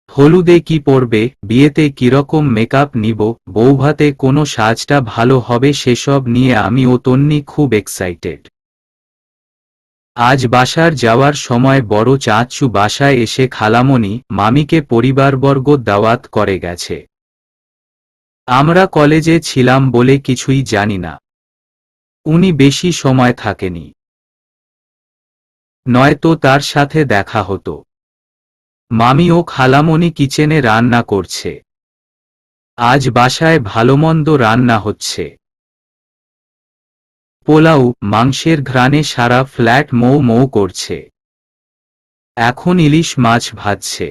S1: হলুদে কি পরবে, বিয়েতে কিরকম মেকআপ নিব, বৌভাতে কোনো সাজটা ভালো হবে, সেসব নিয়ে আমি ও তন্নি খুব এক্সাইটেড। আজ বাসার যাওয়ার সময় বড় চাচু বাসায় এসে খালামণি, মামিকে পরিবারবর্গ দাওয়াত করে গেছে। আমরা কলেজে ছিলাম বলে কিছুই জানি না। উনি বেশি সময় থাকেনি, নয়তো তার সাথে দেখা হতো। মামি ও খালামণি কিচেনে রান্না করছে। আজ বাসায় ভালোমন্দ রান্না হচ্ছে। পোলাও, মাংসের ঘ্রাণে সারা ফ্ল্যাট মৌ মৌ করছে। এখন ইলিশ মাছ ভাজছে।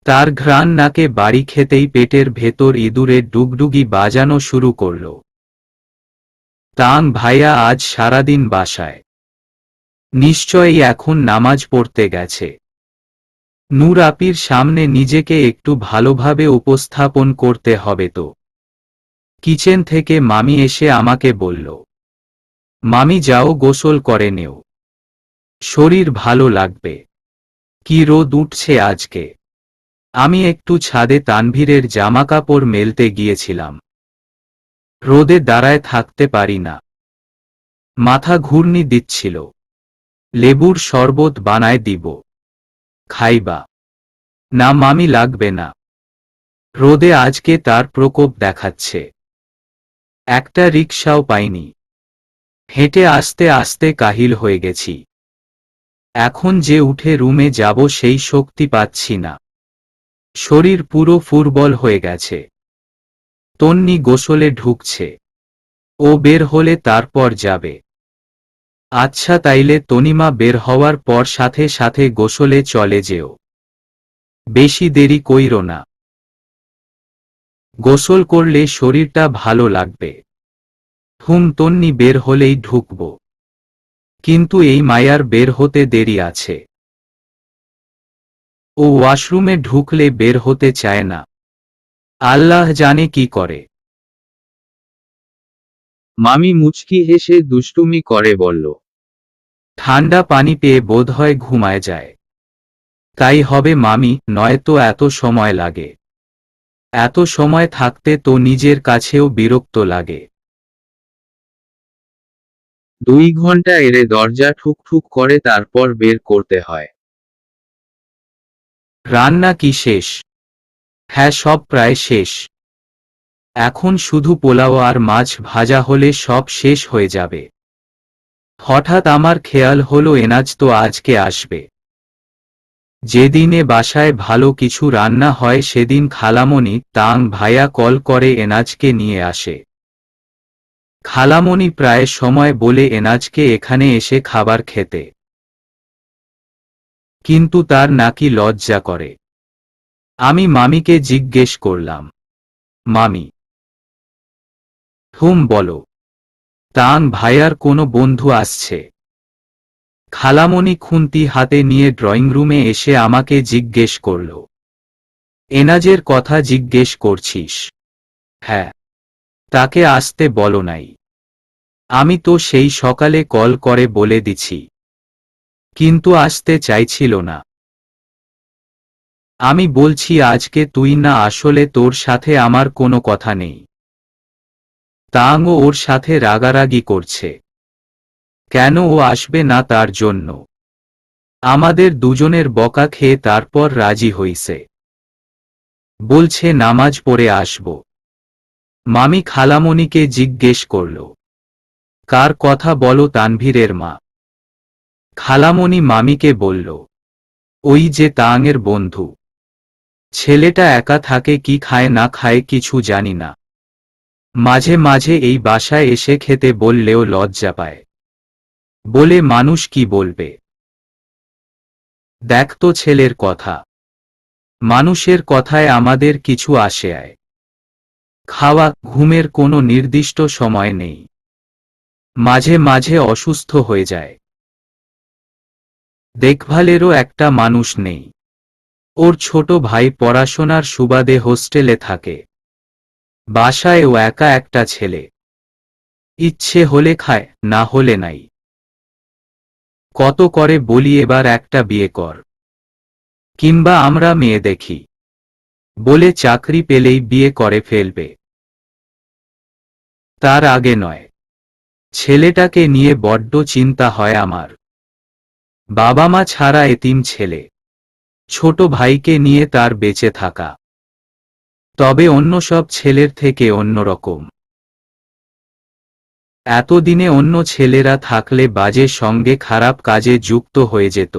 S1: তার ঘ্রাণ নাকে বাড়ি খেতেই পেটের ভেতর ইঁদুরের ডুগডুগি বাজানো শুরু করল। তাং ভাইয়া আজ সারাদিন বাসায়, নিশ্চয়ই এখন নামাজ পড়তে গেছে। নূর আপির সামনে নিজেকে একটু ভালোভাবে উপস্থাপন করতে হবে তো। কিচেন থেকে মামি এসে আমাকে বলল, মামি যাও গোসল করে নেও, শরীর ভালো লাগবে। কি রোদ উঠছে আজকে। আমি একটু ছাদে তানভীরের জামাকাপড় মেলতে গিয়েছিলাম। রোদে দাঁড়ায় থাকতে পারি না, মাথা ঘুর্নি দিচ্ছিল। লেবুর শরবত বানায় দিব, খাইবা? না মামি, লাগবে না। রোদে আজকে তার প্রকোপ দেখাচ্ছে। একটা রিকশাও পাইনি। হেঁটে আস্তে আস্তে কাহিল হয়ে গেছি। এখন যে উঠে রুমে যাব সেই শক্তি পাচ্ছি না। শরীর পুরো ফুরবল হয়ে গেছে। তন্নি গোসলে ঢুকছে, ও বের হলে তারপর যাবে। আচ্ছা তাইলে তনিমা বের হওয়ার পর সাথে সাথে গোসলে চলে যেও, বেশি দেরি কইরো না। গোসল করলে শরীরটা ভালো লাগবে। তন্নি বের হলেই ঢুকব, কিন্তু এই মায়ার বের হতে দেরি আছে। ও ওয়াশরুমে ঢুকলে বের হতে চায় না, আল্লাহ জানে কি করে।
S2: মামি মুচকি হেসে দুষ্টুমি করে বলল,
S1: ঠান্ডা পানি পেয়ে বোধহয় ঘুমায় যায়। তাই হবে মামি, নয়তো এত সময় লাগে। এত সময় থাকতে তো নিজের কাছেও বিরক্ত লাগে।
S2: 2 ঘন্টা এড়ে দরজা ঠুকঠুক করে তারপর বের করতে হয়।
S1: রান্না কি শেষ? হ্যাঁ, সব প্রায় শেষ। এখন শুধু পোলাও আর মাছ ভাজা হলে সব শেষ হয়ে যাবে। হঠাৎ আমার খেয়াল হলো এনাজ তো আজকে আসবে। যেদিনে বাসায় ভালো কিছু রান্না হয় সেদিন খালামণি তাং ভাইয়া কল করে এনাজকে নিয়ে আসে। খালামণি প্রায় সময় বলে এনাজকে এখানে এসে খাবার খেতে, কিন্তু তার নাকি লজ্জা করে। আমি মামিকে জিজ্ঞেস করলাম, মামি বলো, তাং ভাইয়ার কোনো বন্ধু আসছে। খালামণি খুন্তি হাতে নিয়ে ড্রয়িং রুমে এসে আমাকে জিজ্ঞেস করল, এনাজের কথা জিজ্ঞেস করছিস? হ্যাঁ। তাকে আসতে বলো নাই? আমি তো সেই সকালে কল করে বলে দিছি, কিন্তু আসতে চাইছিল না। আমি বলছি আজকে তুই না আসলে তোর সাথে আমার কোনো কথা নেই। তাংও ওর সাথে রাগারাগি করছে। কেন ও আসবে না তার জন্য? আমাদের দুজনের বকা খেয়ে তারপর রাজি হইছে। বলছে নামাজ পড়ে আসব। মামি খালামণিকে জিজ্ঞেস করল, কার কথা বলো? তানভীরের মা। খালামণি মামিকে বলল, ওই যে তাংয়ের বন্ধু। ছেলেটা একা থাকে, কি খায় না খায় কিছু জানি না। মাঝে মাঝে এই বাসায় এসে খেতে বললেও লজ্জা পায়, বলে মানুষ কি বলবে। দেখ তো ছেলের কথা, মানুষের কথায় আমাদের কিছু আসে আয়। খাওয়া ঘুমের কোনো নির্দিষ্ট সময় নেই। মাঝে মাঝে অসুস্থ হয়ে যায়। দেখভালেরও একটা মানুষ নেই। ওর ছোট ভাই পড়াশোনার সুবাদে হোস্টেলে থাকে। বাসায় ও একা একটা ছেলে। ইচ্ছে হলে খায়, না হলে নাই। কত করে বলি এবার একটা বিয়ে কর, কিংবা আমরা মেয়ে দেখি, বলে চাকরি পেলেই বিয়ে করে ফেলবে। তার আগে নয়। ছেলেটাকে নিয়ে বড্ড চিন্তা হয় আমার। বাবা মা ছাড়া এতিম ছেলে, ছোট ভাইকে নিয়ে তার বেঁচে থাকা, তবে অন্য সব ছেলের থেকে অন্যরকম। এতদিনে অন্য ছেলেরা থাকলে বাজে সঙ্গে খারাপ কাজে যুক্ত হয়ে যেত,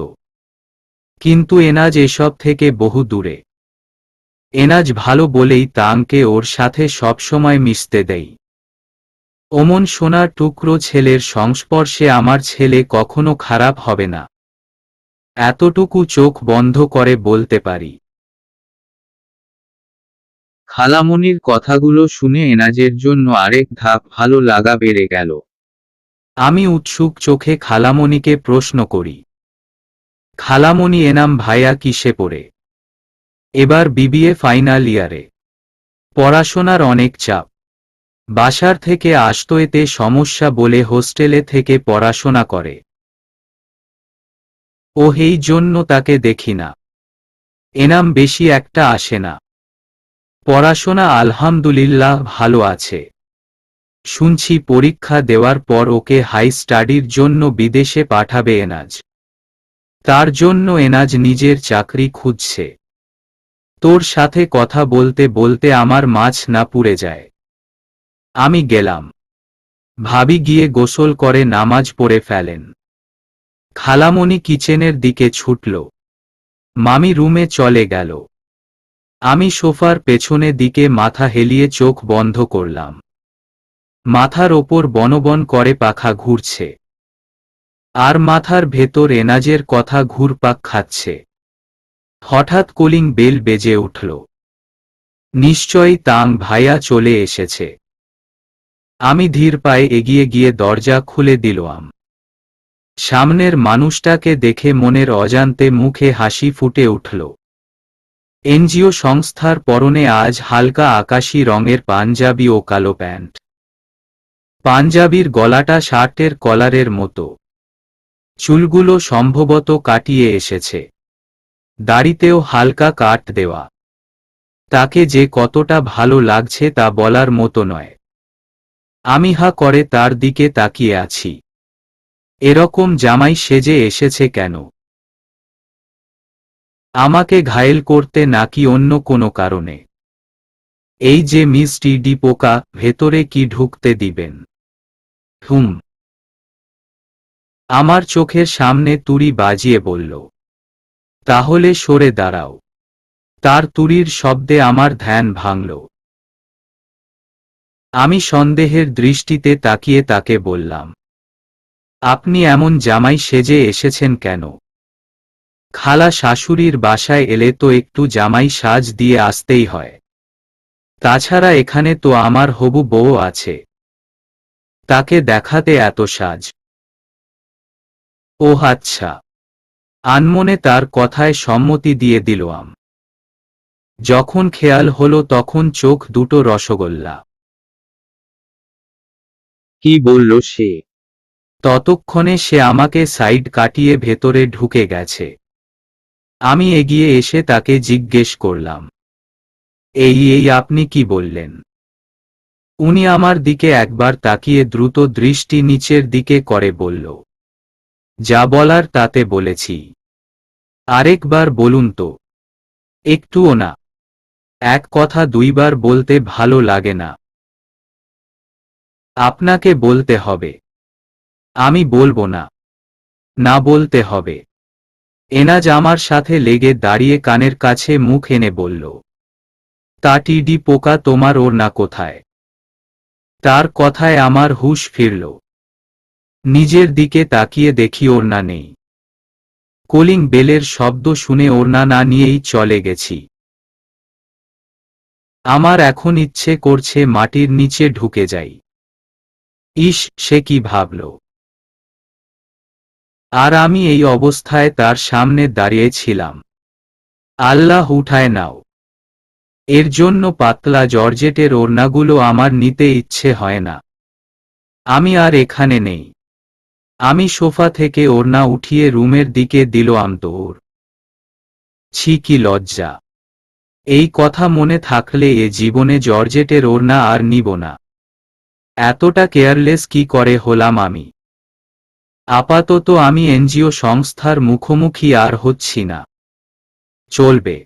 S1: কিন্তু এনাজ এসব থেকে বহু দূরে। এনাজ ভালো বলেই তাংকে ওর সাথে সবসময় মিশতে দেয়। অমন সোনার টুকরো ছেলের সংস্পর্শে আমার ছেলে কখনো খারাপ হবে না, এতটুকু চোখ বন্ধ করে বলতে পারি।
S2: খালামণির কথাগুলো শুনে এনাজের জন্য আরেক ধাপ ভালো লাগা বেড়ে গেল।
S1: আমি উৎসুক চোখে খালামণিকে প্রশ্ন করি, খালামণি এনাম ভাইয়া কিসে পড়ে? এবার বিবিএ ফাইনাল ইয়ারে। পড়াশোনার অনেক চাপ। বাসার থেকে আসতো, এতে সমস্যা বলে হোস্টেলে থেকে পড়াশোনা করে। ও এই জন্য তাকে দেখি না। এনাম বেশি একটা আসে না। পড়াশোনা আলহামদুলিল্লাহ ভালো আছে। শুনছি পরীক্ষা দেওয়ার পর ওকে হাই স্টাডির জন্য বিদেশে পাঠাবে এনাজ। তার জন্য এনাজ নিজের চাকরি খুঁজছে। তোর সাথে কথা বলতে বলতে আমার মাছ না পুড়ে যায়। আমি গেলাম। ভাবি গিয়ে গোসল করে নামাজ পড়ে ফেলেন। খালামণি কিচেনের দিকে ছুটল। মামি রুমে চলে গেল। আমি সোফার পেছনে দিকে মাথা হেলিয়ে চোখ বন্ধ করলাম। মাথার ওপর বনবন করে পাখা ঘুরছে, আর মাথার ভেতর এনাজের কথা ঘুরপাক খাচ্ছে। হঠাৎ কলিং বেল বেজে উঠল। নিশ্চয়ই তাং ভাইয়া চলে এসেছে। আমি ধীর পায়ে এগিয়ে গিয়ে দরজা খুলে দিলাম। সামনের মানুষটাকে দেখে মনের অজান্তে মুখে হাসি ফুটে উঠল। এনজিও সংস্থার পরনে আজ হালকা আকাশী রঙের পাঞ্জাবি ও কালো প্যান্ট। পাঞ্জাবির গলাটা শার্টের কলারের মতো। চুলগুলো সম্ভবত কাটিয়ে এসেছে। দাড়িতেও হালকা কাট দেওয়া। তাকে যে কতটা ভালো লাগছে তা বলার মতো নয়। আমি হা করে তার দিকে তাকিয়ে আছি। এরকম জামাই সেজে এসেছে কেন? আমাকে ঘায়েল করতে নাকি অন্য কোনো কারণে? এই যে মিষ্টি ডি পোকা, ভেতরে কি ঢুকতে দিবেন? হুম। আমার চোখের সামনে তুড়ি বাজিয়ে বলল, তাহলে সরে দাঁড়াও। তার তুড়ির শব্দে আমার ধ্যান ভাঙল। আমি সন্দেহের দৃষ্টিতে তাকিয়ে তাকে বললাম, আপনি এমন জামাই সেজে এসেছেন কেন? খালা শাশুড়ির বাসায় এলে তো একটু জামাই সাজ দিয়ে আসতেই হয়। তাছাড়া এখানে তো আমার হবু বউ আছে। তাকে দেখাতে এত সাজ। ওহ আচ্ছা। আনমনে তার কথায় সম্মতি দিয়ে দিলাম। যখন খেয়াল হলো তখন চোখ দুটো রসগোল্লা।
S2: কি বলল সে?
S1: ততক্ষণে সে আমাকে সাইড কাটিয়ে ভেতরে ঢুকে গেছে। আমি এগিয়ে এসে তাকে জিজ্ঞেস করলাম, এই আপনি কি বললেন? উনি আমার দিকে একবার তাকিয়ে দ্রুত দৃষ্টি নিচের দিকে করে বলল, যা বলার তাতে বলেছি। আরেকবার বলুন তো। একটুও না। এক কথা দুইবার বলতে ভালো লাগে না। আপনাকে বলতে হবে। আমি বলবো না। না বলতে হবে। এনাজ আমার সাথে লেগে দাঁড়িয়ে কানের কাছে মুখ এনে বলল, তা টিডি পোকা তোমার ওড়না কোথায়? তার কথায় আমার হুঁশ ফিরল। নিজের দিকে তাকিয়ে দেখি ওড়না নেই। কলিং বেলের শব্দ শুনে ওড়না না নিয়েই চলে গেছি। আমার এখন ইচ্ছে করছে মাটির নিচে ঢুকে যাই। ইস, সে কি ভাবল! আর আমি এই অবস্থায় তার সামনে দাঁড়িয়ে ছিলাম। আল্লাহ উঠায় নাও। এর জন্য পাতলা জর্জেটের ওড়নাগুলো আমার নিতে ইচ্ছে হয় না। আমি আর এখানে নেই। আমি সোফা থেকে ওড়না উঠিয়ে রুমের দিকে দিলাম দৌড়। ছি, কি লজ্জা! এই কথা মনে থাকলে এ জীবনে জর্জেটের ওড়না আর নিব না। এতটা কেয়ারলেস কি করে হলাম আমি? আপাতত আমি এনজিও সংস্থার মুখোমুখি আর হচ্ছি না। চলবে।